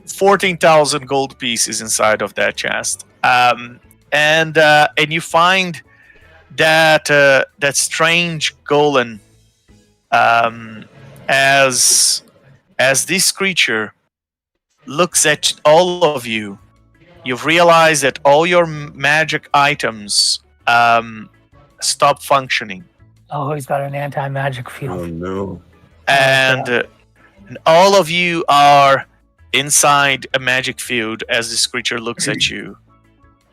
14,000 gold pieces inside of that chest. And you find that that strange golem, as this creature looks at all of you, you've realized that all your magic items stop functioning. Oh, he's got an anti-magic field. Oh no. And all of you are inside a magic field as this creature looks at you.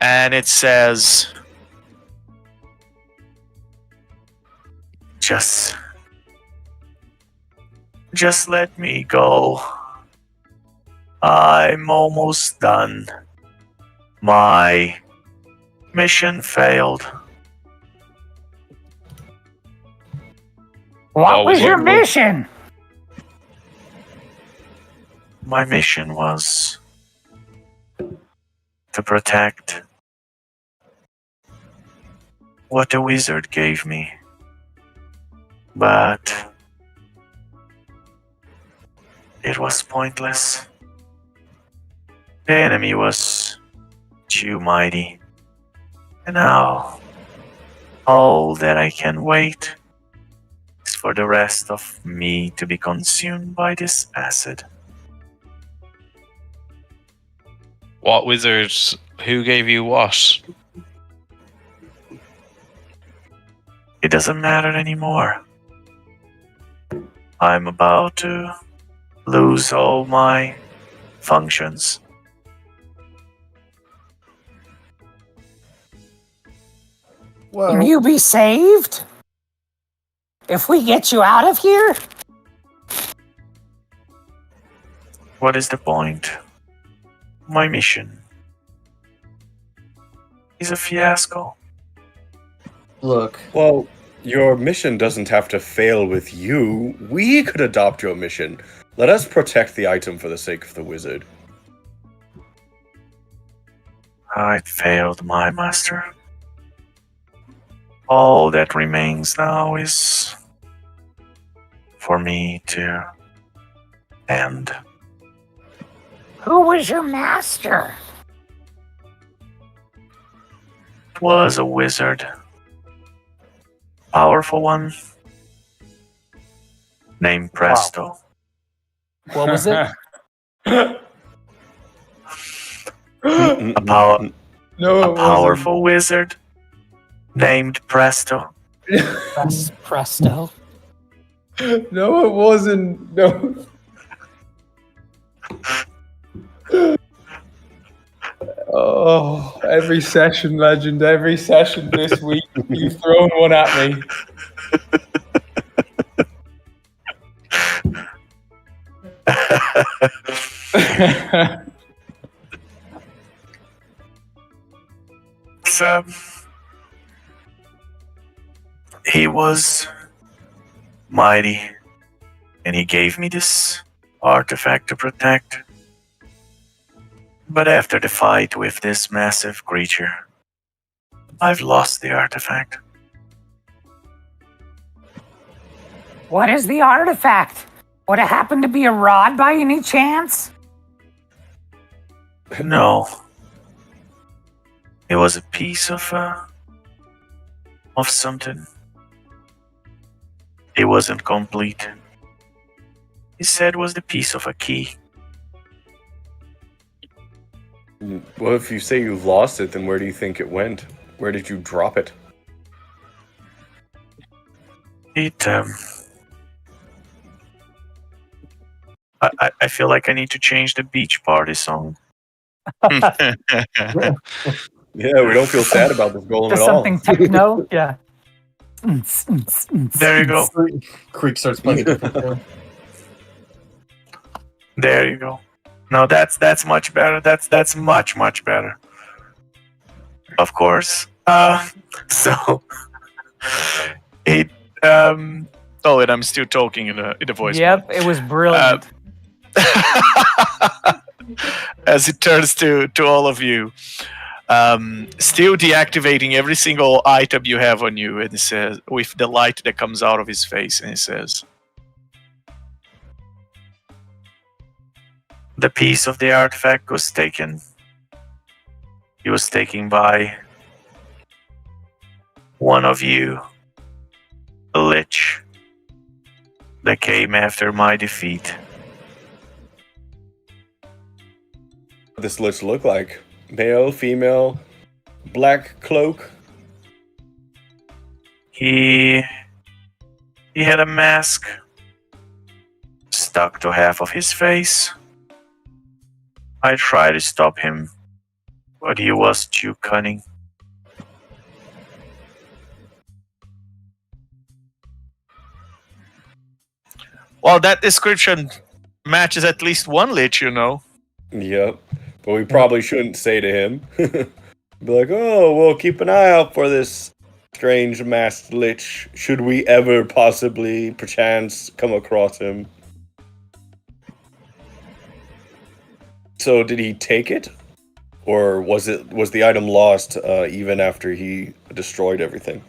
And it says, Just let me go. I'm almost done. My mission failed. What was your mission? My mission was to protect what the wizard gave me. But it was pointless. The enemy was too mighty. And now, all that I can wait is for the rest of me to be consumed by this acid. What wizards? Who gave you what? It doesn't matter anymore. I'm about to lose all my functions. Well, Can you be saved? If we get you out of here? What is the point? My mission is a fiasco. look, Well, your mission doesn't have to fail with you. We could adopt your mission. Let us protect the item for the sake of the wizard. I failed my master. All that remains now is for me to end. Who was your master? It was a wizard. Powerful one. Named Presto. What was it? A powerful wizard named Presto. Presto. no, it wasn't. No. Oh, every session, legend. Every session this week, you've thrown one at me. So, he was mighty, and he gave me this artifact to protect. But after the fight with this massive creature, I've lost the artifact. What is the artifact? Would it happen to be a rod by any chance? No. It was a piece of something. It wasn't complete. He said it was the piece of a key. Well, if you say you lost it, then where do you think it went? Where did you drop it? It, I feel like I need to change the beach party song. Yeah, we don't feel sad about this golem at Just all. something techno. Yeah. There you go. Creek starts playing a different tune. There you go. No, that's much better. That's much better. Of course. So it and I'm still talking in the voice. Yep, it was brilliant. As it turns to all of you, still deactivating every single item you have on you, and it says, with the light that comes out of his face, and it says, the piece of the artifact was taken. It was taken by one of you, a Lich, that came after my defeat. What does this Lich look like? Male, female, black cloak? He had a mask stuck to half of his face. I tried to stop him, but he was too cunning. Well, that description matches at least one Lich, you know. Yep. But we probably shouldn't say to him. Be like, oh, we'll keep an eye out for this strange masked Lich. Should we ever possibly, perchance, come across him? So did he take it? Or was the item lost even after he destroyed everything?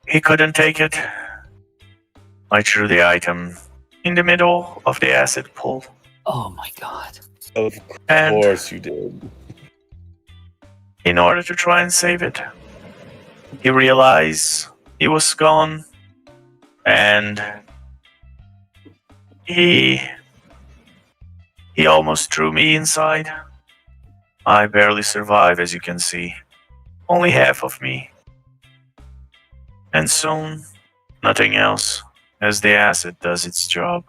He couldn't take it. I threw the item in the middle of the acid pool. Oh my god. Of And course you did. in order to try and save it, he realized he was gone, and he almost threw me inside. I barely survived, as you can see. Only half of me. And soon, nothing else, as the acid does its job.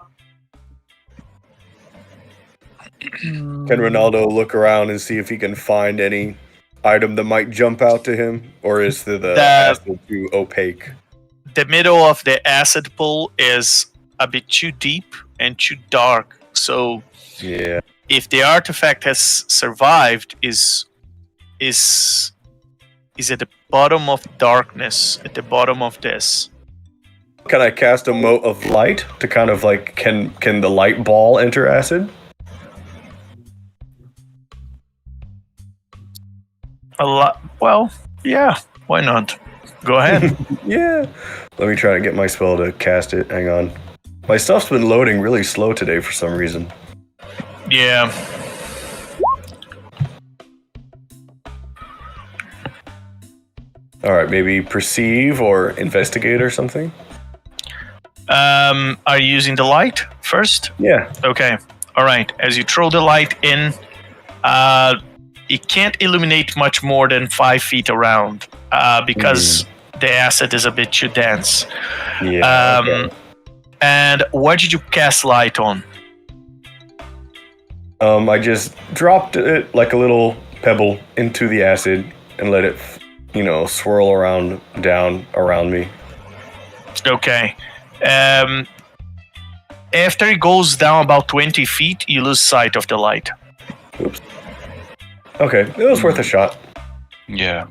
Can Ronaldo look around and see if he can find any item that might jump out to him? Or is the acid too opaque? The middle of the acid pool is a bit too deep and too dark, so Yeah. if the artifact has survived, is at the bottom of darkness, at the bottom of this. Can I cast a mote of light to kind of like, can the light ball enter acid? A lot. Well, yeah. Why not? Go ahead. Yeah. Let me try to get my spell to cast it. Hang on. My stuff's been loading really slow today for some reason. Yeah. Alright, maybe perceive or investigate or something? Are you using the light first? Yeah. Okay. All right. As you throw the light in, it can't illuminate much more than 5 feet around because the acid is a bit too dense. Yeah. Okay. And what did you cast light on? I just dropped it like a little pebble into the acid and let it, swirl down around me. Okay. After it goes down about 20 feet, you lose sight of the light. Oops. Okay, it was worth a shot. Yeah.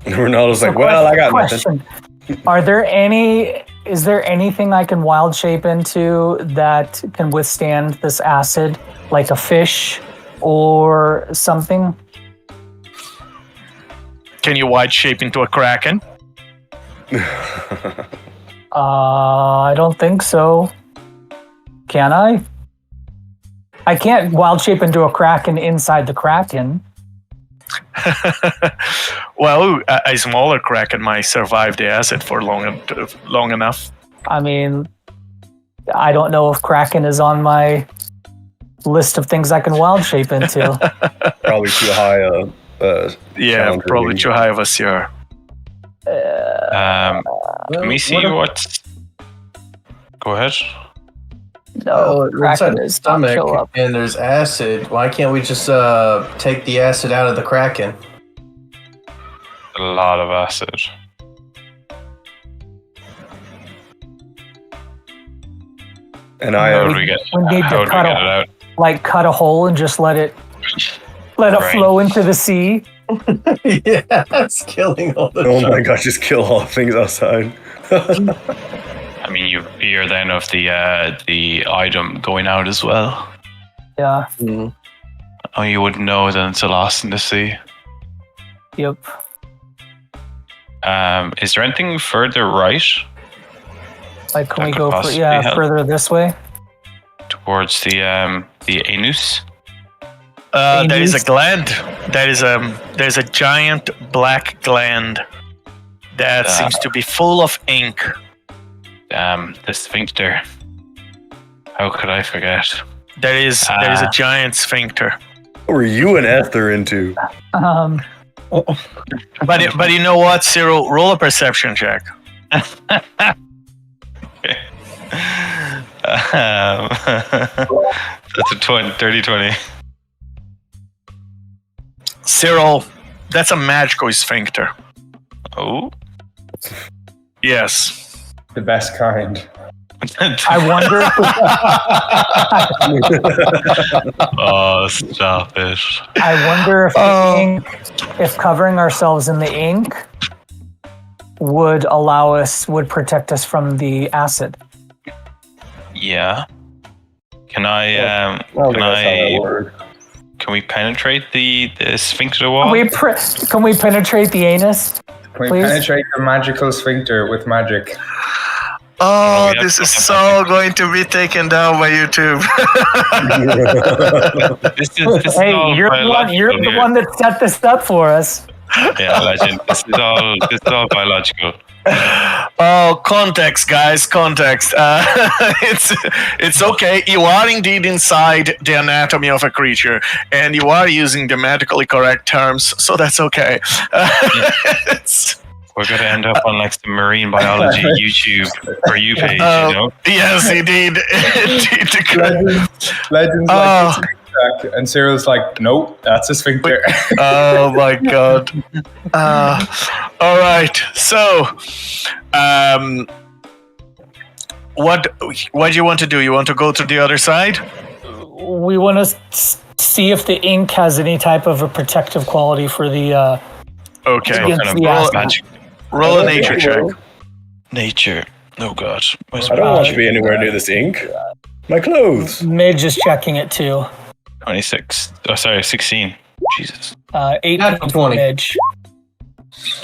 Ronaldo's like, well, I got nothing. Question. Is there anything I can wild shape into that can withstand this acid, like a fish or something? Can you wild shape into a Kraken? I don't think so. Can I? I can't wild shape into a Kraken inside the Kraken. Well, a smaller Kraken might survive the acid for long enough. I mean, I don't know if Kraken is on my list of things I can wild shape into. Probably too high. Yeah, probably too high of a CR. Let me see what's. Go ahead. No, inside Kraken the is not show stomach up. and there's acid. Why can't we just take the acid out of the Kraken? A lot of acid. And How would we get? We need How to would we get it out? cut a hole and just let it Right. flow into the sea. Yeah, that's killing all the Oh my gosh, just kill all things outside. I mean, you fear then of the item going out as well. Yeah. Oh, you wouldn't know then it's a loss in the sea. Yep. Is there anything further right Like, can That we could go possibly help. further this way? towards the anus? There is a gland. There's a giant black gland that seems to be full of ink. The sphincter. How could I forget? There is a giant sphincter. What were you and Esther into? But you know what, Cyril? Roll a perception check. That's a 30-20. Cyril, that's a magical sphincter. Oh? Yes. The best kind. I wonder if Oh, stop it. I wonder if the ink, if covering ourselves in the ink would protect us from the acid. Yeah. Can I, can we penetrate the sphincter wall? Can we penetrate the anus? Can we Please? penetrate the magical sphincter with magic? Oh, yeah, this is so going to be taken down by YouTube. This is Hey, all you're the biological one that set this up for us. Yeah, legend. This is all biological. Oh, context, guys, context. It's okay. You are indeed inside the anatomy of a creature, and you are using the medically correct terms, so that's okay. We're going to end up on like the marine biology YouTube for you page, you know? Yes, indeed. Legends like it's and Cyril's like, nope, that's a sphincter. Oh my god. All right. So, what do you want to do? You want to go to the other side? We want to see if the ink has any type of a protective quality for the. Okay. Against the acid. Magic. Roll a nature check. Nature. Oh god. Where's I don't my want to be anywhere near this ink. My clothes. Midge is checking it too. 26. Oh, sorry, 16. Jesus. 18 Natural 20. Midge.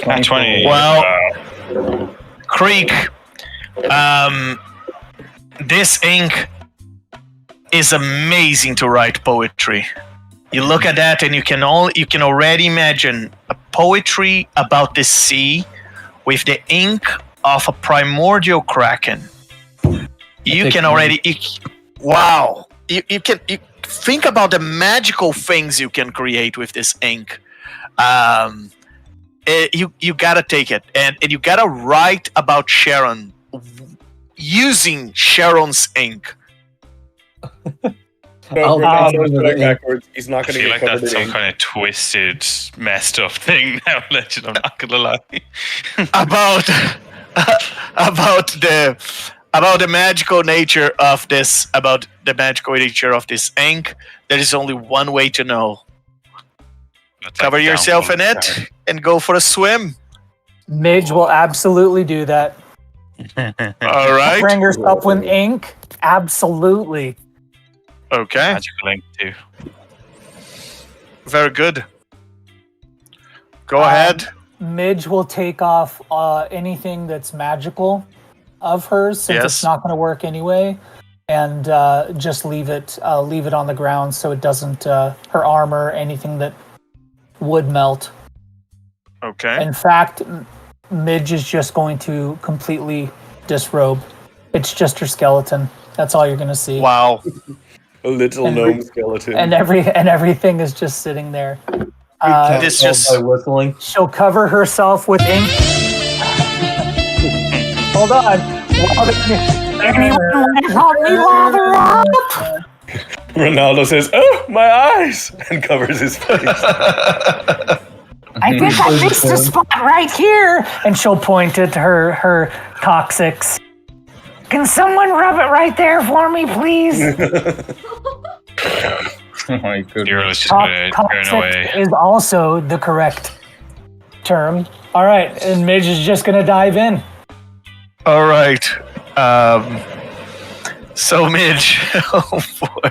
20. Well, Creek, this ink is amazing to write poetry. You look at that and you can already imagine a poetry about the sea with the ink of a primordial kraken. You can already you think about the magical things you can create with this ink. You gotta take it and you gotta write about Sharon using Sharon's ink. Backwards. He's not I going to feel get like covered that's in some ink. kind of twisted, messed up thing now, Legend. I'm not gonna lie. about the magical nature of this ink. There is only one way to know. That's Cover like yourself in down. it and go for a swim. Midge will absolutely do that. All right. Bring herself with ink? Absolutely. Okay. Magical ink too. Very good. Go ahead. Midge will take off anything that's magical of hers, since it's Yes. not going to work anyway, and just leave it on the ground so it doesn't her armor, anything that would melt. Okay. In fact, Midge is just going to completely disrobe. It's just her skeleton. That's all you're going to see. Wow. A little gnome skeleton. And everything is just sitting there. This just by whistling. She'll cover herself with ink. Hold on. Anyone want to help me lather up? Ronaldo says, "Oh, my eyes!" and covers his face. I think I missed a spot right here. And she'll point at her coccyx. Can someone rub it right there for me, please? Oh my goodness. Hero's just gonna turn away. Coccyx is also the correct term. All right, and Midge is just gonna dive in. all right. So Midge. Oh boy.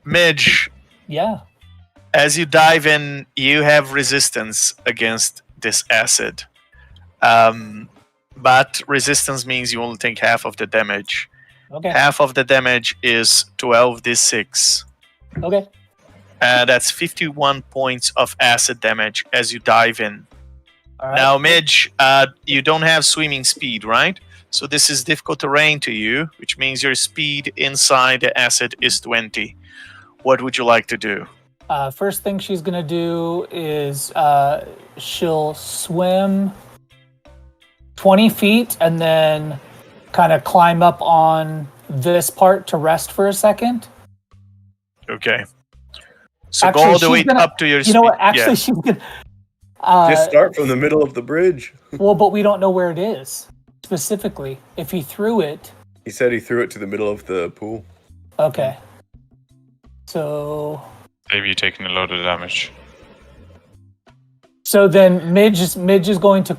Midge, Yeah. as you dive in, you have resistance against this acid. But resistance means you only take half of the damage. Okay. Half of the damage is 12d6. Okay. That's 51 points of acid damage as you dive in. All right. Now, Midge, you don't have swimming speed, right? So this is difficult terrain to you, which means your speed inside the acid is 20. What would you like to do? First thing she's gonna do is she'll swim 20 feet and then kind of climb up on this part to rest for a second. Okay. So Actually, go all the she's way gonna- up to your speed. You know what? Actually, Yeah. she's gonna. Just start from the middle of the bridge. Well, but we don't know where it is specifically. If he threw it, He said he threw it to the middle of the pool. okay. So Maybe you're taking a load of damage. then Midge is going to.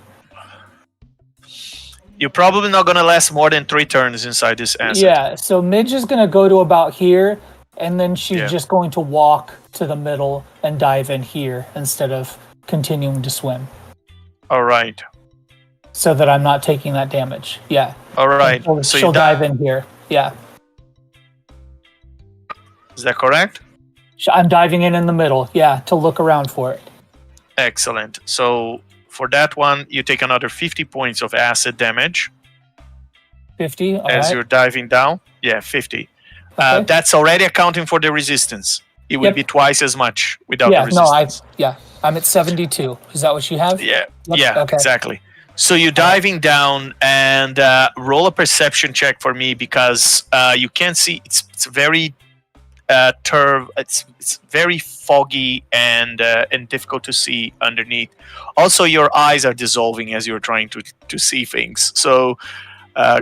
You're probably not going to last more than 3 turns inside this acid. Yeah. So Midge is going to go to about here, and then she's Yeah. just going to walk to the middle and dive in here instead of continuing to swim, All right. so that I'm not taking that damage. Yeah. All right. She'll, So she'll you dive in here. Yeah. Is that correct? I'm diving in the middle. Yeah, to look around for it. Excellent. So for that one, you take another 50 points of acid damage 50. All as right. you're diving down. Yeah, 50. Okay. That's already accounting for the resistance. It would Yep. be twice as much without Yeah. the No. resistance. I'm at 72. Is that what you have? Yeah, Yep, yeah, okay. exactly. So you're diving down and roll a perception check for me because you can't see. It's very it's very foggy and difficult to see underneath. Also, your eyes are dissolving as you're trying to see things. So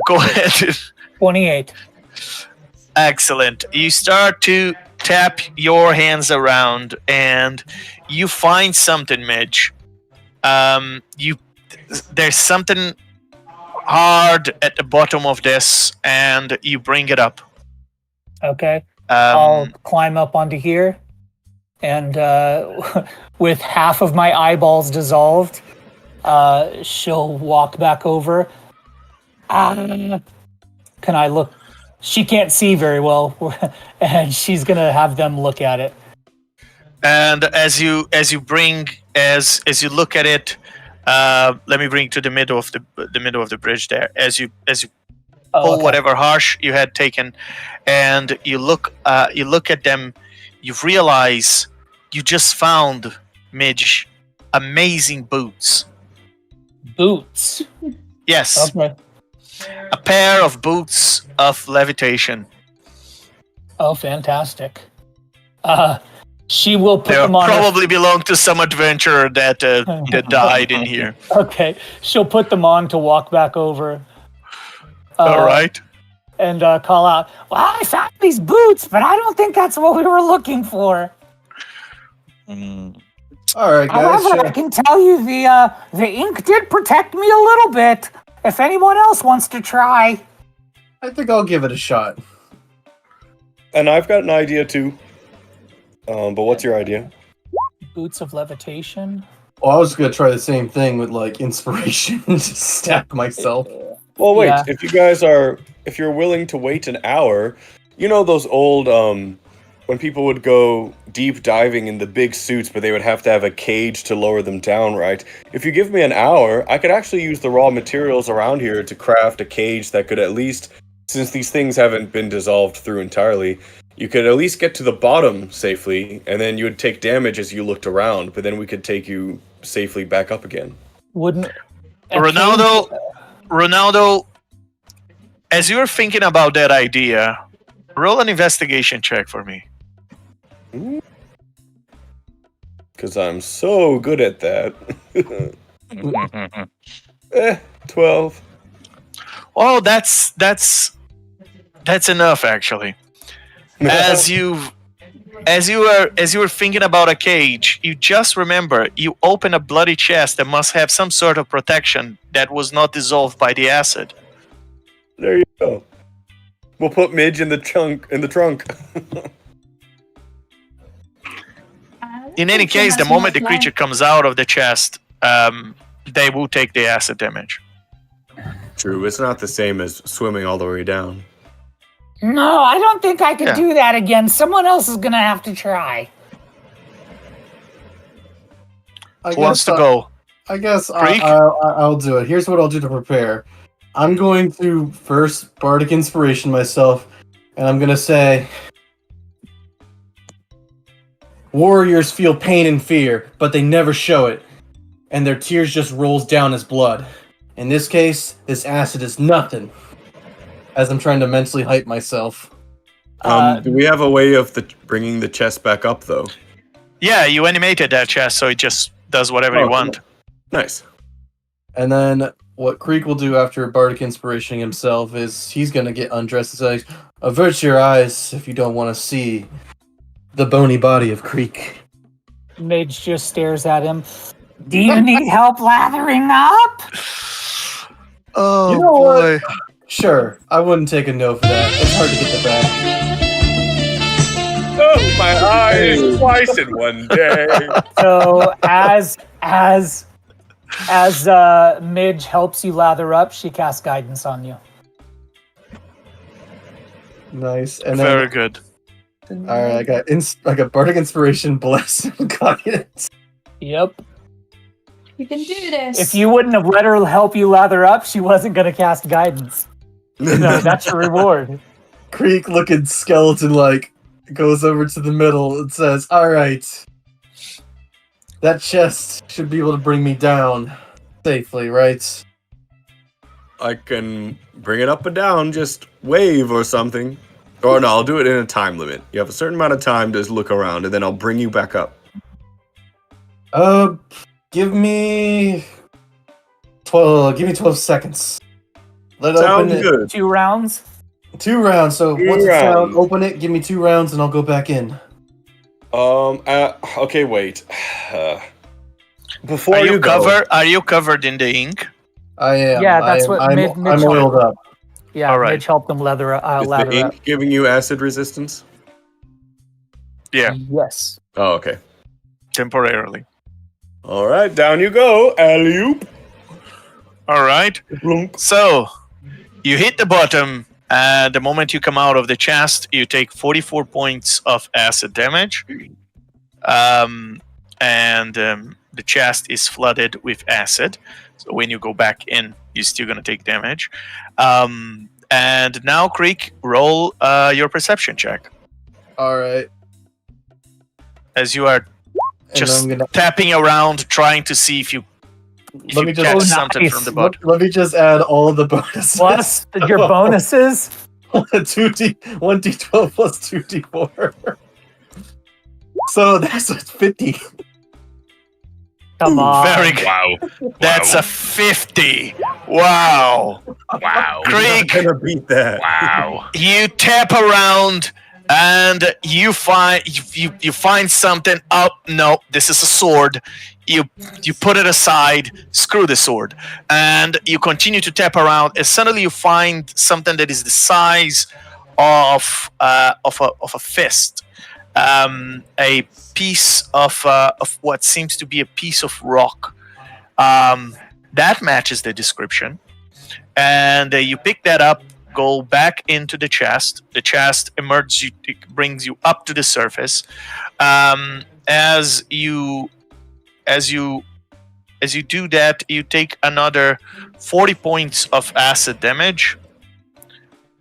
go ahead. 28. Excellent. You start to tap your hands around and you find something, Midge. There's something hard at the bottom of this and you bring it up. Okay. I'll climb up onto here, and with half of my eyeballs dissolved, she'll walk back over. Can I look? She can't see very well, and she's gonna have them look at it. And as you look at it, let me bring to the middle of the bridge there. As you pull okay. whatever harsh you had taken, and you look at them, you realize you just found, Midge, amazing boots. Boots. Yes, Okay. a pair of boots of levitation. Oh, fantastic. She will put They them on. probably belong to some adventurer that died in here. Okay. She'll put them on to walk back over. All right. And call out, Well, I found these boots, but I don't think that's what we were looking for. All right, guys. However, I can tell you the ink did protect me a little bit. If anyone else wants to try. I think I'll give it a shot. And I've got an idea too. But what's your idea? Boots of levitation. Well, I was gonna try the same thing with like inspiration to stack myself. Well, wait. Yeah. If you're willing to wait an hour, you know those old when people would go deep diving in the big suits, but they would have to have a cage to lower them down, right? If you give me an hour, I could actually use the raw materials around here to craft a cage that could at least, since these things haven't been dissolved through entirely, you could at least get to the bottom safely, and then you would take damage as you looked around, but then we could take you safely back up again. Wouldn't Ronaldo, as you were thinking about that idea, roll an investigation check for me. Because I'm so good at that. 12. Oh, that's enough actually. As you were thinking about a cage, you just remember you open a bloody chest that must have some sort of protection that was not dissolved by the acid. There you go. We'll put Midge in the trunk. In any case, the moment the creature comes out of the chest, they will take the acid damage. True, it's not the same as swimming all the way down. No, I don't think I could do that again. Someone else is gonna have to try. Who wants to go? I guess I'll do it. Here's what I'll do to prepare. I'm going to first bardic inspiration myself, and I'm gonna say, warriors feel pain and fear, but they never show it, and their tears just rolls down as blood. In this case, this acid is nothing. As I'm trying to mentally hype myself. Do we have a way of bringing the chest back up, though? Yeah, you animated that chest, so it just does whatever you want. Nice. And then what Creek will do after bardic inspiration himself is he's gonna get undressed and say, avert your eyes if you don't want to see the bony body of Creek. Midge just stares at him. Do you need help lathering up? Oh, you know boy. What? Sure, I wouldn't take a no for that. It's hard to get the back. Oh, my eyes twice in one day. So as Midge helps you lather up, she casts guidance on you. Nice. And very good. All right, I got bardic inspiration, bless, and guidance. Yep. You can do this. If you wouldn't have let her help you lather up, she wasn't going to cast guidance. No, that's your reward. Creek looking skeleton goes over to the middle and says, all right, that chest should be able to bring me down safely, right? I can bring it up and down, just wave or something. Or no, I'll do it in a time limit. You have a certain amount of time to look around, and then I'll bring you back up. Give me 12 seconds. Sounds good. 2 rounds? 2 rounds. So once it's down, open it, give me 2 rounds, and I'll go back in. Okay, wait. Before are you go, are you covered in the ink? I am. Yeah, that's what Midge I'm oiled up. Yeah, all right. Midge helped them lather is lather the up. ink giving you acid resistance? Yeah. Yes. Oh, okay. Temporarily. All right, down you go, alley-oop. All right. So you hit the bottom. The moment you come out of the chest, you take 44 points of acid damage. The chest is flooded with acid. So when you go back in, you're still going to take damage. And now, Creek, roll your perception check. All right. As you are just tapping around, trying to see if you catch something from the bottom. Let me just add all of the bonuses. Plus your bonuses? 1d12 plus 2d4. So that's a 50. Come on. Very good. Wow. That's a 50. Wow. Wow. Creek, I'm gonna beat that. Wow. you tap around and you find you find something. Oh no, this is a sword. You put it aside. Screw the sword, and you continue to tap around. And suddenly you find something that is the size of a fist. A piece of what seems to be a piece of rock. That matches the description, and you pick that up. Go back into the chest. The chest emerges. It brings you up to the surface. As you do that, you take another 40 points of acid damage.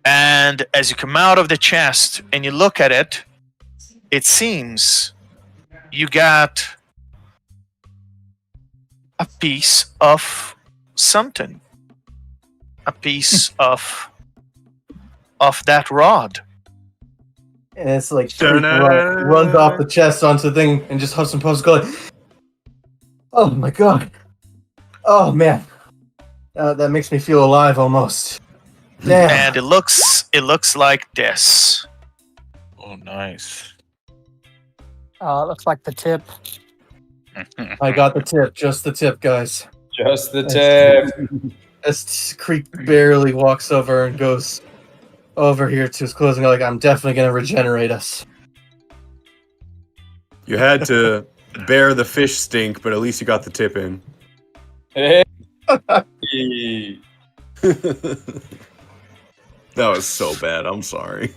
And as you come out of the chest and you look at it, it seems you got a piece of something. A piece of that rod. And it's like runs off the chest onto the thing and just huffs and puffs going, oh my god. Oh man. That makes me feel alive almost. Damn. And it looks like this. Oh, nice. Looks like the tip. I got the tip, just the tip, guys. Just the tip. As Creek barely walks over and goes over here to his closing, like, I'm definitely going to regenerate us. You had to bear the fish stink, but at least you got the tip in. Hey. That was so bad. I'm sorry.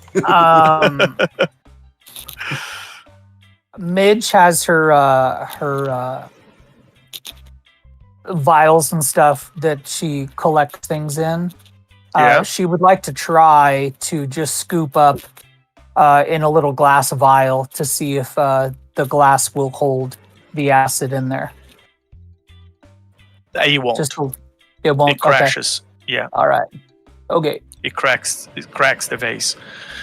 Midge has her vials and stuff that she collects things in. Yeah. She would like to try to just scoop up in a little glass vial to see if the glass will hold the acid in there. It won't. It won't. It crashes. Okay. Yeah. All right. Okay. It cracks the vase.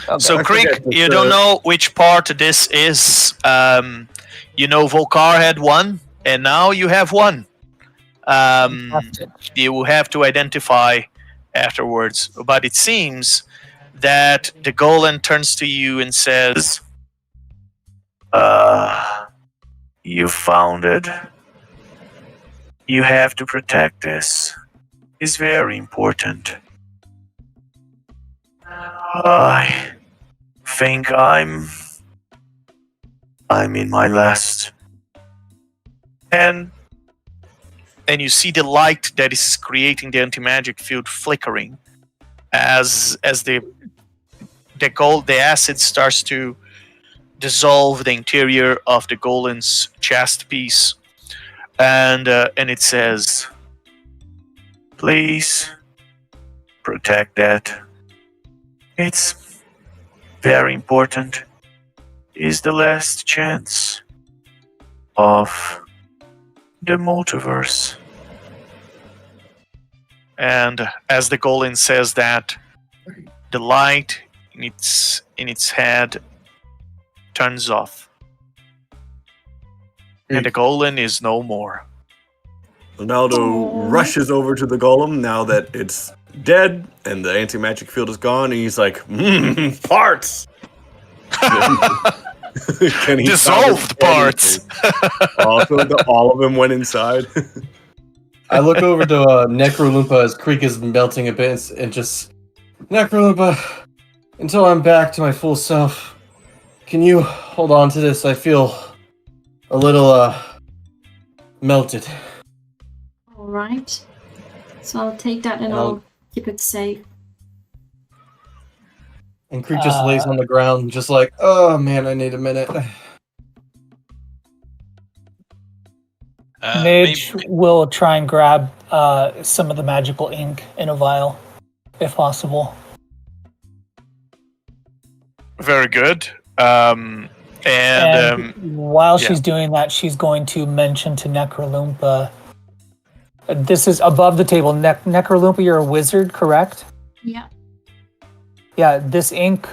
Okay. So, Creek, you don't know which part this is. Volcar had one, and now you have one. You will have to identify afterwards. But it seems that the golem turns to you and says, you found it. You have to protect this. It's very important. I think I'm in my last. And you see the light that is creating the anti-magic field flickering as the acid starts to dissolve the interior of the golem's chest piece, and it says, "Please protect that. It's very important. It's the last chance of the multiverse." And as the golem says that, the light in its head turns off, and the golem is no more. Ronaldo rushes over to the golem now that it's dead and the anti-magic field is gone, and he's like, parts! Dissolved parts! Also, all of them went inside. I look over to Necrotree as Creek is melting a bit and just, Necrotree, until I'm back to my full self, can you hold on to this? I feel a little melted. Alright. So I'll take that and I'll keep it safe. And Creek just lays on the ground, just like, oh man, I need a minute. Midge will try and grab some of the magical ink in a vial, if possible. Very good. While she's doing that, she's going to mention to Necrotree, this is above the table. Necrotree, you're a wizard, correct? Yeah. Yeah, this ink.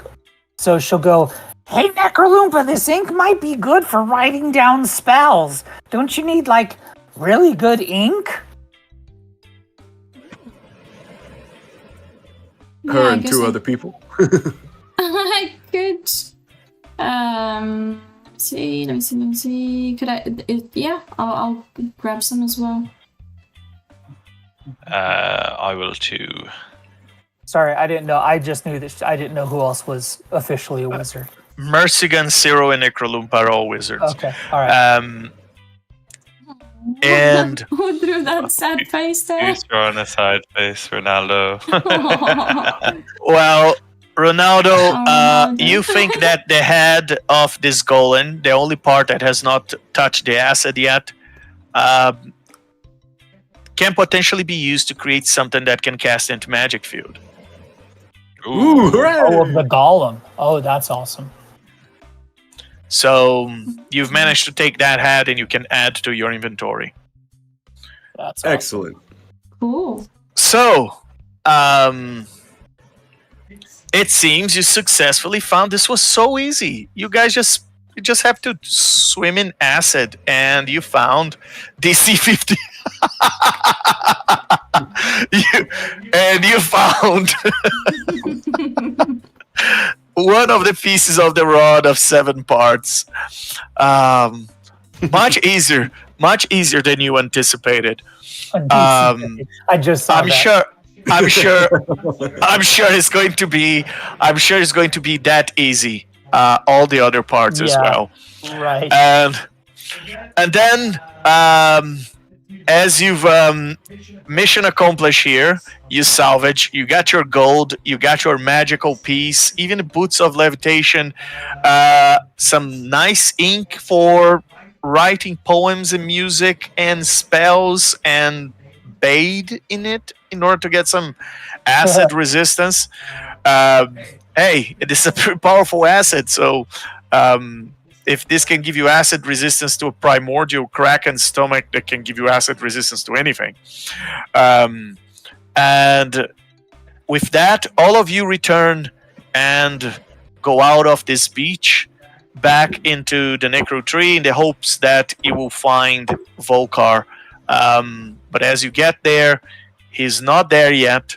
So she'll go, hey, Necrotree, this ink might be good for writing down spells. Don't you need, really good ink? Her and two other people. I could Let me see. Could I? Yeah, I'll grab some as well. I will too. Sorry, I didn't know. I just knew that. I didn't know who else was officially a wizard. Mercy-gan, Ciro, and Necrolump are all wizards. Okay, all right. And Who drew that sad face there? He's drawing a side face, Ronaldo. well, Ronaldo, Ronaldo. you think that the head of this golem, the only part that has not touched the acid yet, can potentially be used to create something that can cast into magic field. Ooh, hooray! Oh, of the golem. Oh, that's awesome. So you've managed to take that head and you can add to your inventory. That's awesome. Excellent. Cool. So, it seems you successfully found this was so easy. You guys just have to swim in acid, and you found DC 50. you found one of the pieces of the rod of 7 parts. Much easier than you anticipated. I just saw that. I'm sure it's going to be that easy. All the other parts as well. Right. And then as you've mission accomplished here, you salvage, you got your gold, you got your magical piece, even the boots of levitation, some nice ink for writing poems and music and spells, and bathe in it in order to get some acid resistance. Hey, it is a pretty powerful acid, so if this can give you acid resistance to a primordial Kraken stomach, that can give you acid resistance to anything. And with that, all of you return and go out of this beach back into the Necrotree in the hopes that you will find Volkar. But as you get there, he's not there yet.